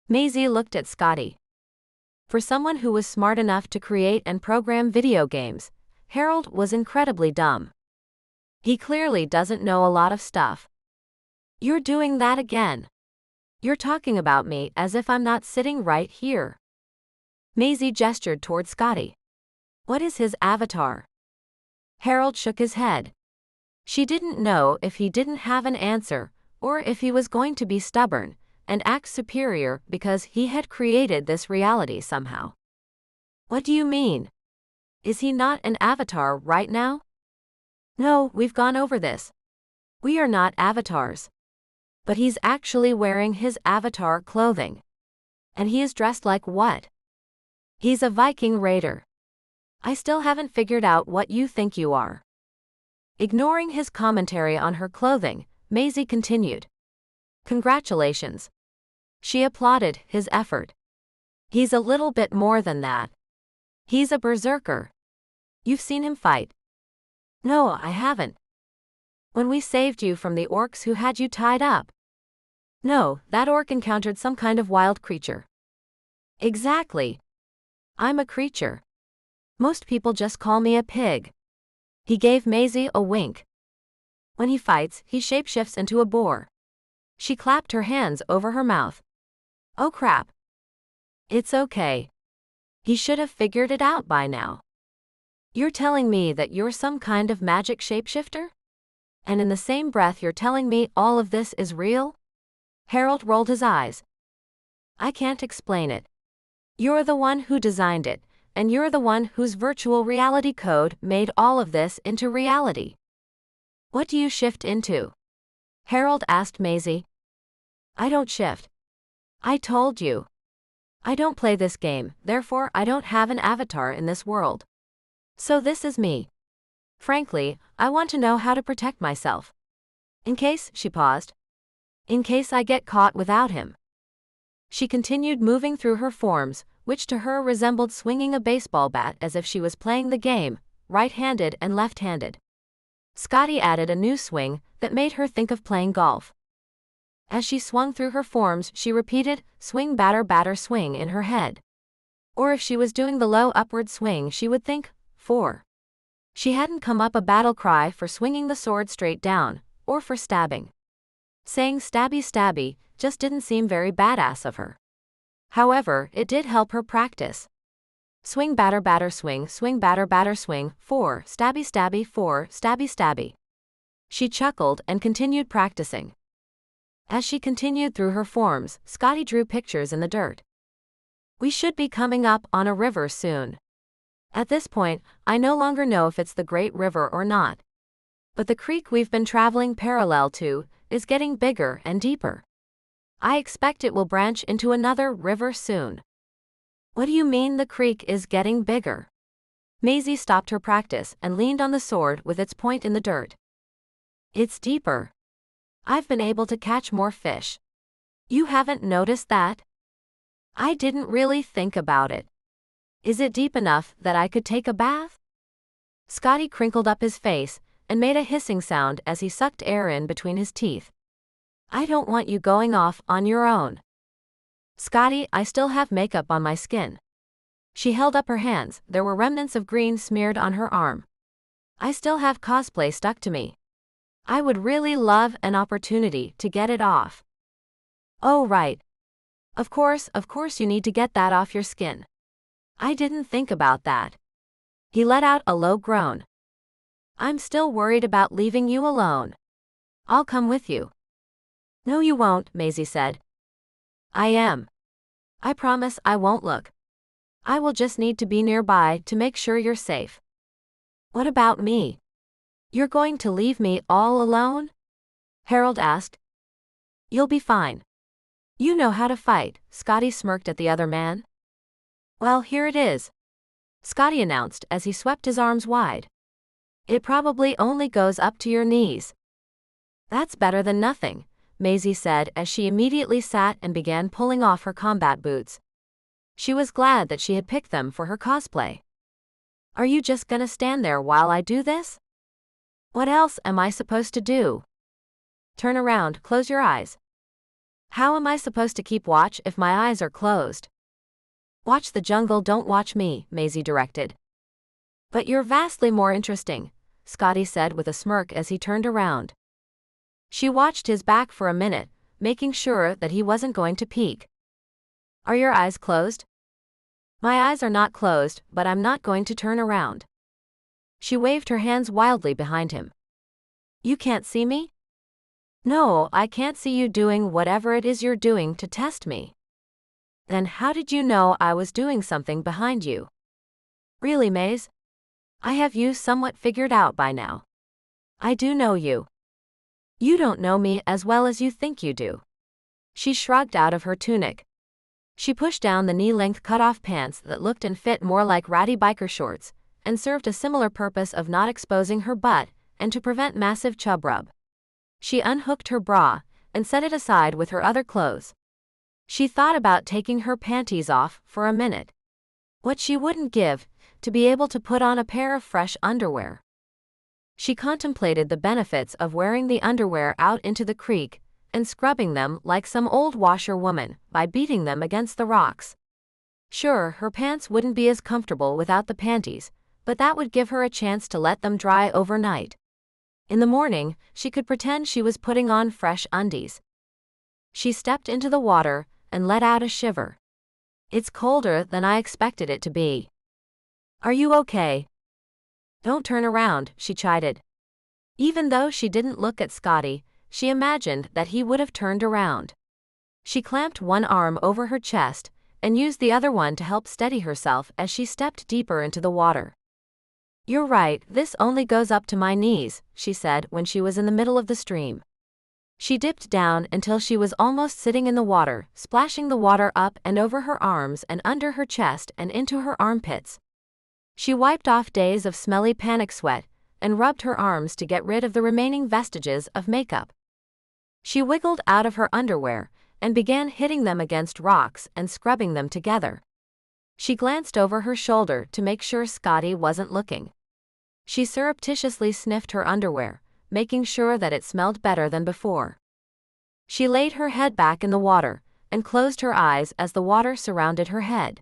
Maisie looked at Scottie. For someone who was smart enough to create and program video games, Harold was incredibly dumb. He clearly doesn't know a lot of stuff. You're doing that again. You're talking about me as if I'm not sitting right here. Maisie gestured toward Scottie. What is his avatar? Harold shook his head. She didn't know if he didn't have an answer, or if he was going to be stubborn and act superior because he had created this reality somehow. What do you mean? Is he not an avatar right now? No, we've gone over this. We are not avatars. But he's actually wearing his avatar clothing. And he is dressed like what? He's a Viking raider. I still haven't figured out what you think you are. Ignoring his commentary on her clothing, Maisie continued. Congratulations. She applauded his effort. He's a little bit more than that. He's a berserker. You've seen him fight? No, I haven't. When we saved you from the orcs who had you tied up? No, that orc encountered some kind of wild creature. Exactly. I'm a creature. Most people just call me a pig. He gave Maisie a wink. When he fights, he shapeshifts into a boar. She clapped her hands over her mouth. Oh crap. It's okay. He should have figured it out by now. You're telling me that you're some kind of magic shapeshifter? And in the same breath you're telling me all of this is real? Harold rolled his eyes. I can't explain it. You're the one who designed it, and you're the one whose virtual reality code made all of this into reality. What do you shift into? Harold asked Maisie. I don't shift. I told you. I don't play this game, therefore I don't have an avatar in this world. So this is me. Frankly, I want to know how to protect myself. In case, she paused. In case I get caught without him. She continued moving through her forms, which to her resembled swinging a baseball bat as if she was playing the game, right-handed and left-handed. Scottie added a new swing that made her think of playing golf. As she swung through her forms, she repeated, swing batter batter swing in her head. Or if she was doing the low upward swing, she would think, 4. She hadn't come up a battle cry for swinging the sword straight down, or for stabbing. Saying stabby stabby just didn't seem very badass of her. However, it did help her practice. Swing batter batter swing batter batter swing, 4, stabby stabby 4, stabby stabby. She chuckled and continued practicing. As she continued through her forms, Scottie drew pictures in the dirt. We should be coming up on a river soon. At this point, I no longer know if it's the Great River or not. But the creek we've been traveling parallel to is getting bigger and deeper. I expect it will branch into another river soon. What do you mean the creek is getting bigger? Maisie stopped her practice and leaned on the sword with its point in the dirt. It's deeper. I've been able to catch more fish. You haven't noticed that? I didn't really think about it. Is it deep enough that I could take a bath? Scottie crinkled up his face and made a hissing sound as he sucked air in between his teeth. I don't want you going off on your own. Scottie, I still have makeup on my skin. She held up her hands, there were remnants of green smeared on her arm. I still have cosplay stuck to me. I would really love an opportunity to get it off. Oh right. Of course you need to get that off your skin. I didn't think about that. He let out a low groan. I'm still worried about leaving you alone. I'll come with you. No you won't, Maisie said. I am. I promise I won't look. I will just need to be nearby to make sure you're safe. What about me? You're going to leave me all alone? Harold asked. You'll be fine. You know how to fight, Scottie smirked at the other man. Well, here it is, Scottie announced as he swept his arms wide. It probably only goes up to your knees. That's better than nothing, Maisie said as she immediately sat and began pulling off her combat boots. She was glad that she had picked them for her cosplay. Are you just gonna stand there while I do this? What else am I supposed to do? Turn around, close your eyes. How am I supposed to keep watch if my eyes are closed? Watch the jungle, don't watch me, Maisie directed. But you're vastly more interesting, Scottie said with a smirk as he turned around. She watched his back for a minute, making sure that he wasn't going to peek. Are your eyes closed? My eyes are not closed, but I'm not going to turn around. She waved her hands wildly behind him. You can't see me? No, I can't see you doing whatever it is you're doing to test me. Then how did you know I was doing something behind you? Really, Maze? I have you somewhat figured out by now. I do know you. You don't know me as well as you think you do. She shrugged out of her tunic. She pushed down the knee-length cut-off pants that looked and fit more like ratty biker shorts, and served a similar purpose of not exposing her butt and to prevent massive chub rub. She unhooked her bra and set it aside with her other clothes. She thought about taking her panties off for a minute. What she wouldn't give to be able to put on a pair of fresh underwear. She contemplated the benefits of wearing the underwear out into the creek and scrubbing them like some old washerwoman by beating them against the rocks. Sure, her pants wouldn't be as comfortable without the panties, but that would give her a chance to let them dry overnight. In the morning, she could pretend she was putting on fresh undies. She stepped into the water and let out a shiver. It's colder than I expected it to be. Are you okay? Don't turn around, she chided. Even though she didn't look at Scottie, she imagined that he would have turned around. She clamped one arm over her chest and used the other one to help steady herself as she stepped deeper into the water. You're right, this only goes up to my knees, she said when she was in the middle of the stream. She dipped down until she was almost sitting in the water, splashing the water up and over her arms and under her chest and into her armpits. She wiped off days of smelly panic sweat and rubbed her arms to get rid of the remaining vestiges of makeup. She wiggled out of her underwear and began hitting them against rocks and scrubbing them together. She glanced over her shoulder to make sure Scottie wasn't looking. She surreptitiously sniffed her underwear, making sure that it smelled better than before. She laid her head back in the water and closed her eyes as the water surrounded her head.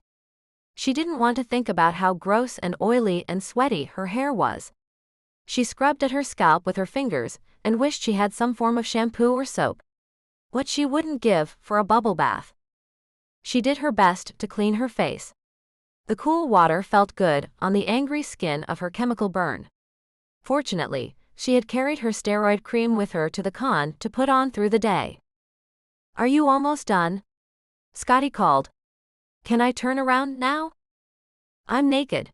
She didn't want to think about how gross and oily and sweaty her hair was. She scrubbed at her scalp with her fingers and wished she had some form of shampoo or soap. What she wouldn't give for a bubble bath. She did her best to clean her face. The cool water felt good on the angry skin of her chemical burn. Fortunately, she had carried her steroid cream with her to the con to put on through the day. "Are you almost done?" Scottie called. "Can I turn around now? I'm naked.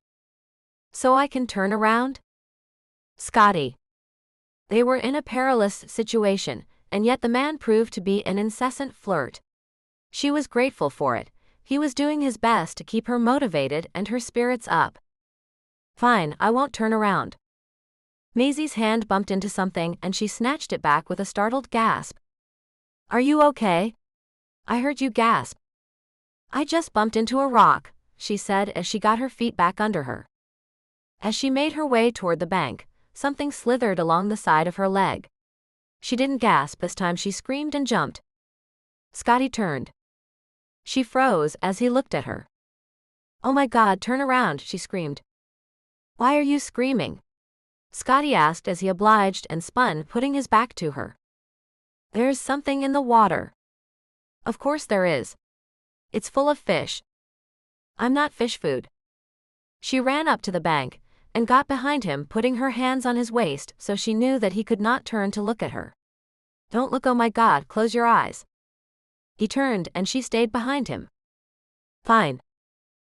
So I can turn around?" Scottie. They were in a perilous situation, and yet the man proved to be an incessant flirt. She was grateful for it. He was doing his best to keep her motivated and her spirits up. "Fine, I won't turn around." Maisie's hand bumped into something and she snatched it back with a startled gasp. "Are you okay? I heard you gasp." "I just bumped into a rock," she said as she got her feet back under her. As she made her way toward the bank, something slithered along the side of her leg. She didn't gasp this time, she screamed and jumped. Scottie turned. She froze as he looked at her. "Oh my God, turn around," she screamed. "Why are you screaming?" Scottie asked as he obliged and spun, putting his back to her. "There's something in the water." "Of course there is. It's full of fish." "I'm not fish food." She ran up to the bank and got behind him, putting her hands on his waist so she knew that he could not turn to look at her. "Don't look, oh my God, close your eyes." He turned and she stayed behind him. "Fine."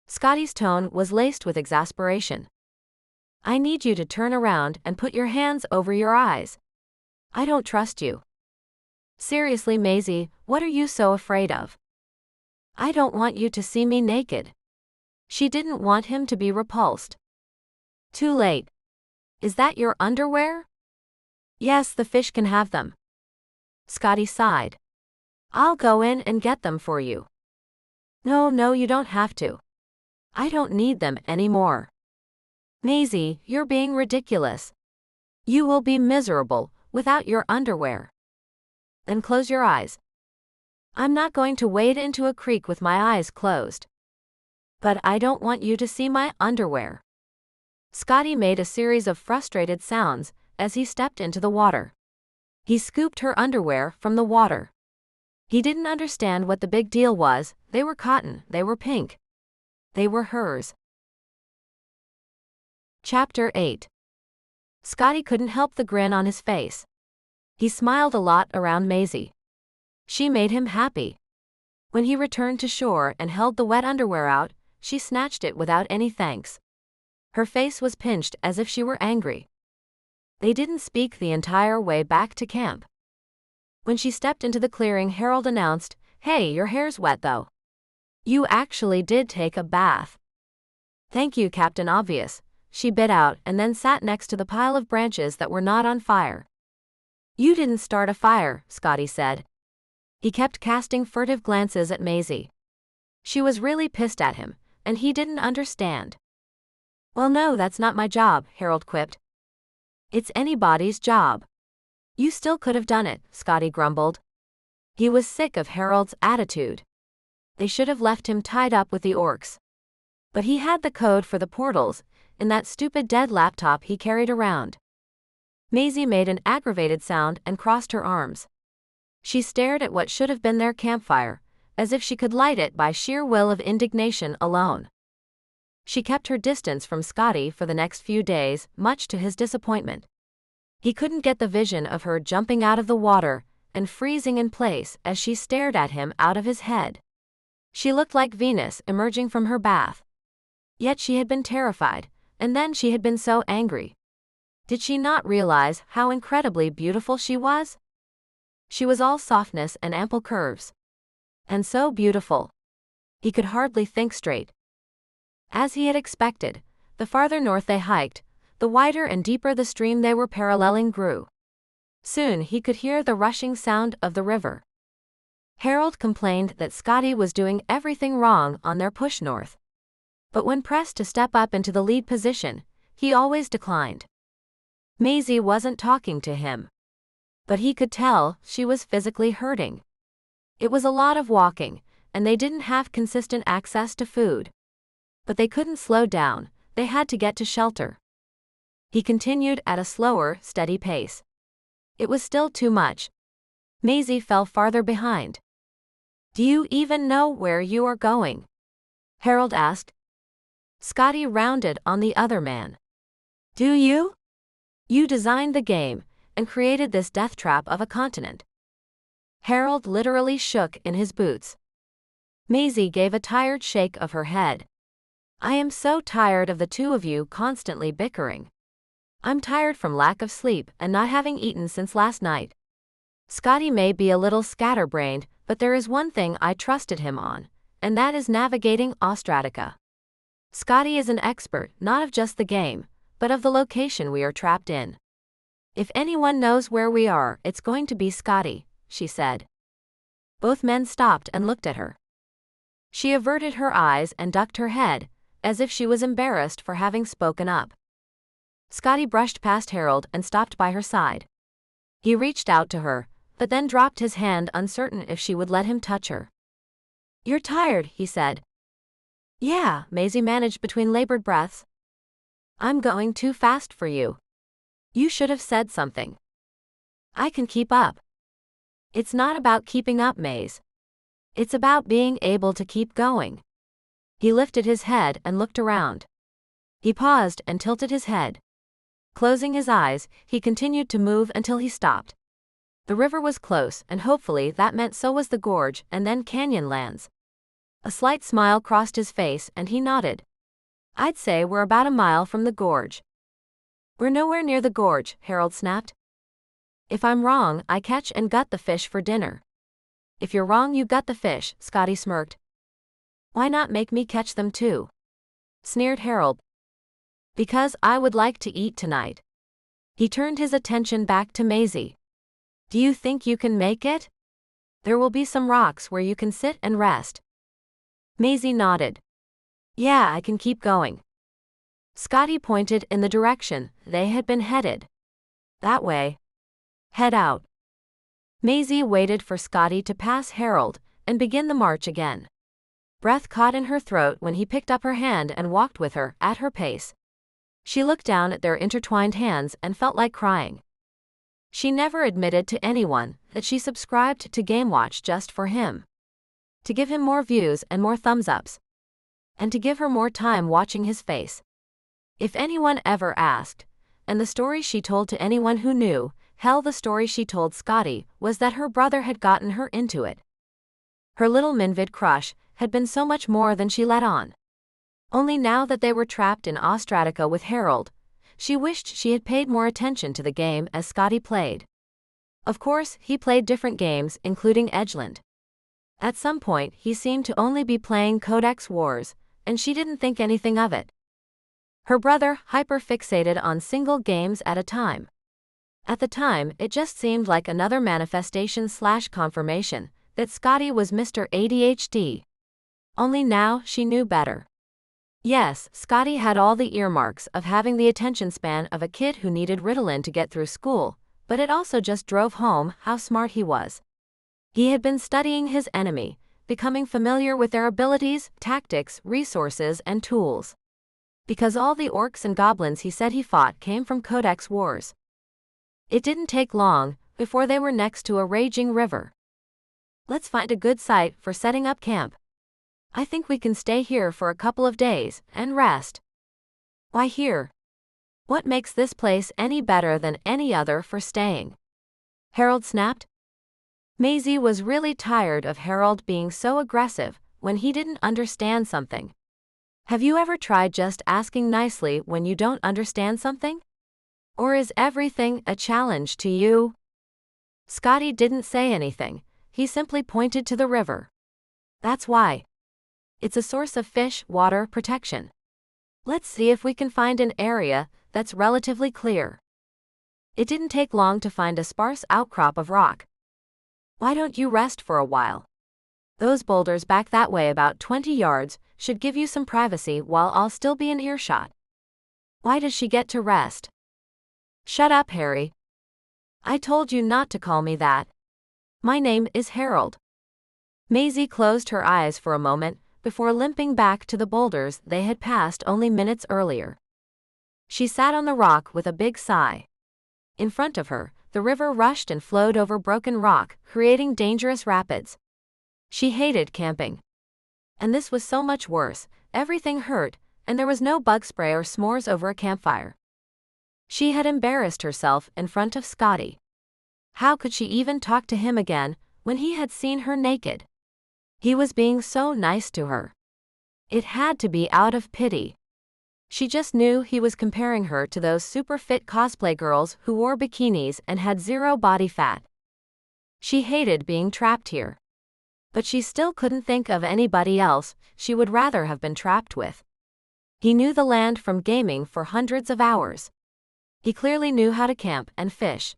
Scottie's tone was laced with exasperation. "I need you to turn around and put your hands over your eyes. I don't trust you." "Seriously, Maisie, what are you so afraid of?" "I don't want you to see me naked." She didn't want him to be repulsed. "Too late." "Is that your underwear?" "Yes, the fish can have them." Scottie sighed. "I'll go in and get them for you." No, you don't have to. I don't need them anymore." "Maisie, you're being ridiculous. You will be miserable without your underwear." "Then close your eyes." "I'm not going to wade into a creek with my eyes closed." "But I don't want you to see my underwear." Scottie made a series of frustrated sounds as he stepped into the water. He scooped her underwear from the water. He didn't understand what the big deal was. They were cotton, they were pink. They were hers. Chapter 8. Scottie couldn't help the grin on his face. He smiled a lot around Maisie. She made him happy. When he returned to shore and held the wet underwear out, she snatched it without any thanks. Her face was pinched as if she were angry. They didn't speak the entire way back to camp. When she stepped into the clearing, Harold announced, "Hey, your hair's wet though. You actually did take a bath." "Thank you, Captain Obvious," she bit out and then sat next to the pile of branches that were not on fire. "You didn't start a fire," Scottie said. He kept casting furtive glances at Maisie. She was really pissed at him, and he didn't understand. "Well, no, that's not my job," Harold quipped. "It's anybody's job." "You still could have done it," Scottie grumbled. He was sick of Harold's attitude. They should have left him tied up with the orcs. But he had the code for the portals in that stupid dead laptop he carried around. Maisie made an aggravated sound and crossed her arms. She stared at what should have been their campfire, as if she could light it by sheer will of indignation alone. She kept her distance from Scottie for the next few days, much to his disappointment. He couldn't get the vision of her jumping out of the water and freezing in place as she stared at him out of his head. She looked like Venus emerging from her bath. Yet she had been terrified, and then she had been so angry. Did she not realize how incredibly beautiful she was? She was all softness and ample curves. And so beautiful. He could hardly think straight. As he had expected, the farther north they hiked, the wider and deeper the stream they were paralleling grew. Soon he could hear the rushing sound of the river. Harold complained that Scottie was doing everything wrong on their push north. But when pressed to step up into the lead position, he always declined. Maisie wasn't talking to him. But he could tell she was physically hurting. It was a lot of walking, and they didn't have consistent access to food. But they couldn't slow down, they had to get to shelter. He continued at a slower, steady pace. It was still too much. Maisie fell farther behind. "Do you even know where you are going?" Harold asked. Scottie rounded on the other man. "Do you? You designed the game, and created this death trap of a continent." Harold literally shook in his boots. Maisie gave a tired shake of her head. "I am so tired of the two of you constantly bickering. I'm tired from lack of sleep and not having eaten since last night. Scottie may be a little scatterbrained, but there is one thing I trusted him on, and that is navigating Austratica. Scottie is an expert not of just the game, but of the location we are trapped in. If anyone knows where we are, it's going to be Scottie," she said. Both men stopped and looked at her. She averted her eyes and ducked her head, as if she was embarrassed for having spoken up. Scottie brushed past Harold and stopped by her side. He reached out to her, but then dropped his hand, uncertain if she would let him touch her. "You're tired," he said. "Yeah," Maisie managed between labored breaths. "I'm going too fast for you. You should have said something. I can keep up." "It's not about keeping up, Maze. It's about being able to keep going." He lifted his head and looked around. He paused and tilted his head. Closing his eyes, he continued to move until he stopped. The river was close, and hopefully that meant so was the gorge and then canyon lands. A slight smile crossed his face and he nodded. "I'd say we're about a mile from the gorge." "We're nowhere near the gorge," Harold snapped. "If I'm wrong, I catch and gut the fish for dinner." "If you're wrong, you gut the fish," Scottie smirked. "Why not make me catch them too?" sneered Harold. "Because I would like to eat tonight." He turned his attention back to Maisie. "Do you think you can make it? There will be some rocks where you can sit and rest." Maisie nodded. "Yeah, I can keep going." Scottie pointed in the direction they had been headed. "That way. Head out." Maisie waited for Scottie to pass Harold and begin the march again. Breath caught in her throat when he picked up her hand and walked with her at her pace. She looked down at their intertwined hands and felt like crying. She never admitted to anyone that she subscribed to GameWatch just for him. To give him more views and more thumbs-ups. And to give her more time watching his face. If anyone ever asked, and the story she told to anyone who knew, hell, the story she told Scottie was that her brother had gotten her into it. Her little MinVid crush had been so much more than she let on. Only now that they were trapped in Austratica with Harold, she wished she had paid more attention to the game as Scottie played. Of course, he played different games, including Edgeland. At some point, he seemed to only be playing Codex Wars, and she didn't think anything of it. Her brother hyper-fixated on single games at a time. At the time, it just seemed like another manifestation/confirmation that Scottie was Mr. ADHD. Only now she knew better. Yes, Scottie had all the earmarks of having the attention span of a kid who needed Ritalin to get through school, but it also just drove home how smart he was. He had been studying his enemy, becoming familiar with their abilities, tactics, resources, and tools. Because all the orcs and goblins he said he fought came from Codex Wars. It didn't take long before they were next to a raging river. "Let's find a good site for setting up camp. I think we can stay here for a couple of days and rest." "Why here? What makes this place any better than any other for staying?" Harold snapped. Maisie was really tired of Harold being so aggressive when he didn't understand something. Have you ever tried just asking nicely when you don't understand something? Or is everything a challenge to you? Scottie didn't say anything, he simply pointed to the river. "That's why. It's a source of fish, water, protection. Let's see if we can find an area that's relatively clear." It didn't take long to find a sparse outcrop of rock. Why don't you rest for a while? Those boulders back that way about 20 yards should give you some privacy while I'll still be in earshot. Why does she get to rest? Shut up, Harry. I told you not to call me that. My name is Harold. Maisie closed her eyes for a moment before limping back to the boulders they had passed only minutes earlier. She sat on the rock with a big sigh. In front of her, the river rushed and flowed over broken rock, creating dangerous rapids. She hated camping. And this was so much worse. Everything hurt, and there was no bug spray or s'mores over a campfire. She had embarrassed herself in front of Scottie. How could she even talk to him again when he had seen her naked? He was being so nice to her. It had to be out of pity. She just knew he was comparing her to those super fit cosplay girls who wore bikinis and had zero body fat. She hated being trapped here. But she still couldn't think of anybody else she would rather have been trapped with. He knew the land from gaming for hundreds of hours. He clearly knew how to camp and fish.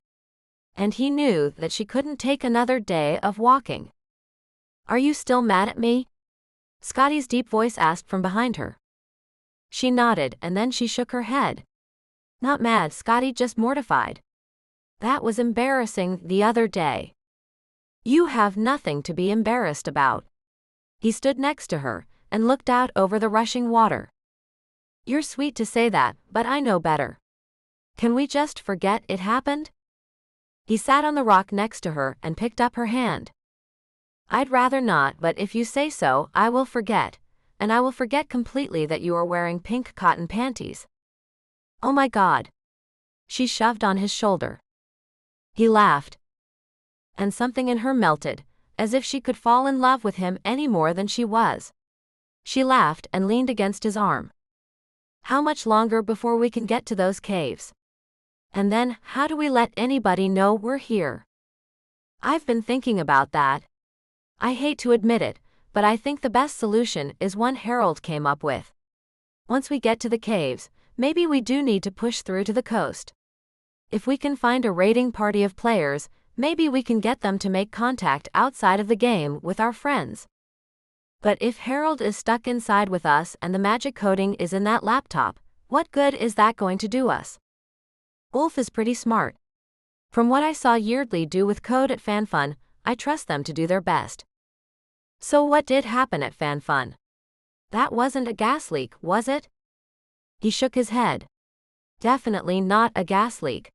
And he knew that she couldn't take another day of walking. Are you still mad at me? Scottie's deep voice asked from behind her. She nodded and then she shook her head. Not mad, Scottie, just mortified. That was embarrassing the other day. You have nothing to be embarrassed about. He stood next to her and looked out over the rushing water. You're sweet to say that, but I know better. Can we just forget it happened? He sat on the rock next to her and picked up her hand. I'd rather not, but if you say so, I will forget. And I will forget completely that you are wearing pink cotton panties. Oh my God. She shoved on his shoulder. He laughed. And something in her melted, as if she could fall in love with him any more than she was. She laughed and leaned against his arm. How much longer before we can get to those caves? And then, how do we let anybody know we're here? I've been thinking about that. I hate to admit it, but I think the best solution is one Harold came up with. Once we get to the caves, maybe we do need to push through to the coast. If we can find a raiding party of players, maybe we can get them to make contact outside of the game with our friends. But if Harold is stuck inside with us and the magic coding is in that laptop, what good is that going to do us? Wolf is pretty smart. From what I saw Yeardley do with code at FanFun, I trust them to do their best. So what did happen at FanFun? That wasn't a gas leak, was it? He shook his head. Definitely not a gas leak.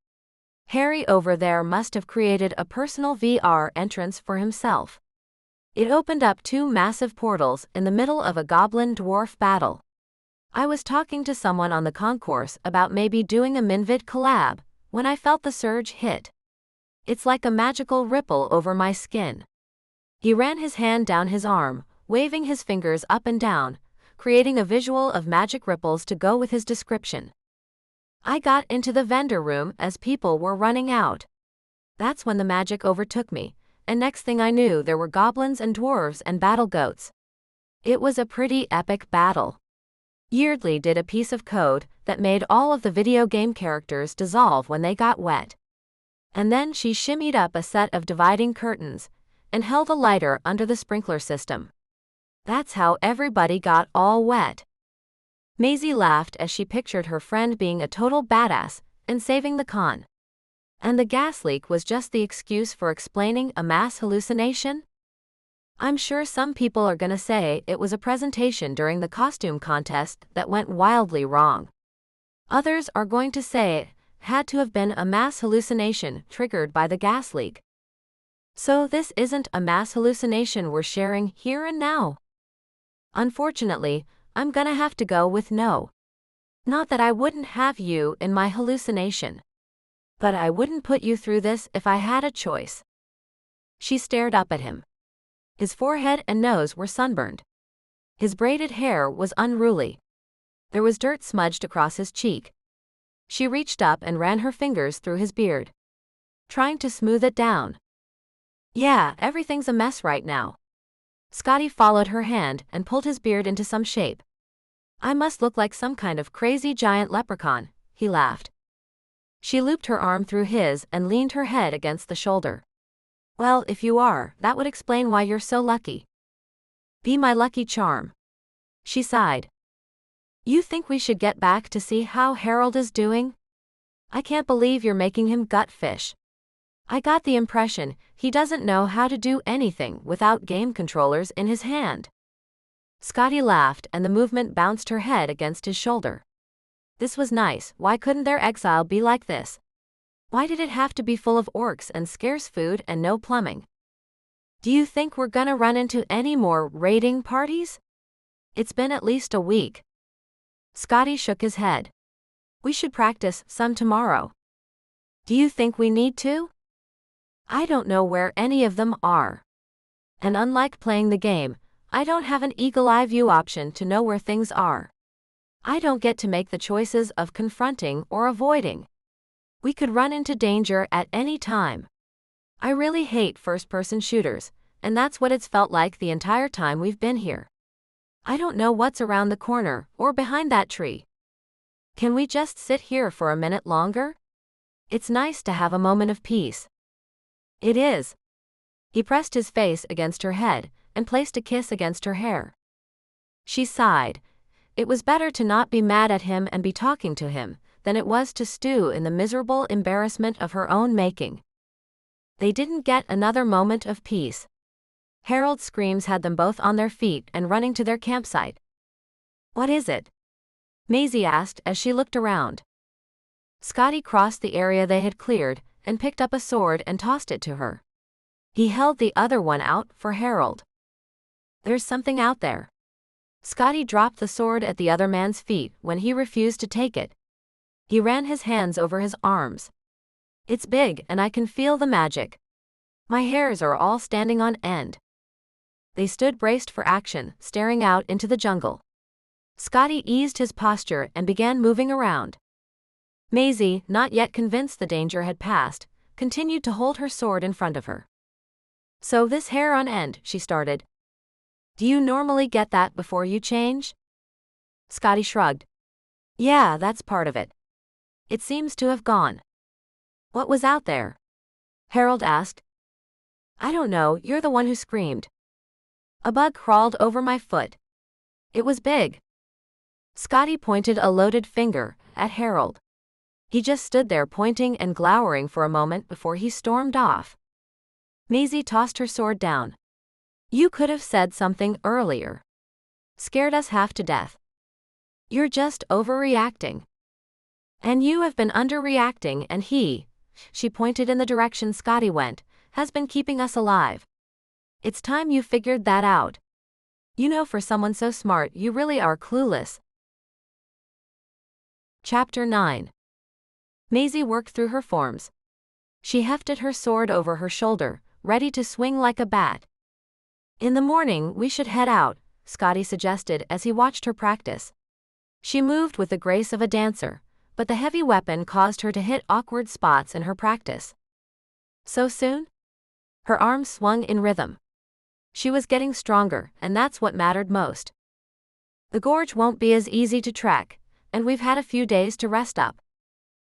Harry over there must have created a personal VR entrance for himself. It opened up two massive portals in the middle of a goblin-dwarf battle. I was talking to someone on the concourse about maybe doing a MinVid collab when I felt the surge hit. It's like a magical ripple over my skin. He ran his hand down his arm, waving his fingers up and down, creating a visual of magic ripples to go with his description. I got into the vendor room as people were running out. That's when the magic overtook me, and next thing I knew there were goblins and dwarves and battle goats. It was a pretty epic battle. Yeardley did a piece of code that made all of the video game characters dissolve when they got wet. And then she shimmied up a set of dividing curtains and held a lighter under the sprinkler system. That's how everybody got all wet. Maisie laughed as she pictured her friend being a total badass and saving the con. And the gas leak was just the excuse for explaining a mass hallucination? I'm sure some people are gonna say it was a presentation during the costume contest that went wildly wrong. Others are going to say it had to have been a mass hallucination triggered by the gas leak. So this isn't a mass hallucination we're sharing here and now. Unfortunately, I'm gonna have to go with no. Not that I wouldn't have you in my hallucination. But I wouldn't put you through this if I had a choice. She stared up at him. His forehead and nose were sunburned. His braided hair was unruly. There was dirt smudged across his cheek. She reached up and ran her fingers through his beard, trying to smooth it down. Yeah, everything's a mess right now. Scottie followed her hand and pulled his beard into some shape. I must look like some kind of crazy giant leprechaun, he laughed. She looped her arm through his and leaned her head against the shoulder. Well, if you are, that would explain why you're so lucky. Be my lucky charm. She sighed. You think we should get back to see how Harold is doing? I can't believe you're making him gut fish. I got the impression he doesn't know how to do anything without game controllers in his hand. Scottie laughed and the movement bounced her head against his shoulder. This was nice. Why couldn't their exile be like this? Why did it have to be full of orcs and scarce food and no plumbing? Do you think we're gonna run into any more raiding parties? It's been at least a week. Scottie shook his head. We should practice some tomorrow. Do you think we need to? I don't know where any of them are. And unlike playing the game, I don't have an eagle-eye view option to know where things are. I don't get to make the choices of confronting or avoiding. We could run into danger at any time. I really hate first-person shooters, and that's what it's felt like the entire time we've been here. I don't know what's around the corner or behind that tree. Can we just sit here for a minute longer? It's nice to have a moment of peace. It is. He pressed his face against her head and placed a kiss against her hair. She sighed. It was better to not be mad at him and be talking to him than it was to stew in the miserable embarrassment of her own making. They didn't get another moment of peace. Harold's screams had them both on their feet and running to their campsite. What is it? Maisie asked as she looked around. Scottie crossed the area they had cleared and picked up a sword and tossed it to her. He held the other one out for Harold. There's something out there. Scottie dropped the sword at the other man's feet when he refused to take it. He ran his hands over his arms. It's big and I can feel the magic. My hairs are all standing on end. They stood braced for action, staring out into the jungle. Scottie eased his posture and began moving around. Maisie, not yet convinced the danger had passed, continued to hold her sword in front of her. So this hair on end, she started. Do you normally get that before you change? Scottie shrugged. Yeah, that's part of it. It seems to have gone. What was out there? Harold asked. I don't know, you're the one who screamed. A bug crawled over my foot. It was big. Scottie pointed a loaded finger at Harold. He just stood there pointing and glowering for a moment before he stormed off. Maisie tossed her sword down. You could have said something earlier. Scared us half to death. You're just overreacting. And you have been underreacting and she pointed in the direction Scottie went, has been keeping us alive. It's time you figured that out. You know, for someone so smart, you really are clueless. Chapter 9. Maisie worked through her forms. She hefted her sword over her shoulder, ready to swing like a bat. In the morning we should head out, Scottie suggested as he watched her practice. She moved with the grace of a dancer, but the heavy weapon caused her to hit awkward spots in her practice. So soon? Her arms swung in rhythm. She was getting stronger, and that's what mattered most. The gorge won't be as easy to trek, and we've had a few days to rest up.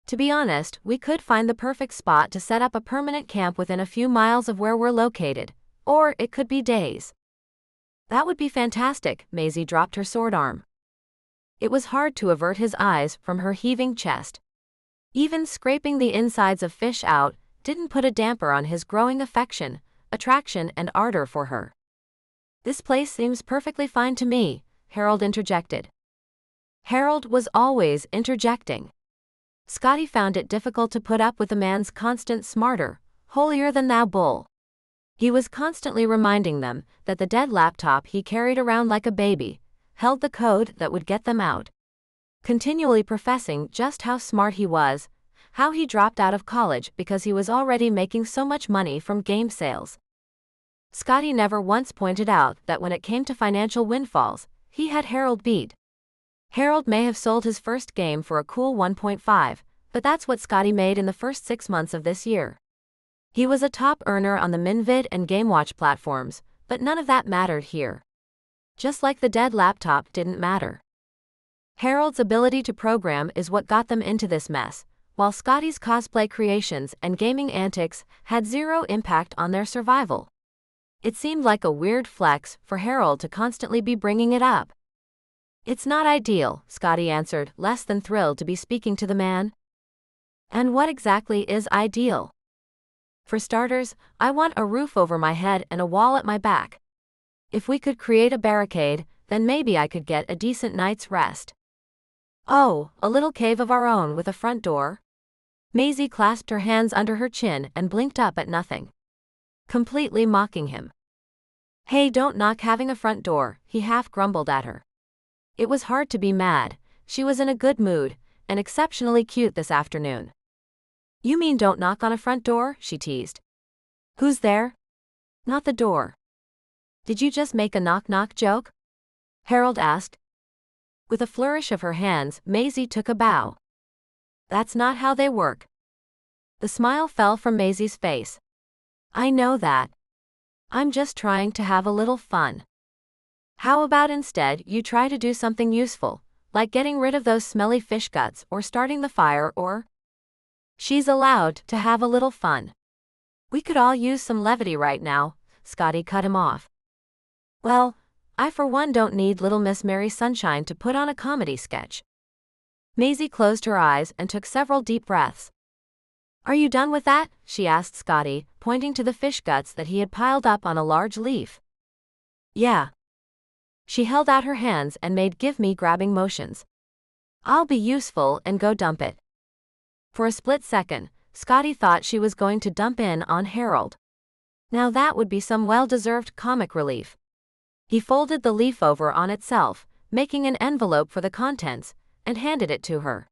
To be honest, we could find the perfect spot to set up a permanent camp within a few miles of where we're located, or it could be days. That would be fantastic, Maisie dropped her sword arm. It was hard to avert his eyes from her heaving chest. Even scraping the insides of fish out didn't put a damper on his growing affection, attraction and ardor for her. This place seems perfectly fine to me, Harold interjected. Harold was always interjecting. Scottie found it difficult to put up with the man's constant smarter, holier-than-thou bull. He was constantly reminding them that the dead laptop he carried around like a baby held the code that would get them out. Continually professing just how smart he was, how he dropped out of college because he was already making so much money from game sales. Scottie never once pointed out that when it came to financial windfalls, he had Harold beat. Harold may have sold his first game for a cool 1.5, but that's what Scottie made in the first 6 months of this year. He was a top earner on the MinVid and GameWatch platforms, but none of that mattered here. Just like the dead laptop didn't matter. Harold's ability to program is what got them into this mess, while Scottie's cosplay creations and gaming antics had zero impact on their survival. It seemed like a weird flex for Harold to constantly be bringing it up. "It's not ideal," Scottie answered, less than thrilled to be speaking to the man. "And what exactly is ideal?" "For starters, I want a roof over my head and a wall at my back. If we could create a barricade, then maybe I could get a decent night's rest." "Oh, a little cave of our own with a front door?" Maisie clasped her hands under her chin and blinked up at nothing, completely mocking him. "Hey, don't knock having a front door," he half grumbled at her. It was hard to be mad. She was in a good mood, and exceptionally cute this afternoon. "You mean don't knock on a front door?" she teased. "Who's there?" "Not the door." "Did you just make a knock-knock joke?" Harold asked. With a flourish of her hands, Maisie took a bow. "That's not how they work." The smile fell from Maisie's face. "I know that. I'm just trying to have a little fun. How about instead you try to do something useful, like getting rid of those smelly fish guts or starting the fire or—" "She's allowed to have a little fun. We could all use some levity right now," Scottie cut him off. "Well, I for one don't need Little Miss Mary Sunshine to put on a comedy sketch." Maisie closed her eyes and took several deep breaths. "Are you done with that?" she asked Scottie, pointing to the fish guts that he had piled up on a large leaf. "Yeah." She held out her hands and made give-me grabbing motions. "I'll be useful and go dump it." For a split second, Scottie thought she was going to dump in on Harold. Now that would be some well-deserved comic relief. He folded the leaf over on itself, making an envelope for the contents, and handed it to her.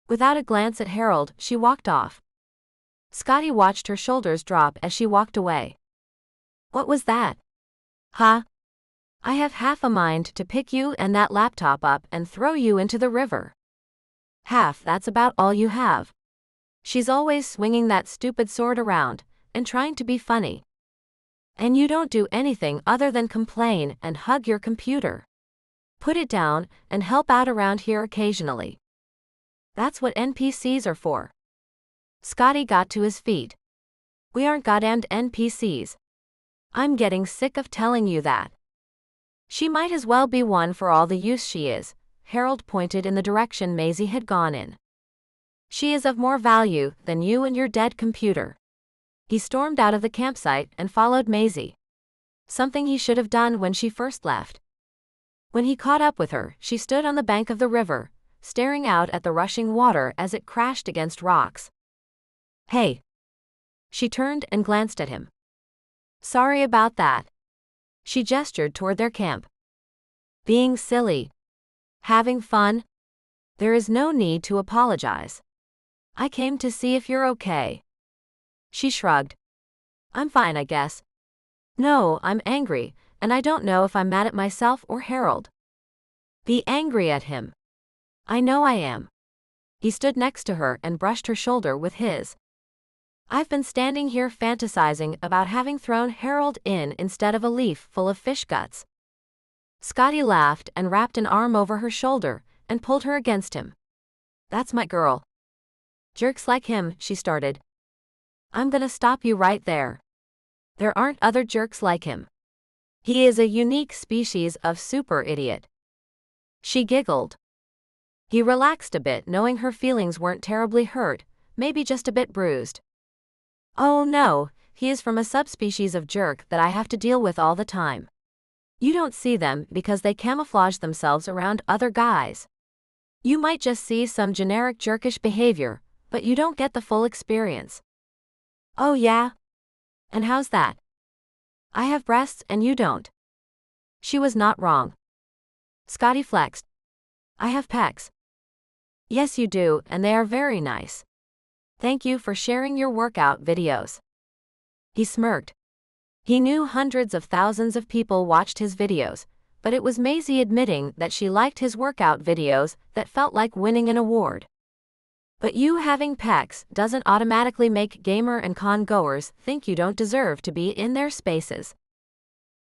Without a glance at Harold, she walked off. Scottie watched her shoulders drop as she walked away. "What was that?" "Huh? I have half a mind to pick you and that laptop up and throw you into the river." "Half, that's about all you have. She's always swinging that stupid sword around, and trying to be funny. And you don't do anything other than complain and hug your computer. Put it down and help out around here occasionally. That's what NPCs are for." Scottie got to his feet. "We aren't goddamned NPCs. I'm getting sick of telling you that." "She might as well be one for all the use she is," Harold pointed in the direction Maisie had gone in. "She is of more value than you and your dead computer." He stormed out of the campsite and followed Maisie. Something he should have done when she first left. When he caught up with her, she stood on the bank of the river, staring out at the rushing water as it crashed against rocks. "Hey." She turned and glanced at him. "Sorry about that." She gestured toward their camp. "Being silly. Having fun. There is no need to apologize. I came to see if you're okay." She shrugged. "I'm fine, I guess. No, I'm angry, and I don't know if I'm mad at myself or Harold." "Be angry at him." "I know I am." He stood next to her and brushed her shoulder with his. "I've been standing here fantasizing about having thrown Harold in instead of a leaf full of fish guts." Scottie laughed and wrapped an arm over her shoulder and pulled her against him. "That's my girl." "Jerks like him," she started. "I'm gonna stop you right there. There aren't other jerks like him. He is a unique species of super idiot." She giggled. He relaxed a bit, knowing her feelings weren't terribly hurt, maybe just a bit bruised. "Oh no, he is from a subspecies of jerk that I have to deal with all the time. You don't see them because they camouflage themselves around other guys. You might just see some generic jerkish behavior, but you don't get the full experience." "Oh yeah? And how's that?" "I have breasts and you don't." She was not wrong. Scottie flexed. "I have pecs." "Yes you do, and they are very nice. Thank you for sharing your workout videos." He smirked. He knew hundreds of thousands of people watched his videos, but it was Maisie admitting that she liked his workout videos that felt like winning an award. But you having pecs doesn't automatically make gamer and con goers think you don't deserve to be in their spaces.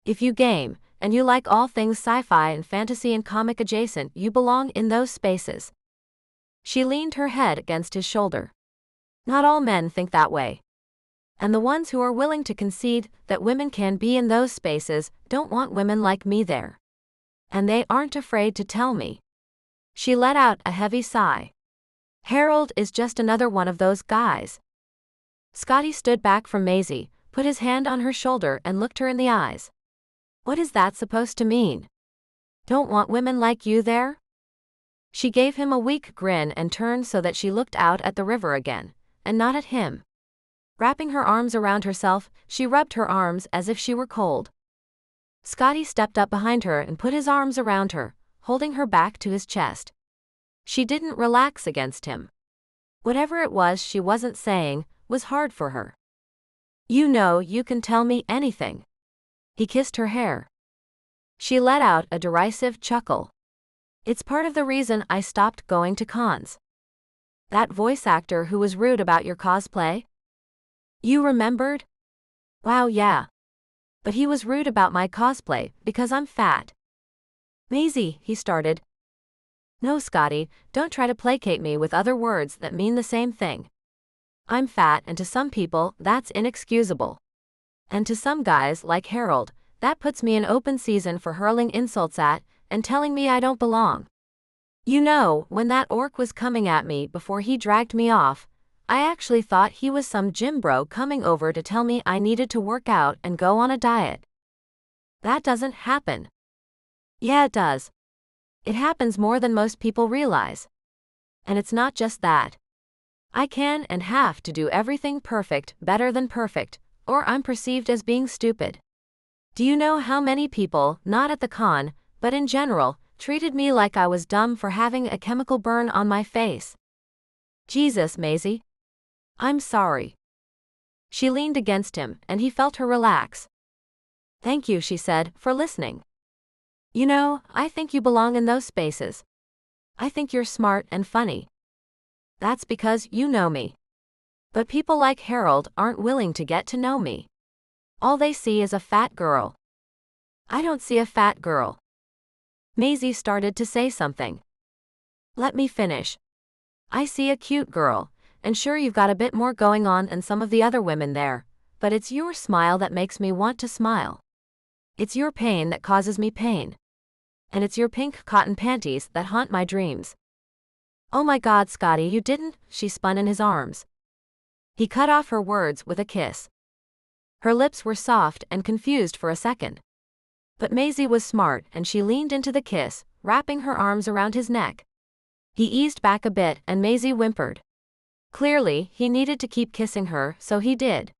If you game, and you like all things sci-fi and fantasy and comic adjacent, you belong in those spaces. She leaned her head against his shoulder. Not all men think that way. And the ones who are willing to concede that women can be in those spaces don't want women like me there. And they aren't afraid to tell me. She let out a heavy sigh. Harold is just another one of those guys. Scottie stood back from Maisie, put his hand on her shoulder and looked her in the eyes. What is that supposed to mean? Don't want women like you there? She gave him a weak grin and turned so that she looked out at the river again, and not at him. Wrapping her arms around herself, she rubbed her arms as if she were cold. Scottie stepped up behind her and put his arms around her, holding her back to his chest. She didn't relax against him. Whatever it was she wasn't saying was hard for her. You know you can tell me anything. He kissed her hair. She let out a derisive chuckle. It's part of the reason I stopped going to cons. That voice actor who was rude about your cosplay? You remembered? Wow, yeah. But he was rude about my cosplay because I'm fat. Maisie, he started. No, Scottie, don't try to placate me with other words that mean the same thing. I'm fat, and to some people, that's inexcusable. And to some guys like Harold, that puts me in open season for hurling insults at and telling me I don't belong. You know, when that orc was coming at me before he dragged me off, I actually thought he was some gym bro coming over to tell me I needed to work out and go on a diet. That doesn't happen. Yeah, it does. It happens more than most people realize. And it's not just that. I can and have to do everything perfect, better than perfect, or I'm perceived as being stupid. Do you know how many people, not at the con, but in general, treated me like I was dumb for having a chemical burn on my face? Jesus, Maisie. I'm sorry. She leaned against him, and he felt her relax. Thank you, she said, for listening. You know, I think you belong in those spaces. I think you're smart and funny. That's because you know me. But people like Harold aren't willing to get to know me. All they see is a fat girl. I don't see a fat girl. Maisie started to say something. Let me finish. I see a cute girl, and sure you've got a bit more going on than some of the other women there, but it's your smile that makes me want to smile. It's your pain that causes me pain. And it's your pink cotton panties that haunt my dreams. Oh my God, Scottie, you didn't, she spun in his arms. He cut off her words with a kiss. Her lips were soft and confused for a second. But Maisie was smart and she leaned into the kiss, wrapping her arms around his neck. He eased back a bit and Maisie whimpered. Clearly, he needed to keep kissing her, so he did.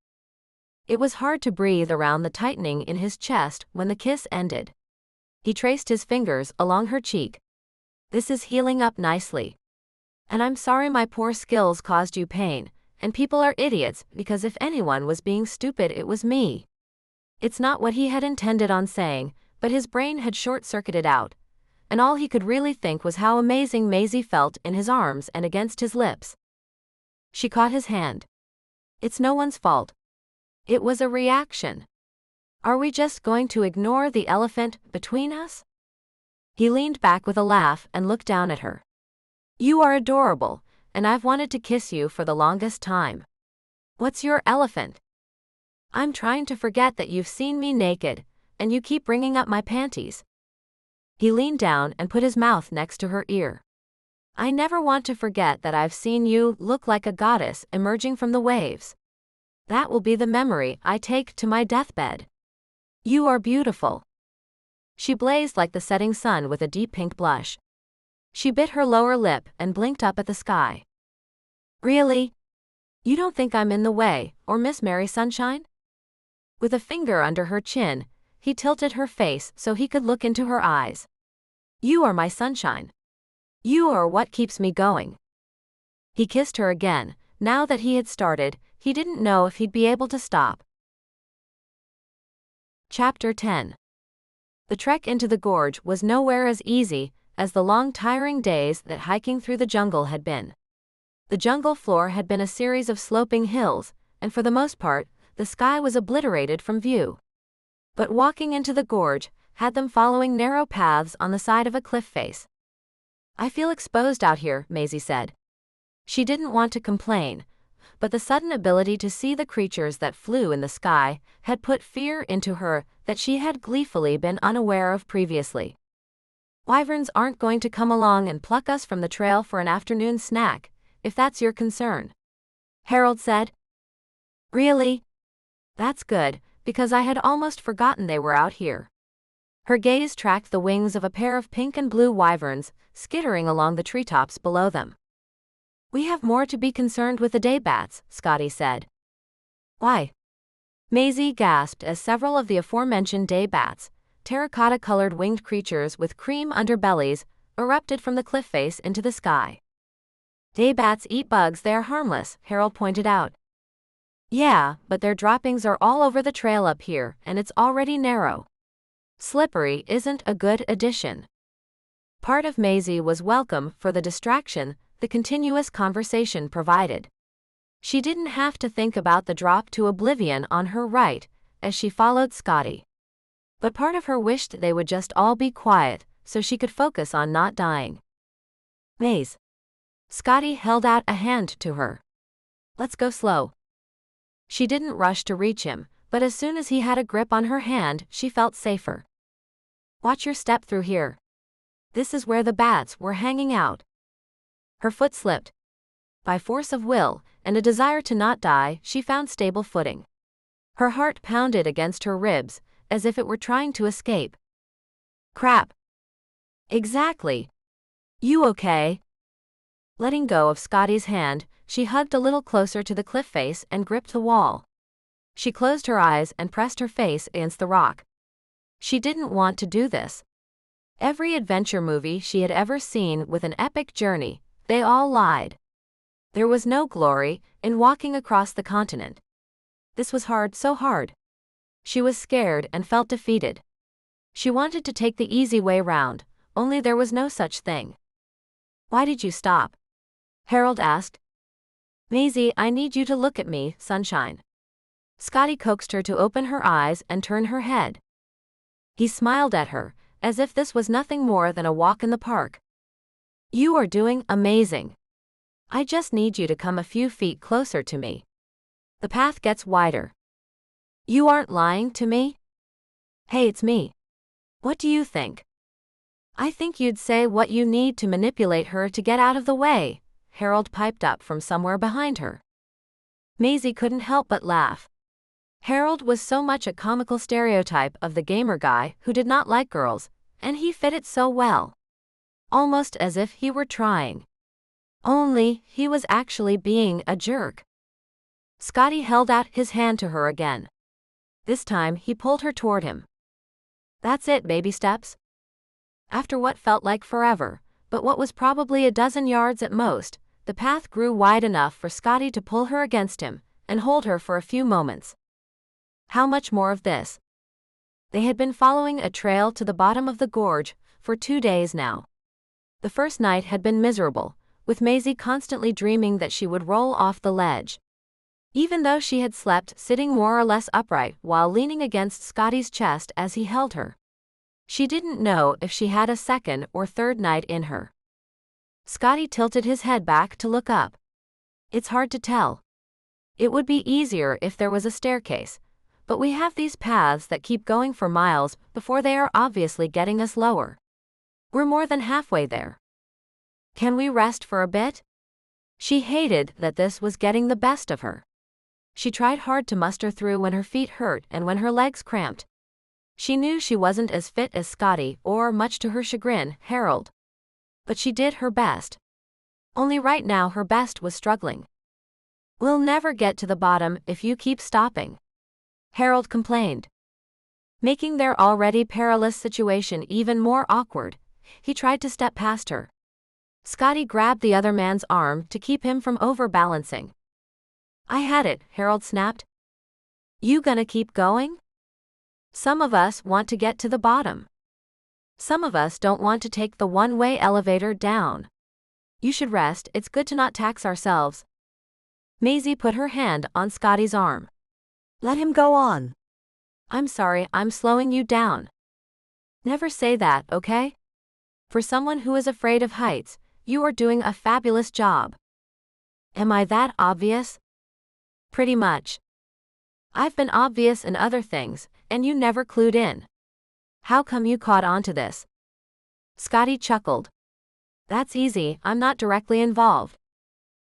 It was hard to breathe around the tightening in his chest when the kiss ended. He traced his fingers along her cheek. This is healing up nicely. And I'm sorry my poor skills caused you pain, and people are idiots because if anyone was being stupid it was me. It's not what he had intended on saying, but his brain had short-circuited out, and all he could really think was how amazing Maisie felt in his arms and against his lips. She caught his hand. It's no one's fault. It was a reaction. Are we just going to ignore the elephant between us? He leaned back with a laugh and looked down at her. You are adorable, and I've wanted to kiss you for the longest time. What's your elephant? I'm trying to forget that you've seen me naked, and you keep bringing up my panties. He leaned down and put his mouth next to her ear. I never want to forget that I've seen you look like a goddess emerging from the waves. That will be the memory I take to my deathbed. You are beautiful. She blazed like the setting sun with a deep pink blush. She bit her lower lip and blinked up at the sky. Really? You don't think I'm in the way, or Miss Mary Sunshine? With a finger under her chin, he tilted her face so he could look into her eyes. You are my sunshine. You are what keeps me going. He kissed her again. Now that he had started, he didn't know if he'd be able to stop. Chapter 10. The trek into the gorge was nowhere as easy as the long tiring days that hiking through the jungle had been. The jungle floor had been a series of sloping hills, and for the most part, the sky was obliterated from view. But walking into the gorge had them following narrow paths on the side of a cliff face. I feel exposed out here, Maisie said. She didn't want to complain, but the sudden ability to see the creatures that flew in the sky had put fear into her that she had gleefully been unaware of previously. Wyverns aren't going to come along and pluck us from the trail for an afternoon snack, if that's your concern, Harold said. Really? That's good, because I had almost forgotten they were out here. Her gaze tracked the wings of a pair of pink and blue wyverns skittering along the treetops below them. We have more to be concerned with the day bats, Scottie said. Why? Maisie gasped as several of the aforementioned day bats, terracotta-colored winged creatures with cream underbellies, erupted from the cliff face into the sky. Day bats eat bugs, they are harmless, Harold pointed out. Yeah, but their droppings are all over the trail up here, and it's already narrow. Slippery isn't a good addition. Part of Maisie was welcome for the distraction the continuous conversation provided. She didn't have to think about the drop to oblivion on her right as she followed Scottie. But part of her wished they would just all be quiet so she could focus on not dying. Maise. Scottie held out a hand to her. Let's go slow. She didn't rush to reach him, but as soon as he had a grip on her hand, she felt safer. Watch your step through here. This is where the bats were hanging out. Her foot slipped. By force of will and a desire to not die, she found stable footing. Her heart pounded against her ribs, as if it were trying to escape. Crap. Exactly. You okay? Letting go of Scottie's hand, she hugged a little closer to the cliff face and gripped the wall. She closed her eyes and pressed her face against the rock. She didn't want to do this. Every adventure movie she had ever seen with an epic journey, they all lied. There was no glory in walking across the continent. This was hard, so hard. She was scared and felt defeated. She wanted to take the easy way round, only there was no such thing. Why did you stop? Harold asked. Maisie, I need you to look at me, sunshine. Scottie coaxed her to open her eyes and turn her head. He smiled at her, as if this was nothing more than a walk in the park. You are doing amazing. I just need you to come a few feet closer to me. The path gets wider. You aren't lying to me? Hey, it's me. What do you think? I think you'd say what you need to manipulate her to get out of the way, Harold piped up from somewhere behind her. Maisie couldn't help but laugh. Harold was so much a comical stereotype of the gamer guy who did not like girls, and he fit it so well. Almost as if he were trying. Only, he was actually being a jerk. Scottie held out his hand to her again. This time, he pulled her toward him. That's it, baby steps. After what felt like forever, but what was probably a dozen yards at most, the path grew wide enough for Scottie to pull her against him and hold her for a few moments. How much more of this? They had been following a trail to the bottom of the gorge for 2 days now. The first night had been miserable, with Maisie constantly dreaming that she would roll off the ledge. Even though she had slept sitting more or less upright while leaning against Scottie's chest as he held her. She didn't know if she had a second or third night in her. Scottie tilted his head back to look up. It's hard to tell. It would be easier if there was a staircase, but we have these paths that keep going for miles before they are obviously getting us lower. We're more than halfway there. Can we rest for a bit? She hated that this was getting the best of her. She tried hard to muster through when her feet hurt and when her legs cramped. She knew she wasn't as fit as Scottie or, much to her chagrin, Harold. But she did her best. Only right now her best was struggling. We'll never get to the bottom if you keep stopping, Harold complained. Making their already perilous situation even more awkward, he tried to step past her. Scottie grabbed the other man's arm to keep him from overbalancing. I had it, Harold snapped. You gonna keep going? Some of us want to get to the bottom. Some of us don't want to take the one-way elevator down. You should rest, it's good to not tax ourselves. Maisie put her hand on Scottie's arm. Let him go on. I'm sorry, I'm slowing you down. Never say that, okay? For someone who is afraid of heights, you are doing a fabulous job. Am I that obvious? Pretty much. I've been obvious in other things, and you never clued in. How come you caught on to this? Scottie chuckled. That's easy, I'm not directly involved.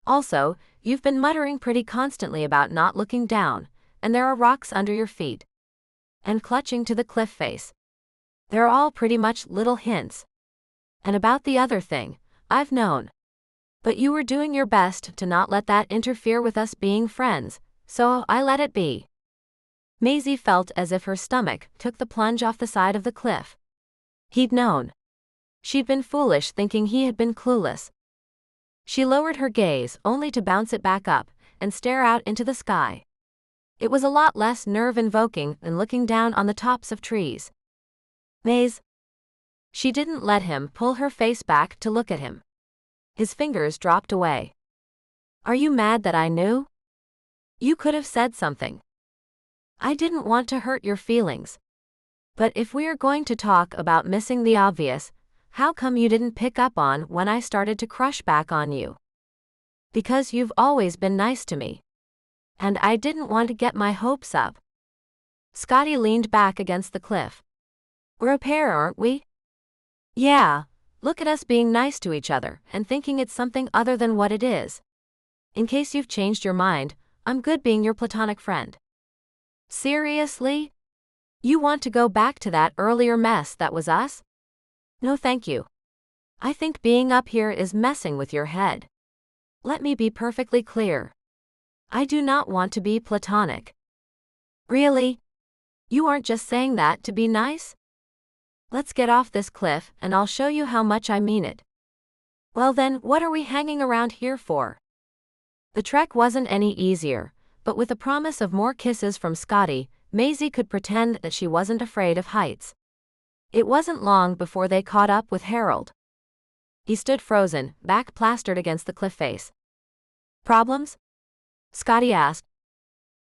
Also, you've been muttering pretty constantly about not looking down, and there are rocks under your feet. And clutching to the cliff face. They're all pretty much little hints. And about the other thing, I've known. But you were doing your best to not let that interfere with us being friends, so I let it be. Maisie felt as if her stomach took the plunge off the side of the cliff. He'd known. She'd been foolish thinking he had been clueless. She lowered her gaze only to bounce it back up and stare out into the sky. It was a lot less nerve-invoking than looking down on the tops of trees. Maze. She didn't let him pull her face back to look at him. His fingers dropped away. Are you mad that I knew? You could have said something. I didn't want to hurt your feelings. But if we are going to talk about missing the obvious, how come you didn't pick up on when I started to crush back on you? Because you've always been nice to me. And I didn't want to get my hopes up. Scottie leaned back against the cliff. We're a pair, aren't we? Yeah, look at us being nice to each other and thinking it's something other than what it is. In case you've changed your mind, I'm good being your platonic friend. Seriously? You want to go back to that earlier mess that was us? No thank you. I think being up here is messing with your head. Let me be perfectly clear. I do not want to be platonic. Really? You aren't just saying that to be nice? Let's get off this cliff and I'll show you how much I mean it. Well then, what are we hanging around here for? The trek wasn't any easier, but with the promise of more kisses from Scottie, Maisie could pretend that she wasn't afraid of heights. It wasn't long before they caught up with Harold. He stood frozen, back plastered against the cliff face. Problems? Scottie asked.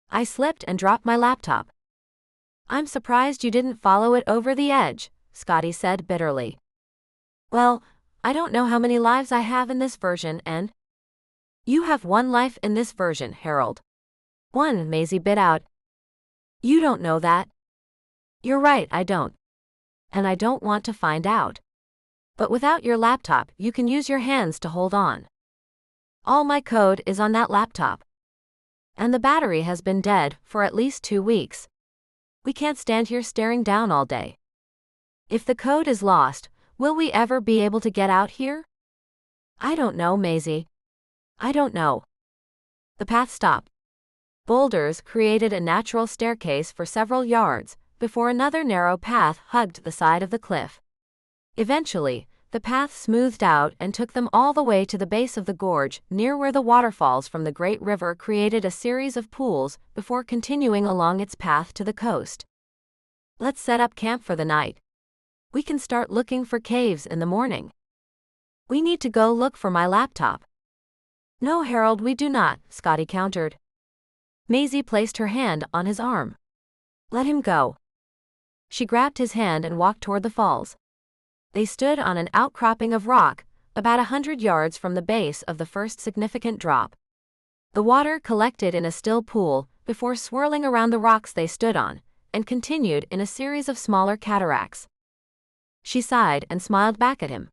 I slipped and dropped my laptop. I'm surprised you didn't follow it over the edge, Scottie said bitterly. Well, I don't know how many lives I have in this version and... You have one life in this version, Harold. One, Maisie bit out. You don't know that. You're right, I don't. And I don't want to find out. But without your laptop, you can use your hands to hold on. All my code is on that laptop. And the battery has been dead for at least 2 weeks. We can't stand here staring down all day. If the code is lost, will we ever be able to get out here? I don't know, Maisie. I don't know. The path stopped. Boulders created a natural staircase for several yards, before another narrow path hugged the side of the cliff. Eventually, the path smoothed out and took them all the way to the base of the gorge, near where the waterfalls from the great river created a series of pools before continuing along its path to the coast. Let's set up camp for the night. We can start looking for caves in the morning. We need to go look for my laptop. No, Harold, we do not, Scottie countered. Maisie placed her hand on his arm. Let him go. She grabbed his hand and walked toward the falls. They stood on an outcropping of rock, about 100 yards from the base of the first significant drop. The water collected in a still pool before swirling around the rocks they stood on, and continued in a series of smaller cataracts. She sighed and smiled back at him.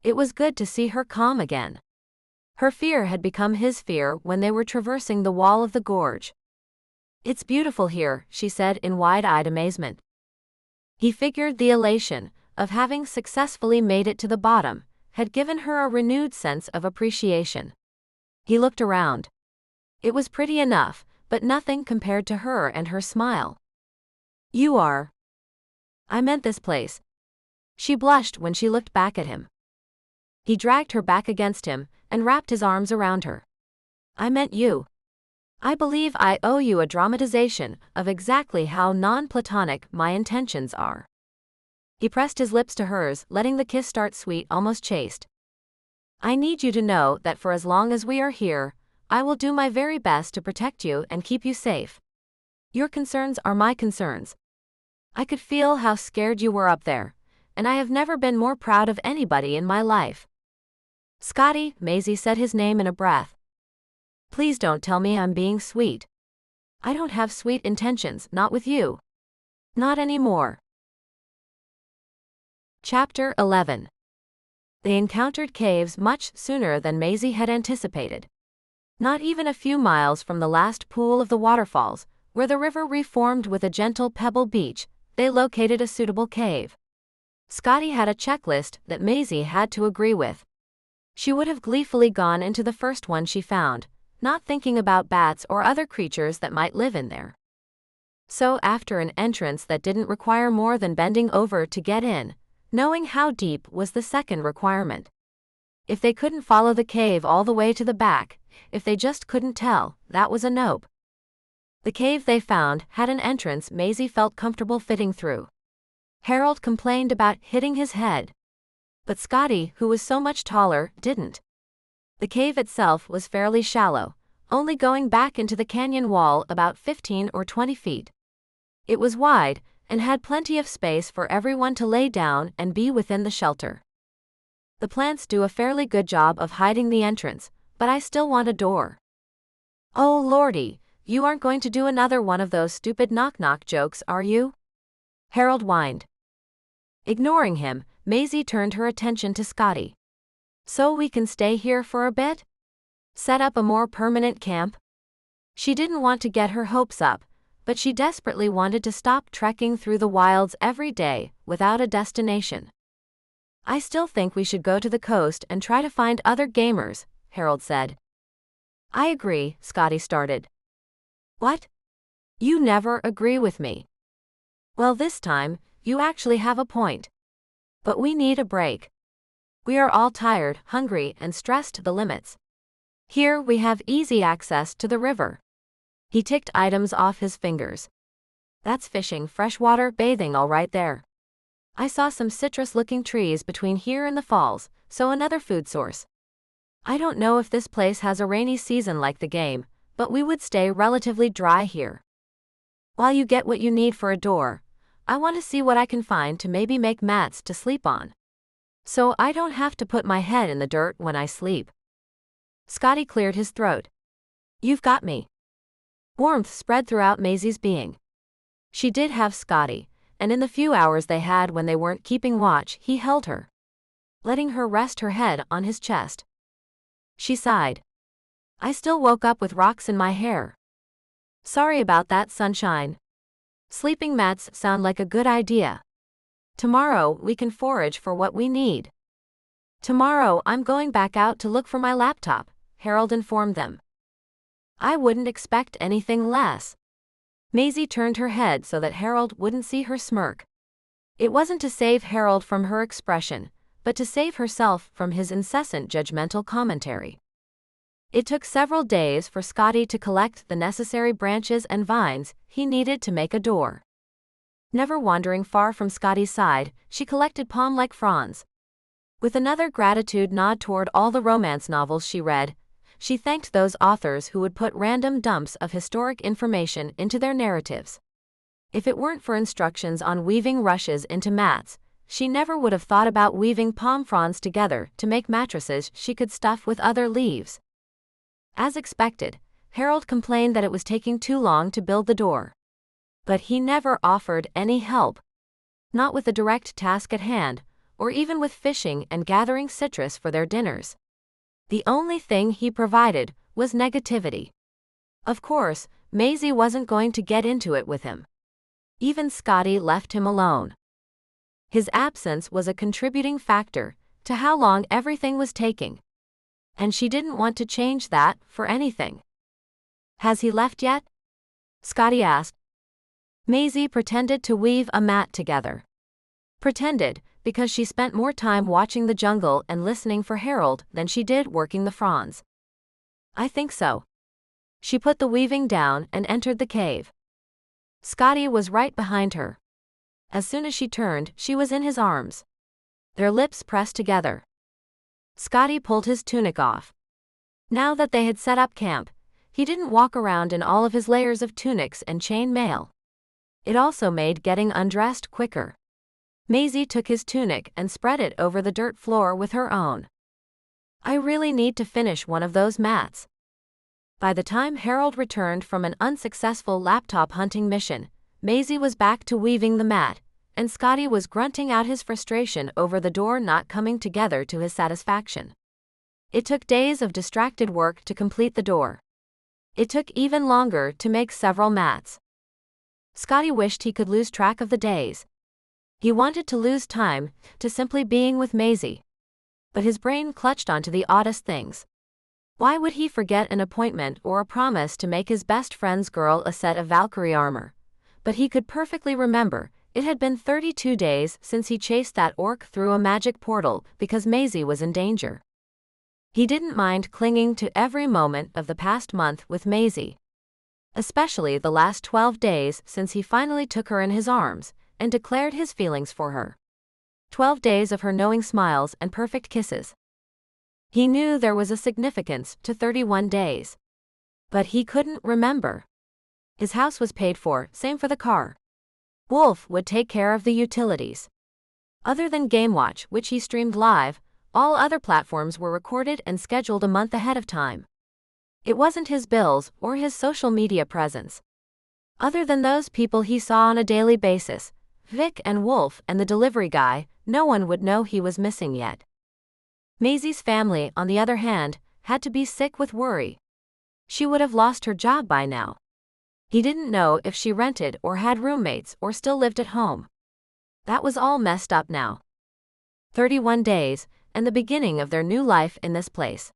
It was good to see her calm again. Her fear had become his fear when they were traversing the wall of the gorge. It's beautiful here, she said in wide-eyed amazement. He figured the elation of having successfully made it to the bottom had given her a renewed sense of appreciation. He looked around. It was pretty enough, but nothing compared to her and her smile. You are. I meant this place. She blushed when she looked back at him. He dragged her back against him and wrapped his arms around her. I meant you. I believe I owe you a dramatization of exactly how non-platonic my intentions are. He pressed his lips to hers, letting the kiss start sweet, almost chaste. I need you to know that for as long as we are here, I will do my very best to protect you and keep you safe. Your concerns are my concerns. I could feel how scared you were up there, and I have never been more proud of anybody in my life. Scottie, Maisie said his name in a breath. Please don't tell me I'm being sweet. I don't have sweet intentions, not with you. Not anymore. Chapter 11. They encountered caves much sooner than Maisie had anticipated. Not even a few miles from the last pool of the waterfalls, where the river reformed with a gentle pebble beach, they located a suitable cave. Scottie had a checklist that Maisie had to agree with. She would have gleefully gone into the first one she found, not thinking about bats or other creatures that might live in there. So after an entrance that didn't require more than bending over to get in, knowing how deep was the second requirement. If they couldn't follow the cave all the way to the back, if they just couldn't tell, that was a nope. The cave they found had an entrance Maisie felt comfortable fitting through. Harold complained about hitting his head. But Scottie, who was so much taller, didn't. The cave itself was fairly shallow, only going back into the canyon wall about 15 or 20 feet. It was wide, and had plenty of space for everyone to lay down and be within the shelter. The plants do a fairly good job of hiding the entrance, but I still want a door. Oh lordy, you aren't going to do another one of those stupid knock-knock jokes, are you? Harold whined. Ignoring him, Maisie turned her attention to Scottie. So we can stay here for a bit? Set up a more permanent camp? She didn't want to get her hopes up, but she desperately wanted to stop trekking through the wilds every day without a destination. I still think we should go to the coast and try to find other gamers, Harold said. I agree, Scottie started. What? You never agree with me. Well, this time, you actually have a point. But we need a break. We are all tired, hungry, and stressed to the limits. Here we have easy access to the river. He ticked items off his fingers. That's fishing, freshwater bathing all right there. I saw some citrus-looking trees between here and the falls, so another food source. I don't know if this place has a rainy season like the game, but we would stay relatively dry here. While you get what you need for a door, I want to see what I can find to maybe make mats to sleep on. So I don't have to put my head in the dirt when I sleep. Scottie cleared his throat. You've got me. Warmth spread throughout Maisie's being. She did have Scottie, and in the few hours they had when they weren't keeping watch, he held her, letting her rest her head on his chest. She sighed. I still woke up with rocks in my hair. Sorry about that, sunshine. Sleeping mats sound like a good idea. Tomorrow we can forage for what we need. Tomorrow I'm going back out to look for my laptop, Harold informed them. I wouldn't expect anything less. Maisie turned her head so that Harold wouldn't see her smirk. It wasn't to save Harold from her expression, but to save herself from his incessant judgmental commentary. It took several days for Scottie to collect the necessary branches and vines he needed to make a door. Never wandering far from Scottie's side, she collected palm-like fronds. With another gratitude nod toward all the romance novels she read, she thanked those authors who would put random dumps of historic information into their narratives. If it weren't for instructions on weaving rushes into mats, she never would have thought about weaving palm fronds together to make mattresses she could stuff with other leaves. As expected, Harold complained that it was taking too long to build the door. But he never offered any help. Not with the direct task at hand, or even with fishing and gathering citrus for their dinners. The only thing he provided was negativity. Of course, Maisie wasn't going to get into it with him. Even Scottie left him alone. His absence was a contributing factor to how long everything was taking. And she didn't want to change that for anything. Has he left yet? Scottie asked. Maisie pretended to weave a mat together. Pretended, because she spent more time watching the jungle and listening for Harold than she did working the fronds. I think so. She put the weaving down and entered the cave. Scottie was right behind her. As soon as she turned, she was in his arms. Their lips pressed together. Scottie pulled his tunic off. Now that they had set up camp, he didn't walk around in all of his layers of tunics and chain mail. It also made getting undressed quicker. Maisie took his tunic and spread it over the dirt floor with her own. I really need to finish one of those mats. By the time Harold returned from an unsuccessful laptop hunting mission, Maisie was back to weaving the mat, and Scottie was grunting out his frustration over the door not coming together to his satisfaction. It took days of distracted work to complete the door. It took even longer to make several mats. Scottie wished he could lose track of the days. He wanted to lose time to simply being with Maisie. But his brain clutched onto the oddest things. Why would he forget an appointment or a promise to make his best friend's girl a set of Valkyrie armor? But he could perfectly remember, it had been 32 days since he chased that orc through a magic portal because Maisie was in danger. He didn't mind clinging to every moment of the past month with Maisie. Especially the last 12 days since he finally took her in his arms and declared his feelings for her. 12 days of her knowing smiles and perfect kisses. He knew there was a significance to 31 days. But he couldn't remember. His house was paid for, same for the car. Wolf would take care of the utilities. Other than GameWatch, which he streamed live, all other platforms were recorded and scheduled a month ahead of time. It wasn't his bills or his social media presence. Other than those people he saw on a daily basis, Vic and Wolf and the delivery guy, no one would know he was missing yet. Maisie's family, on the other hand, had to be sick with worry. She would have lost her job by now. He didn't know if she rented or had roommates or still lived at home. That was all messed up now. 31 days, and the beginning of their new life in this place.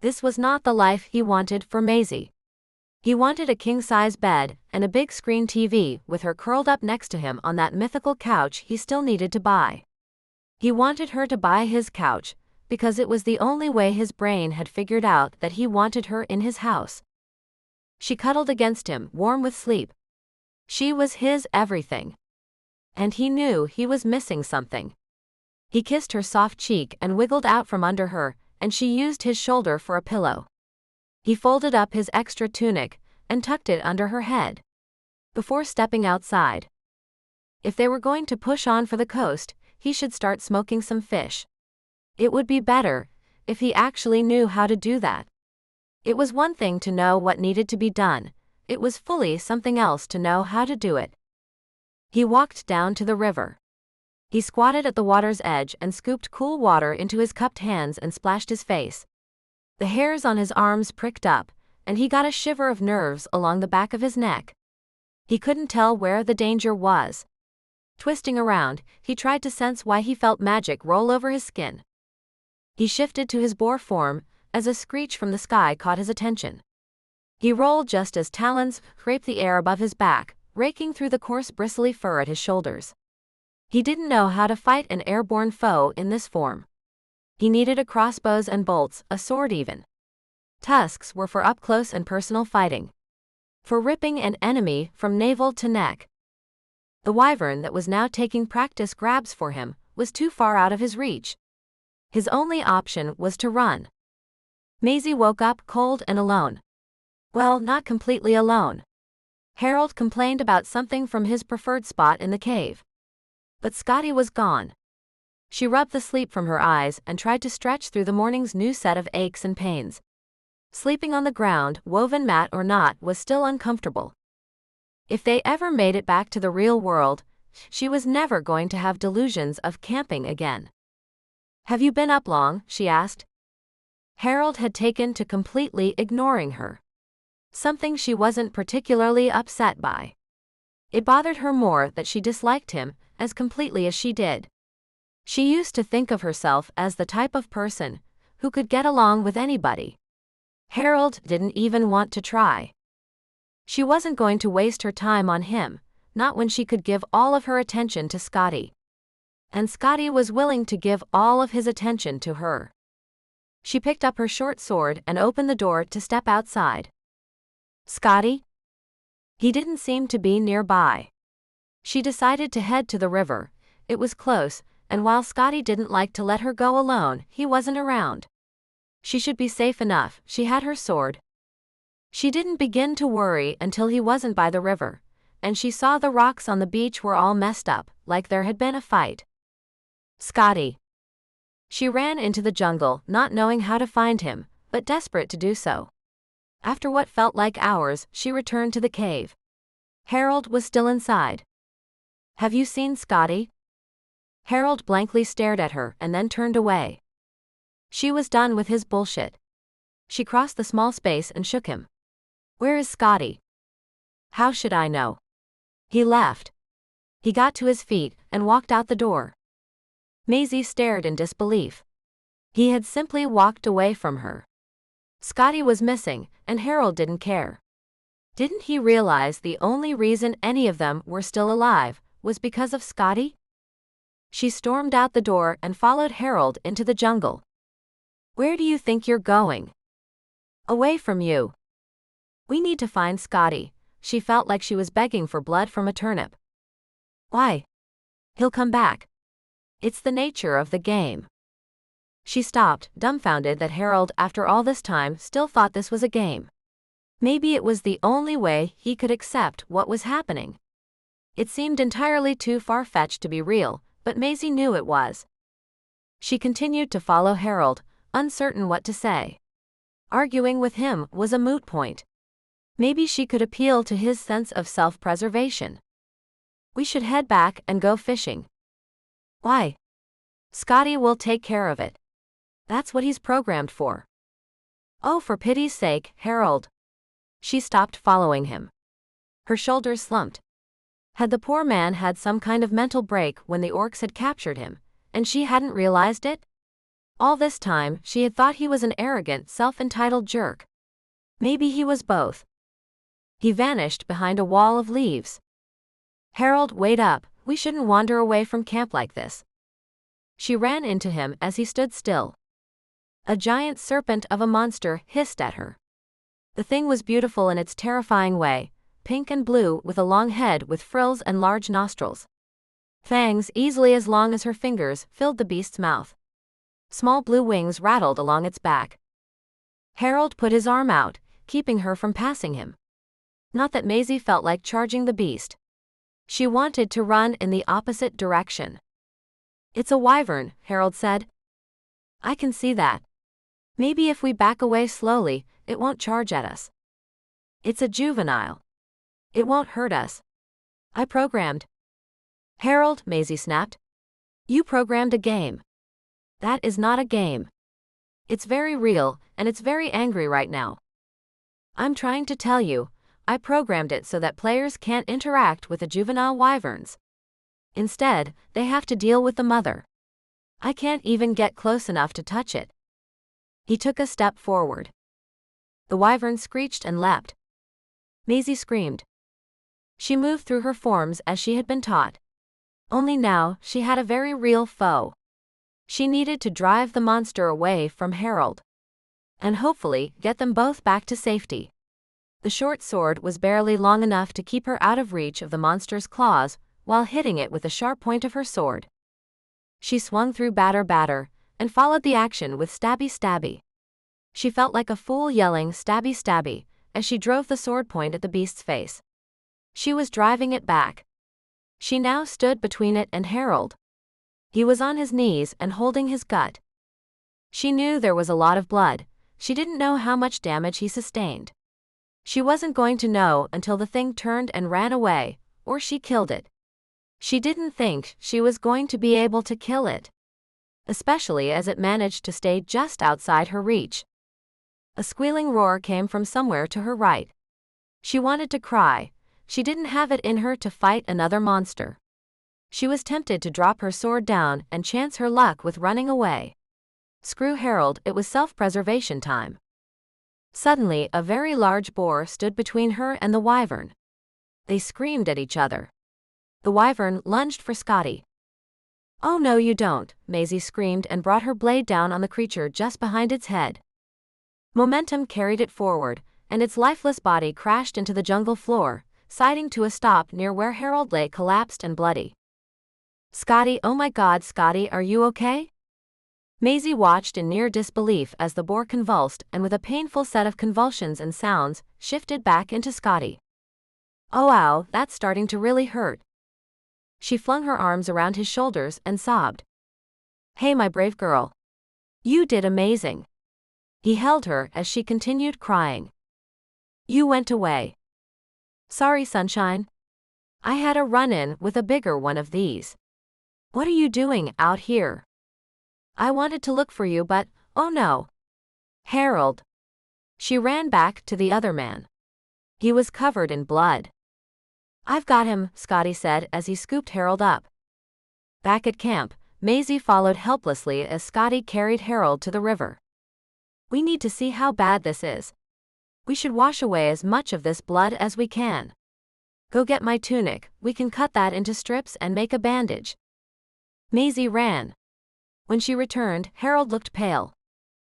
This was not the life he wanted for Maisie. He wanted a king-size bed and a big screen TV with her curled up next to him on that mythical couch he still needed to buy. He wanted her to buy his couch, because it was the only way his brain had figured out that he wanted her in his house. She cuddled against him, warm with sleep. She was his everything. And he knew he was missing something. He kissed her soft cheek and wiggled out from under her, and she used his shoulder for a pillow. He folded up his extra tunic and tucked it under her head. Before stepping outside. If they were going to push on for the coast, he should start smoking some fish. It would be better if he actually knew how to do that. It was one thing to know what needed to be done, it was fully something else to know how to do it. He walked down to the river. He squatted at the water's edge and scooped cool water into his cupped hands and splashed his face. The hairs on his arms pricked up, and he got a shiver of nerves along the back of his neck. He couldn't tell where the danger was. Twisting around, he tried to sense why he felt magic roll over his skin. He shifted to his boar form, as a screech from the sky caught his attention. He rolled just as talons scraped the air above his back, raking through the coarse bristly fur at his shoulders. He didn't know how to fight an airborne foe in this form. He needed a crossbows and bolts, a sword even. Tusks were for up-close and personal fighting. For ripping an enemy from navel to neck. The wyvern that was now taking practice grabs for him was too far out of his reach. His only option was to run. Maisie woke up cold and alone. Well, not completely alone. Harold complained about something from his preferred spot in the cave. But Scottie was gone. She rubbed the sleep from her eyes and tried to stretch through the morning's new set of aches and pains. Sleeping on the ground, woven mat or not, was still uncomfortable. If they ever made it back to the real world, she was never going to have delusions of camping again. "Have you been up long?" she asked. Harold had taken to completely ignoring her. Something she wasn't particularly upset by. It bothered her more that she disliked him as completely as she did. She used to think of herself as the type of person who could get along with anybody. Harold didn't even want to try. She wasn't going to waste her time on him, not when she could give all of her attention to Scottie. And Scottie was willing to give all of his attention to her. She picked up her short sword and opened the door to step outside. Scottie? He didn't seem to be nearby. She decided to head to the river. It was close, and while Scottie didn't like to let her go alone, he wasn't around. She should be safe enough, she had her sword. She didn't begin to worry until he wasn't by the river, and she saw the rocks on the beach were all messed up, like there had been a fight. Scottie. She ran into the jungle, not knowing how to find him, but desperate to do so. After what felt like hours, she returned to the cave. Harold was still inside. Have you seen Scottie? Harold blankly stared at her and then turned away. She was done with his bullshit. She crossed the small space and shook him. Where is Scottie? How should I know? He left. He got to his feet and walked out the door. Maisie stared in disbelief. He had simply walked away from her. Scottie was missing, and Harold didn't care. Didn't he realize the only reason any of them were still alive was because of Scottie? She stormed out the door and followed Harold into the jungle. Where do you think you're going? Away from you. We need to find Scottie. She felt like she was begging for blood from a turnip. Why? He'll come back. It's the nature of the game. She stopped, dumbfounded that Harold, after all this time, still thought this was a game. Maybe it was the only way he could accept what was happening. It seemed entirely too far-fetched to be real, but Maisie knew it was. She continued to follow Harold, uncertain what to say. Arguing with him was a moot point. Maybe she could appeal to his sense of self-preservation. We should head back and go fishing. Why? Scottie will take care of it. That's what he's programmed for. Oh, for pity's sake, Harold. She stopped following him. Her shoulders slumped. Had the poor man had some kind of mental break when the orcs had captured him, and she hadn't realized it? All this time, she had thought he was an arrogant, self-entitled jerk. Maybe he was both. He vanished behind a wall of leaves. Harold, wait up, we shouldn't wander away from camp like this. She ran into him as he stood still. A giant serpent of a monster hissed at her. The thing was beautiful in its terrifying way, pink and blue with a long head with frills and large nostrils. Fangs, easily as long as her fingers, filled the beast's mouth. Small blue wings rattled along its back. Harold put his arm out, keeping her from passing him. Not that Maisie felt like charging the beast. She wanted to run in the opposite direction. It's a wyvern, Harold said. I can see that. Maybe if we back away slowly, it won't charge at us. It's a juvenile. It won't hurt us. I programmed. Harold, Maisie snapped. You programmed a game. That is not a game. It's very real, and it's very angry right now. I'm trying to tell you, I programmed it so that players can't interact with the juvenile wyverns. Instead, they have to deal with the mother. I can't even get close enough to touch it. He took a step forward. The wyvern screeched and leapt. Maisie screamed. She moved through her forms as she had been taught. Only now, she had a very real foe. She needed to drive the monster away from Harold. And hopefully, get them both back to safety. The short sword was barely long enough to keep her out of reach of the monster's claws, while hitting it with the sharp point of her sword. She swung through batter, and followed the action with stabby. She felt like a fool yelling stabby, as she drove the sword point at the beast's face. She was driving it back. She now stood between it and Harold. He was on his knees and holding his gut. She knew there was a lot of blood. She didn't know how much damage he sustained. She wasn't going to know until the thing turned and ran away, or she killed it. She didn't think she was going to be able to kill it, especially as it managed to stay just outside her reach. A squealing roar came from somewhere to her right. She wanted to cry. She didn't have it in her to fight another monster. She was tempted to drop her sword down and chance her luck with running away. Screw Harold, it was self-preservation time. Suddenly, a very large boar stood between her and the wyvern. They screamed at each other. The wyvern lunged for Scottie. Oh no you don't, Maisie screamed and brought her blade down on the creature just behind its head. Momentum carried it forward, and its lifeless body crashed into the jungle floor, siding to a stop near where Harold lay collapsed and bloody. Scottie, oh my God, Scottie, are you okay? Maisie watched in near disbelief as the boar convulsed and with a painful set of convulsions and sounds, shifted back into Scottie. Oh ow, that's starting to really hurt. She flung her arms around his shoulders and sobbed. Hey my brave girl. You did amazing. He held her as she continued crying. You went away. Sorry sunshine. I had a run-in with a bigger one of these. What are you doing out here? I wanted to look for you but, oh no. Harold. She ran back to the other man. He was covered in blood. I've got him, Scottie said as he scooped Harold up. Back at camp, Maisie followed helplessly as Scottie carried Harold to the river. We need to see how bad this is. We should wash away as much of this blood as we can. Go get my tunic, we can cut that into strips and make a bandage. Maisie ran. When she returned, Harold looked pale.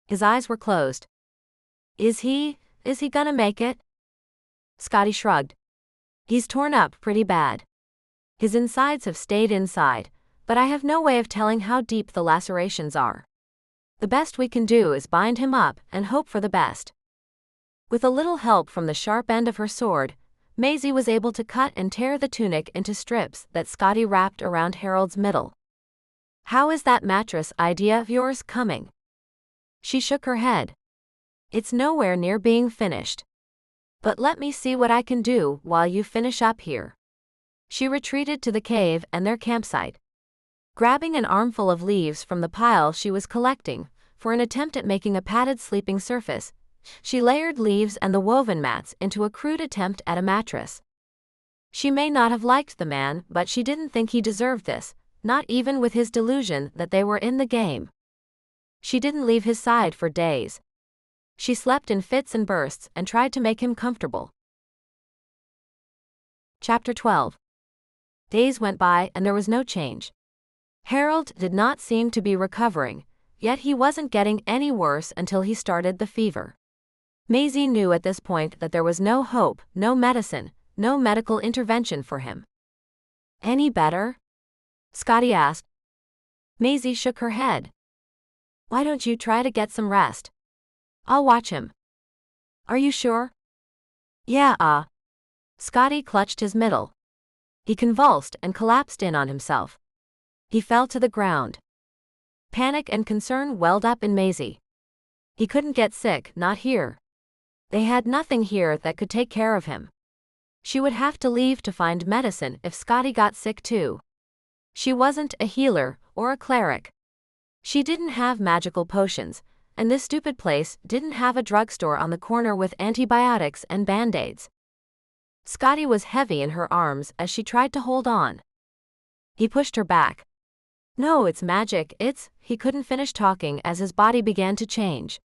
His eyes were closed. Is he gonna make it? Scottie shrugged. He's torn up pretty bad. His insides have stayed inside, but I have no way of telling how deep the lacerations are. The best we can do is bind him up and hope for the best. With a little help from the sharp end of her sword, Maisie was able to cut and tear the tunic into strips that Scottie wrapped around Harold's middle. How is that mattress idea of yours coming? She shook her head. It's nowhere near being finished. But let me see what I can do while you finish up here. She retreated to the cave and their campsite. Grabbing an armful of leaves from the pile she was collecting, for an attempt at making a padded sleeping surface, she layered leaves and the woven mats into a crude attempt at a mattress. She may not have liked the man, but she didn't think he deserved this, not even with his delusion that they were in the game. She didn't leave his side for days. She slept in fits and bursts and tried to make him comfortable. Chapter 12. Days went by and there was no change. Harold did not seem to be recovering, yet he wasn't getting any worse until he started the fever. Maisie knew at this point that there was no hope, no medicine, no medical intervention for him. Any better? Scottie asked. Maisie shook her head. Why don't you try to get some rest? I'll watch him. Are you sure? Yeah, Scottie clutched his middle. He convulsed and collapsed in on himself. He fell to the ground. Panic and concern welled up in Maisie. He couldn't get sick, not here. They had nothing here that could take care of him. She would have to leave to find medicine if Scottie got sick too. She wasn't a healer or a cleric. She didn't have magical potions, and this stupid place didn't have a drugstore on the corner with antibiotics and band-aids. Scottie was heavy in her arms as she tried to hold on. He pushed her back. No, it's magic, he couldn't finish talking as his body began to change.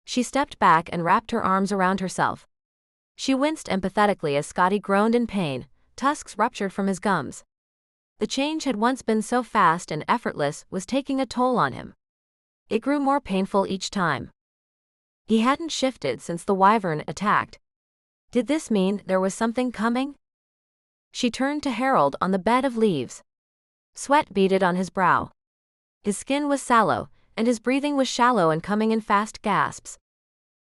She stepped back and wrapped her arms around herself. She winced empathetically as Scottie groaned in pain, tusks ruptured from his gums. The change had once been so fast and effortless was taking a toll on him. It grew more painful each time. He hadn't shifted since the wyvern attacked. Did this mean there was something coming? She turned to Harold on the bed of leaves. Sweat beaded on his brow. His skin was sallow, and his breathing was shallow and coming in fast gasps.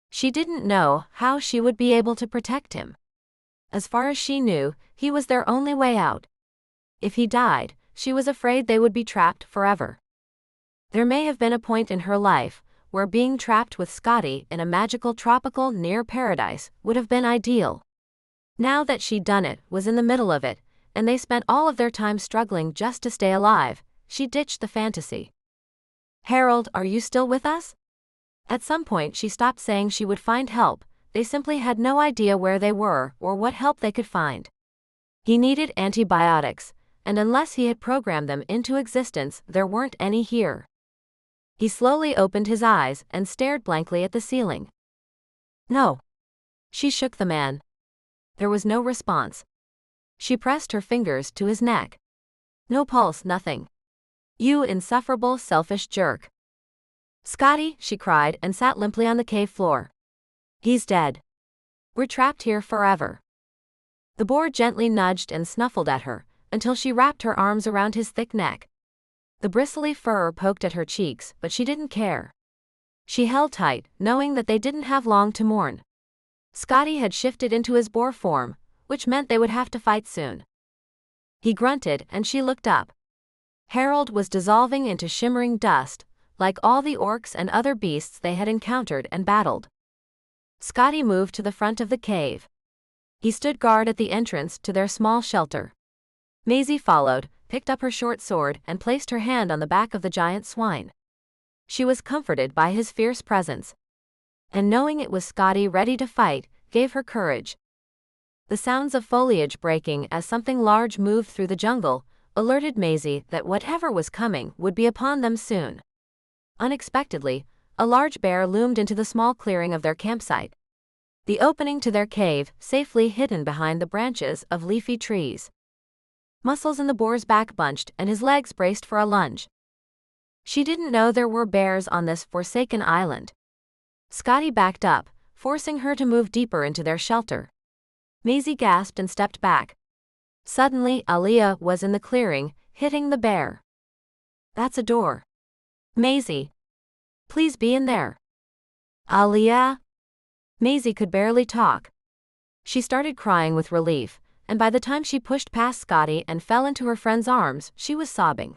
She didn't know how she would be able to protect him. As far as she knew, he was their only way out. If he died, she was afraid they would be trapped forever. There may have been a point in her life where being trapped with Scottie in a magical tropical near paradise would have been ideal. Now that she'd done it, was in the middle of it, and they spent all of their time struggling just to stay alive, she ditched the fantasy. Harold, are you still with us? At some point she stopped saying she would find help, they simply had no idea where they were or what help they could find. He needed antibiotics, and unless he had programmed them into existence, there weren't any here. He slowly opened his eyes and stared blankly at the ceiling. No. She shook the man. There was no response. She pressed her fingers to his neck. No pulse, nothing. You insufferable, selfish jerk. Scottie, she cried and sat limply on the cave floor. He's dead. We're trapped here forever. The boar gently nudged and snuffled at her, until she wrapped her arms around his thick neck. The bristly fur poked at her cheeks, but she didn't care. She held tight, knowing that they didn't have long to mourn. Scottie had shifted into his boar form, which meant they would have to fight soon. He grunted and she looked up. Harold was dissolving into shimmering dust, like all the orcs and other beasts they had encountered and battled. Scottie moved to the front of the cave. He stood guard at the entrance to their small shelter. Maisie followed, picked up her short sword and placed her hand on the back of the giant swine. She was comforted by his fierce presence. And knowing it was Scottie ready to fight, gave her courage. The sounds of foliage breaking as something large moved through the jungle alerted Maisie that whatever was coming would be upon them soon. Unexpectedly, a large bear loomed into the small clearing of their campsite. The opening to their cave, safely hidden behind the branches of leafy trees. Muscles in the boar's back bunched and his legs braced for a lunge. She didn't know there were bears on this forsaken island. Scottie backed up, forcing her to move deeper into their shelter. Maisie gasped and stepped back. Suddenly, Aaliyah was in the clearing, hitting the bear. "That's a door. Maisie. Please be in there." "Aaliyah?" Maisie could barely talk. She started crying with relief, and by the time she pushed past Scottie and fell into her friend's arms, she was sobbing.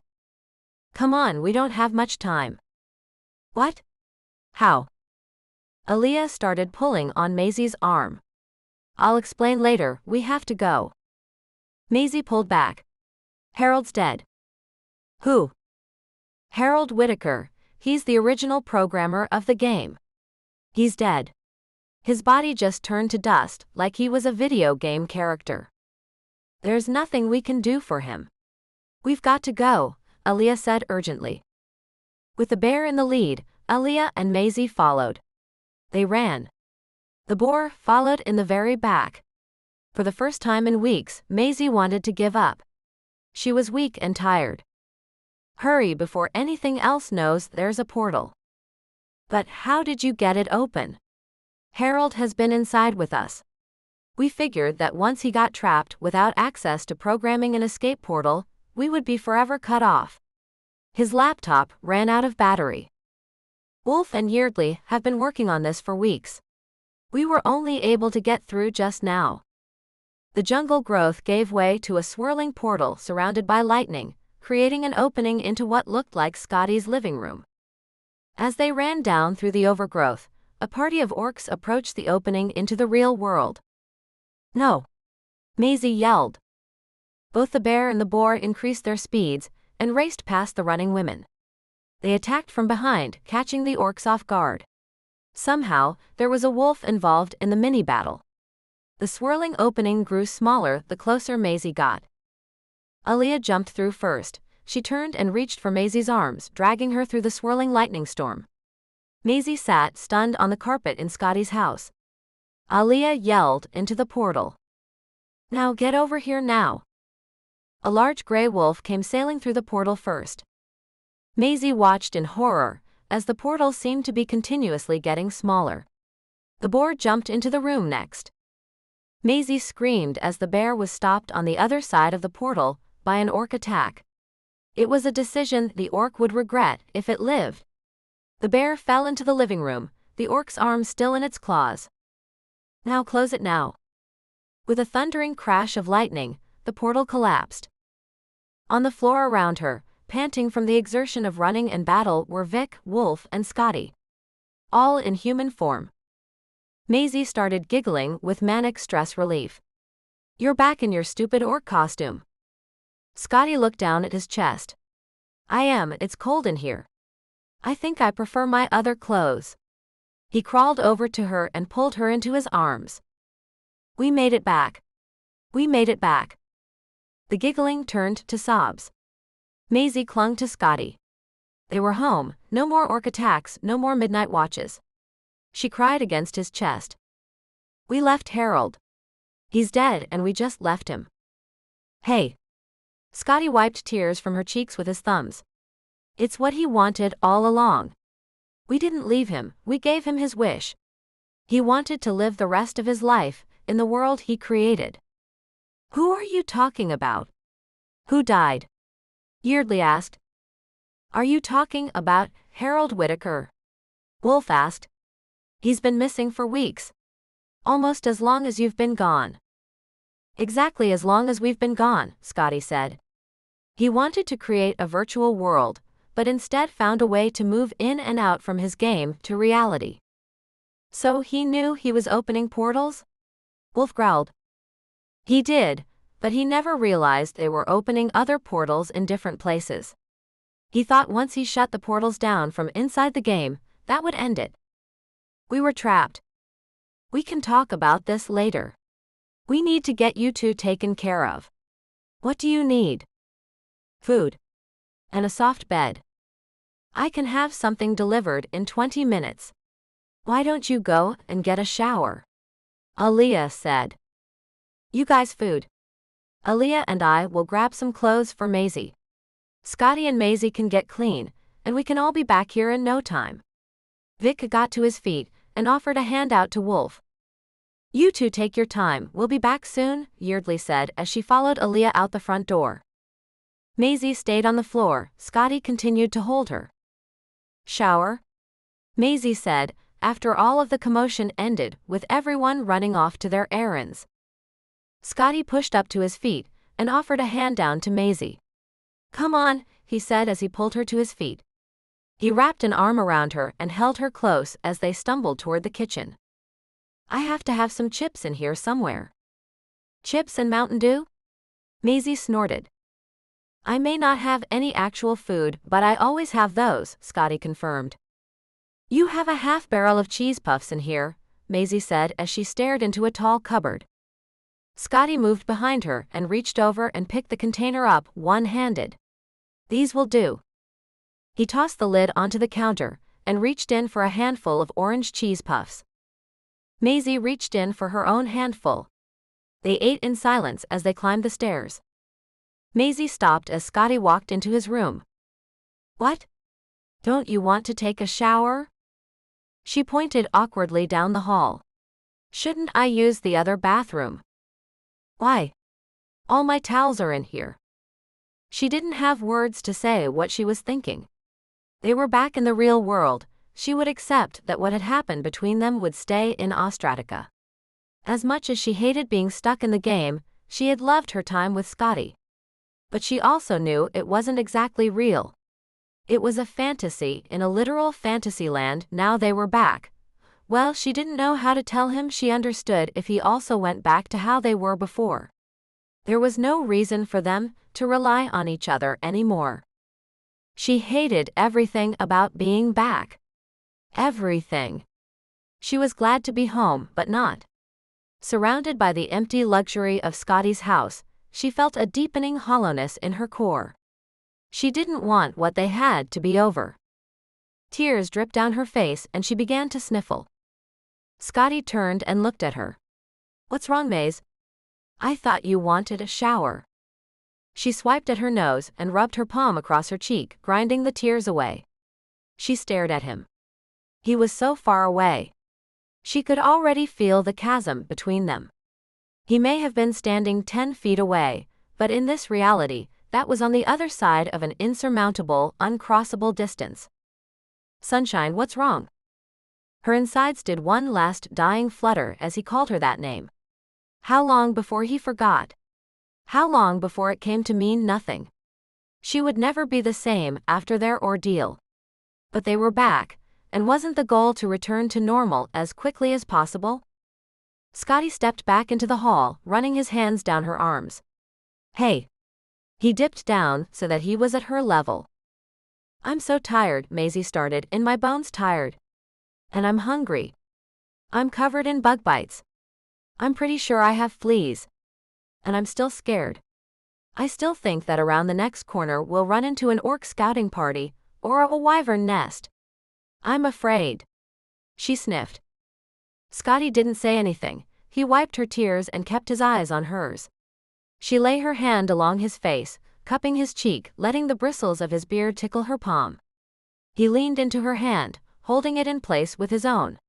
"Come on, we don't have much time." "What? How?" Aaliyah started pulling on Maisie's arm. "I'll explain later, we have to go." Maisie pulled back. "Harold's dead." "Who?" "Harold Whitaker, he's the original programmer of the game. He's dead. His body just turned to dust, like he was a video game character. There's nothing we can do for him." "We've got to go," Aaliyah said urgently. With the bear in the lead, Aaliyah and Maisie followed. They ran. The boar followed in the very back. For the first time in weeks, Maisie wanted to give up. She was weak and tired. "Hurry before anything else knows there's a portal." "But how did you get it open?" "Harold has been inside with us. We figured that once he got trapped without access to programming an escape portal, we would be forever cut off. His laptop ran out of battery. Wolf and Yeardley have been working on this for weeks. We were only able to get through just now." The jungle growth gave way to a swirling portal surrounded by lightning, creating an opening into what looked like Scottie's living room. As they ran down through the overgrowth, a party of orcs approached the opening into the real world. "No!" Maisie yelled. Both the bear and the boar increased their speeds and raced past the running women. They attacked from behind, catching the orcs off guard. Somehow, there was a wolf involved in the mini-battle. The swirling opening grew smaller the closer Maisie got. Aaliyah jumped through first. She turned and reached for Maisie's arms, dragging her through the swirling lightning storm. Maisie sat stunned on the carpet in Scottie's house. Aaliyah yelled into the portal. "Now get over here now." A large gray wolf came sailing through the portal first. Maisie watched in horror, as the portal seemed to be continuously getting smaller. The boar jumped into the room next. Maisie screamed as the bear was stopped on the other side of the portal by an orc attack. It was a decision the orc would regret if it lived. The bear fell into the living room, the orc's arm still in its claws. "Now close it now." With a thundering crash of lightning, the portal collapsed. On the floor around her, panting from the exertion of running and battle, were Vic, Wolf, and Scottie. All in human form. Maisie started giggling with manic stress relief. "You're back in your stupid orc costume." Scottie looked down at his chest. "I am, it's cold in here. I think I prefer my other clothes." He crawled over to her and pulled her into his arms. "We made it back. We made it back." The giggling turned to sobs. Maisie clung to Scottie. They were home, no more orc attacks, no more midnight watches. She cried against his chest. "We left Harold. He's dead and we just left him." "Hey." Scottie wiped tears from her cheeks with his thumbs. "It's what he wanted all along. We didn't leave him, we gave him his wish. He wanted to live the rest of his life in the world he created." "Who are you talking about?" "Who died?" Yeardley asked. "Are you talking about Harold Whitaker?" Wolf asked. "He's been missing for weeks. Almost as long as you've been gone." Exactly as long as we've been gone, Scottie said. He wanted to create a virtual world, but instead found a way to move in and out from his game to reality. So he knew he was opening portals? Wolf growled. He did, but he never realized they were opening other portals in different places. He thought once he shut the portals down from inside the game, that would end it. We were trapped. We can talk about this later. We need to get you two taken care of. What do you need? Food. And a soft bed. I can have something delivered in 20 minutes. Why don't you go and get a shower? Aaliyah said. You guys food. Aaliyah and I will grab some clothes for Maisie. Scottie and Maisie can get clean, and we can all be back here in no time. Vic got to his feet and offered a hand out to Wolf. You two take your time, we'll be back soon, Yeardley said as she followed Aaliyah out the front door. Maisie stayed on the floor, Scottie continued to hold her. Shower? Maisie said, after all of the commotion ended, with everyone running off to their errands. Scottie pushed up to his feet and offered a hand down to Maisie. Come on, he said as he pulled her to his feet. He wrapped an arm around her and held her close as they stumbled toward the kitchen. I have to have some chips in here somewhere. Chips and Mountain Dew? Maisie snorted. I may not have any actual food, but I always have those, Scottie confirmed. You have a half barrel of cheese puffs in here, Maisie said as she stared into a tall cupboard. Scottie moved behind her and reached over and picked the container up one-handed. These will do. He tossed the lid onto the counter and reached in for a handful of orange cheese puffs. Maisie reached in for her own handful. They ate in silence as they climbed the stairs. Maisie stopped as Scottie walked into his room. What? Don't you want to take a shower? She pointed awkwardly down the hall. Shouldn't I use the other bathroom? Why? All my towels are in here. She didn't have words to say what she was thinking. They were back in the real world. She would accept that what had happened between them would stay in Ostratica. As much as she hated being stuck in the game, she had loved her time with Scottie. But she also knew it wasn't exactly real. It was a fantasy in a literal fantasy land. Now they were back. Well, she didn't know how to tell him she understood if he also went back to how they were before. There was no reason for them to rely on each other anymore. She hated everything about being back. Everything. She was glad to be home, but not. Surrounded by the empty luxury of Scottie's house, she felt a deepening hollowness in her core. She didn't want what they had to be over. Tears dripped down her face and she began to sniffle. Scottie turned and looked at her. What's wrong, Maze? I thought you wanted a shower. She swiped at her nose and rubbed her palm across her cheek, grinding the tears away. She stared at him. He was so far away. She could already feel the chasm between them. He may have been standing 10 feet away, but in this reality, that was on the other side of an insurmountable, uncrossable distance. Sunshine, what's wrong? Her insides did one last dying flutter as he called her that name. How long before he forgot? How long before it came to mean nothing? She would never be the same after their ordeal. But they were back, and wasn't the goal to return to normal as quickly as possible? Scottie stepped back into the hall, running his hands down her arms. Hey. He dipped down so that he was at her level. I'm so tired, Maisie started, in my bones tired. And I'm hungry. I'm covered in bug bites. I'm pretty sure I have fleas. And I'm still scared. I still think that around the next corner we'll run into an orc scouting party, or a wyvern nest. I'm afraid. She sniffed. Scottie didn't say anything. He wiped her tears and kept his eyes on hers. She lay her hand along his face, cupping his cheek, letting the bristles of his beard tickle her palm. He leaned into her hand, holding it in place with his own.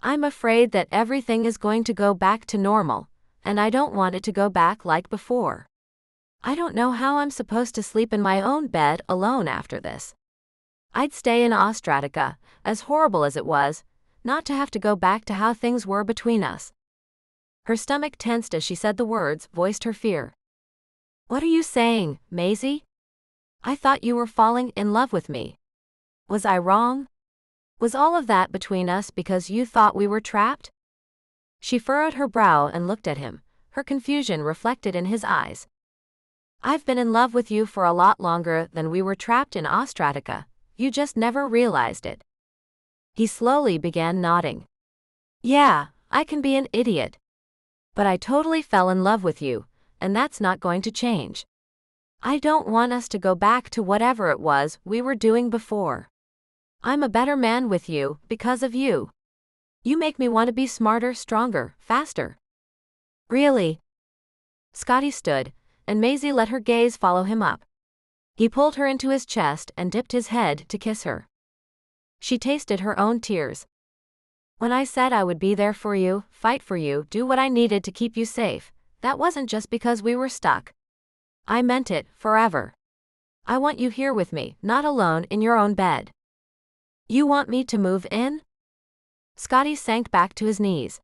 I'm afraid that everything is going to go back to normal, and I don't want it to go back like before. I don't know how I'm supposed to sleep in my own bed alone after this. I'd stay in Ostratica, as horrible as it was, not to have to go back to how things were between us. Her stomach tensed as she said the words, voiced her fear. What are you saying, Maisie? I thought you were falling in love with me. Was I wrong? Was all of that between us because you thought we were trapped? She furrowed her brow and looked at him, her confusion reflected in his eyes. I've been in love with you for a lot longer than we were trapped in Ostratica, you just never realized it. He slowly began nodding. Yeah, I can be an idiot. But I totally fell in love with you, and that's not going to change. I don't want us to go back to whatever it was we were doing before. I'm a better man with you because of you. You make me want to be smarter, stronger, faster. Really? Scottie stood, and Maisie let her gaze follow him up. He pulled her into his chest and dipped his head to kiss her. She tasted her own tears. When I said I would be there for you, fight for you, do what I needed to keep you safe, that wasn't just because we were stuck. I meant it, forever. I want you here with me, not alone in your own bed. You want me to move in? Scottie sank back to his knees.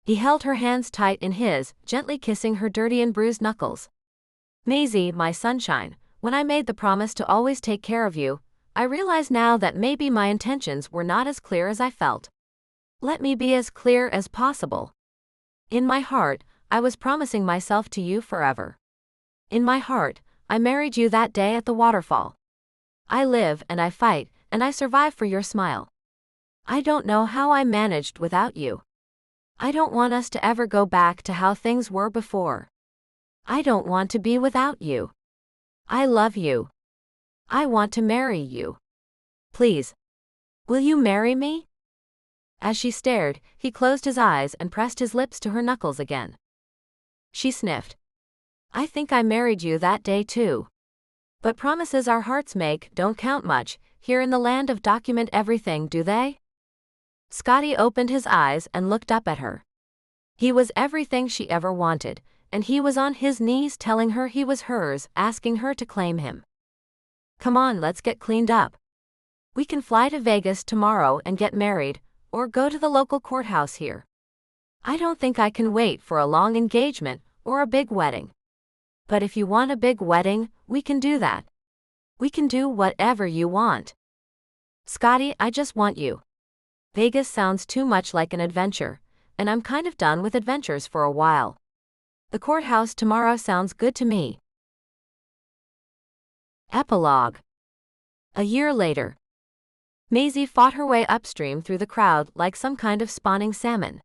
He held her hands tight in his, gently kissing her dirty and bruised knuckles. Maisie, my sunshine, when I made the promise to always take care of you, I realize now that maybe my intentions were not as clear as I felt. Let me be as clear as possible. In my heart, I was promising myself to you forever. In my heart, I married you that day at the waterfall. I live and I fight, and I survive for your smile. I don't know how I managed without you. I don't want us to ever go back to how things were before. I don't want to be without you. I love you. I want to marry you. Please. Will you marry me? As she stared, he closed his eyes and pressed his lips to her knuckles again. She sniffed. I think I married you that day too. But promises our hearts make don't count much, here in the land of document everything, do they? Scottie opened his eyes and looked up at her. He was everything she ever wanted, and he was on his knees telling her he was hers, asking her to claim him. Come on, let's get cleaned up. We can fly to Vegas tomorrow and get married, or go to the local courthouse here. I don't think I can wait for a long engagement or a big wedding. But if you want a big wedding, we can do that. We can do whatever you want. Scottie, I just want you. Vegas sounds too much like an adventure, and I'm kind of done with adventures for a while. The courthouse tomorrow sounds good to me. Epilogue. A year later. Maisie fought her way upstream through the crowd like some kind of spawning salmon.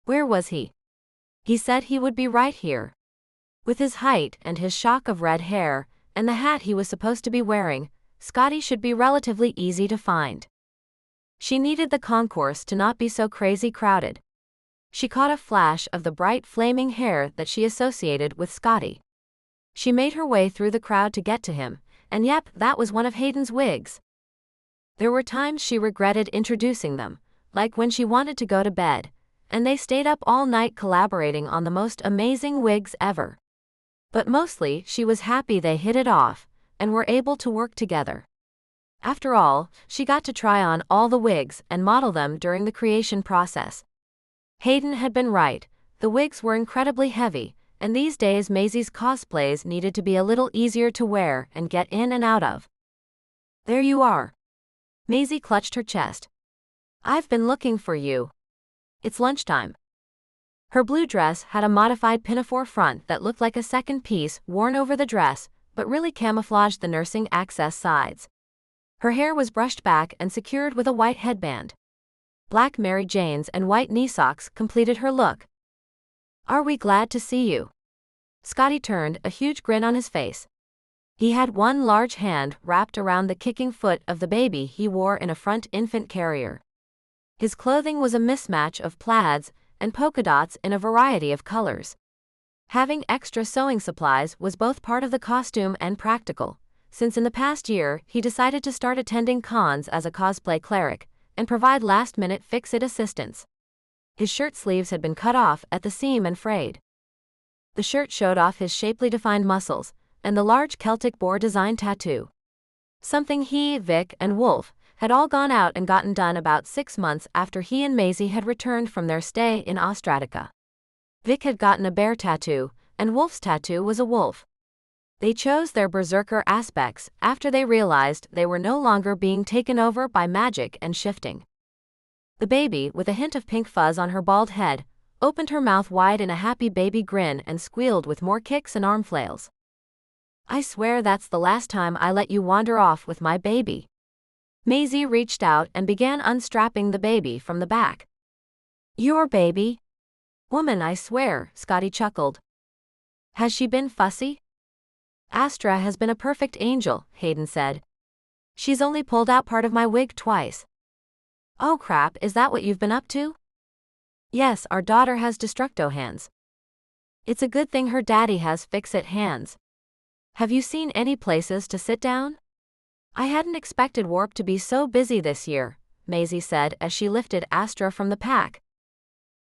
Where was he? He said he would be right here. With his height and his shock of red hair, and the hat he was supposed to be wearing, Scottie should be relatively easy to find. She needed the concourse to not be so crazy crowded. She caught a flash of the bright flaming hair that she associated with Scottie. She made her way through the crowd to get to him, and yep, that was one of Hayden's wigs. There were times she regretted introducing them, like when she wanted to go to bed, and they stayed up all night collaborating on the most amazing wigs ever. But mostly, she was happy they hit it off, and were able to work together. After all, she got to try on all the wigs and model them during the creation process. Hayden had been right, the wigs were incredibly heavy, and these days Maisie's cosplays needed to be a little easier to wear and get in and out of. There you are. Maisie clutched her chest. I've been looking for you. It's lunchtime. Her blue dress had a modified pinafore front that looked like a second piece worn over the dress, but really camouflaged the nursing access sides. Her hair was brushed back and secured with a white headband. Black Mary Janes and white knee socks completed her look. Are we glad to see you? Scottie turned, a huge grin on his face. He had one large hand wrapped around the kicking foot of the baby he wore in a front infant carrier. His clothing was a mismatch of plaids and polka dots in a variety of colors. Having extra sewing supplies was both part of the costume and practical, since in the past year he decided to start attending cons as a cosplay cleric and provide last-minute fix-it assistance. His shirt sleeves had been cut off at the seam and frayed. The shirt showed off his shapely defined muscles and the large Celtic boar design tattoo. Something he, Vic, and Wolf had all gone out and gotten done about 6 months after he and Maisie had returned from their stay in Ostratica. Vic had gotten a bear tattoo, and Wolf's tattoo was a wolf. They chose their berserker aspects after they realized they were no longer being taken over by magic and shifting. The baby, with a hint of pink fuzz on her bald head, opened her mouth wide in a happy baby grin and squealed with more kicks and arm flails. I swear that's the last time I let you wander off with my baby. Maisie reached out and began unstrapping the baby from the back. Your baby? Woman, I swear, Scottie chuckled. Has she been fussy? Astra has been a perfect angel, Hayden said. She's only pulled out part of my wig twice. Oh crap, is that what you've been up to? Yes, our daughter has destructo hands. It's a good thing her daddy has fix-it hands. Have you seen any places to sit down? I hadn't expected Warp to be so busy this year, Maisie said as she lifted Astra from the pack.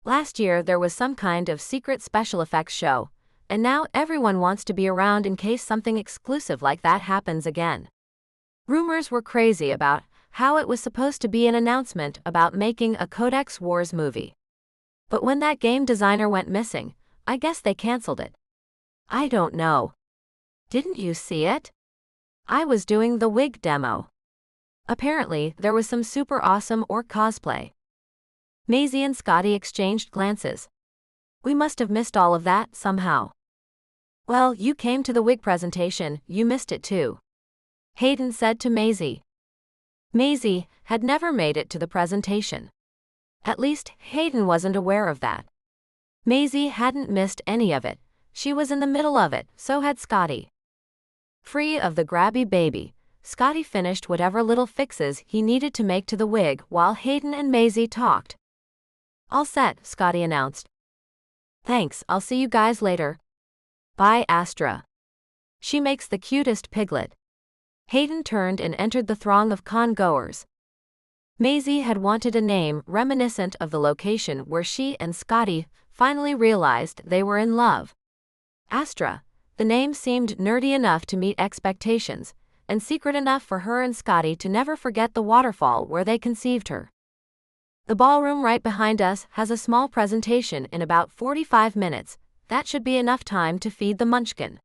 Last year there was some kind of secret special effects show, and now everyone wants to be around in case something exclusive like that happens again. Rumors were crazy about how it was supposed to be an announcement about making a Codex Wars movie. But when that game designer went missing, I guess they canceled it. I don't know. Didn't you see it? I was doing the wig demo. Apparently, there was some super awesome orc cosplay. Maisie and Scottie exchanged glances. We must have missed all of that somehow. Well, you came to the wig presentation, you missed it too. Hayden said to Maisie. Maisie had never made it to the presentation. At least, Hayden wasn't aware of that. Maisie hadn't missed any of it. She was in the middle of it, so had Scottie. Free of the grabby baby, Scottie finished whatever little fixes he needed to make to the wig while Hayden and Maisie talked. All set, Scottie announced. Thanks, I'll see you guys later. Bye, Astra. She makes the cutest piglet. Hayden turned and entered the throng of con-goers. Maisie had wanted a name reminiscent of the location where she and Scottie finally realized they were in love. Astra, the name seemed nerdy enough to meet expectations, and secret enough for her and Scottie to never forget the waterfall where they conceived her. The ballroom right behind us has a small presentation in about 45 minutes. That should be enough time to feed the munchkin.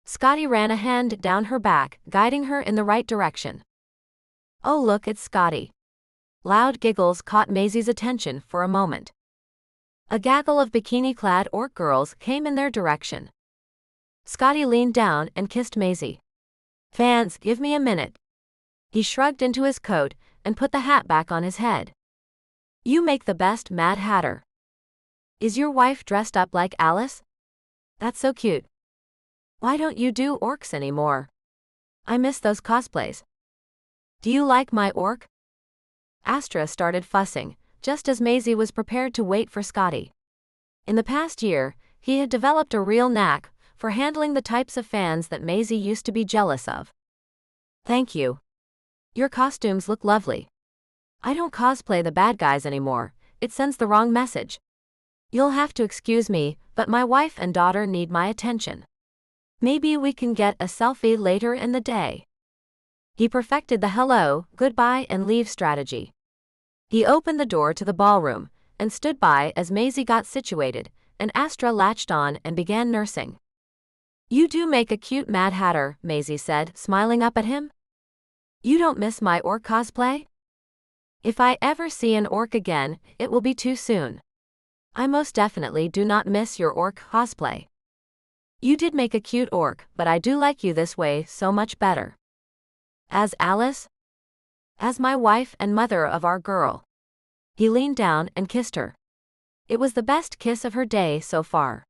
Scottie ran a hand down her back, guiding her in the right direction. Oh look, it's Scottie. Loud giggles caught Maisie's attention for a moment. A gaggle of bikini-clad orc girls came in their direction. Scottie leaned down and kissed Maisie. Fans, give me a minute. He shrugged into his coat and put the hat back on his head. You make the best Mad Hatter. Is your wife dressed up like Alice? That's so cute. Why don't you do orcs anymore? I miss those cosplays. Do you like my orc? Astra started fussing, just as Maisie was prepared to wait for Scottie. In the past year, he had developed a real knack for handling the types of fans that Maisie used to be jealous of. Thank you. Your costumes look lovely. I don't cosplay the bad guys anymore, it sends the wrong message. You'll have to excuse me, but my wife and daughter need my attention. Maybe we can get a selfie later in the day. He perfected the hello, goodbye and leave strategy. He opened the door to the ballroom and stood by as Maisie got situated, and Astra latched on and began nursing. You do make a cute Mad Hatter, Maisie said, smiling up at him. You don't miss my orc cosplay? If I ever see an orc again, it will be too soon. I most definitely do not miss your orc cosplay. You did make a cute orc, but I do like you this way so much better. As Alice? As my wife and mother of our girl. He leaned down and kissed her. It was the best kiss of her day so far.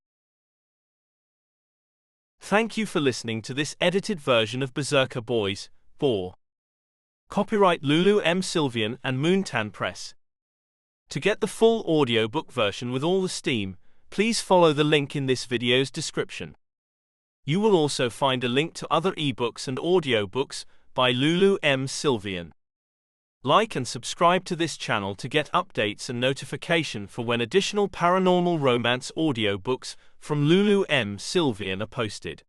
Thank you for listening to this edited version of Berserker Boys, Boar. Copyright Lulu M, Sylvian and Moontan Press. To get the full audiobook version with all the steam, please follow the link in this video's description. You will also find a link to other ebooks and audiobooks by Lulu M, Sylvian. Like and subscribe to this channel to get updates and notification for when additional paranormal romance audiobooks from Lulu M, Sylvian are posted.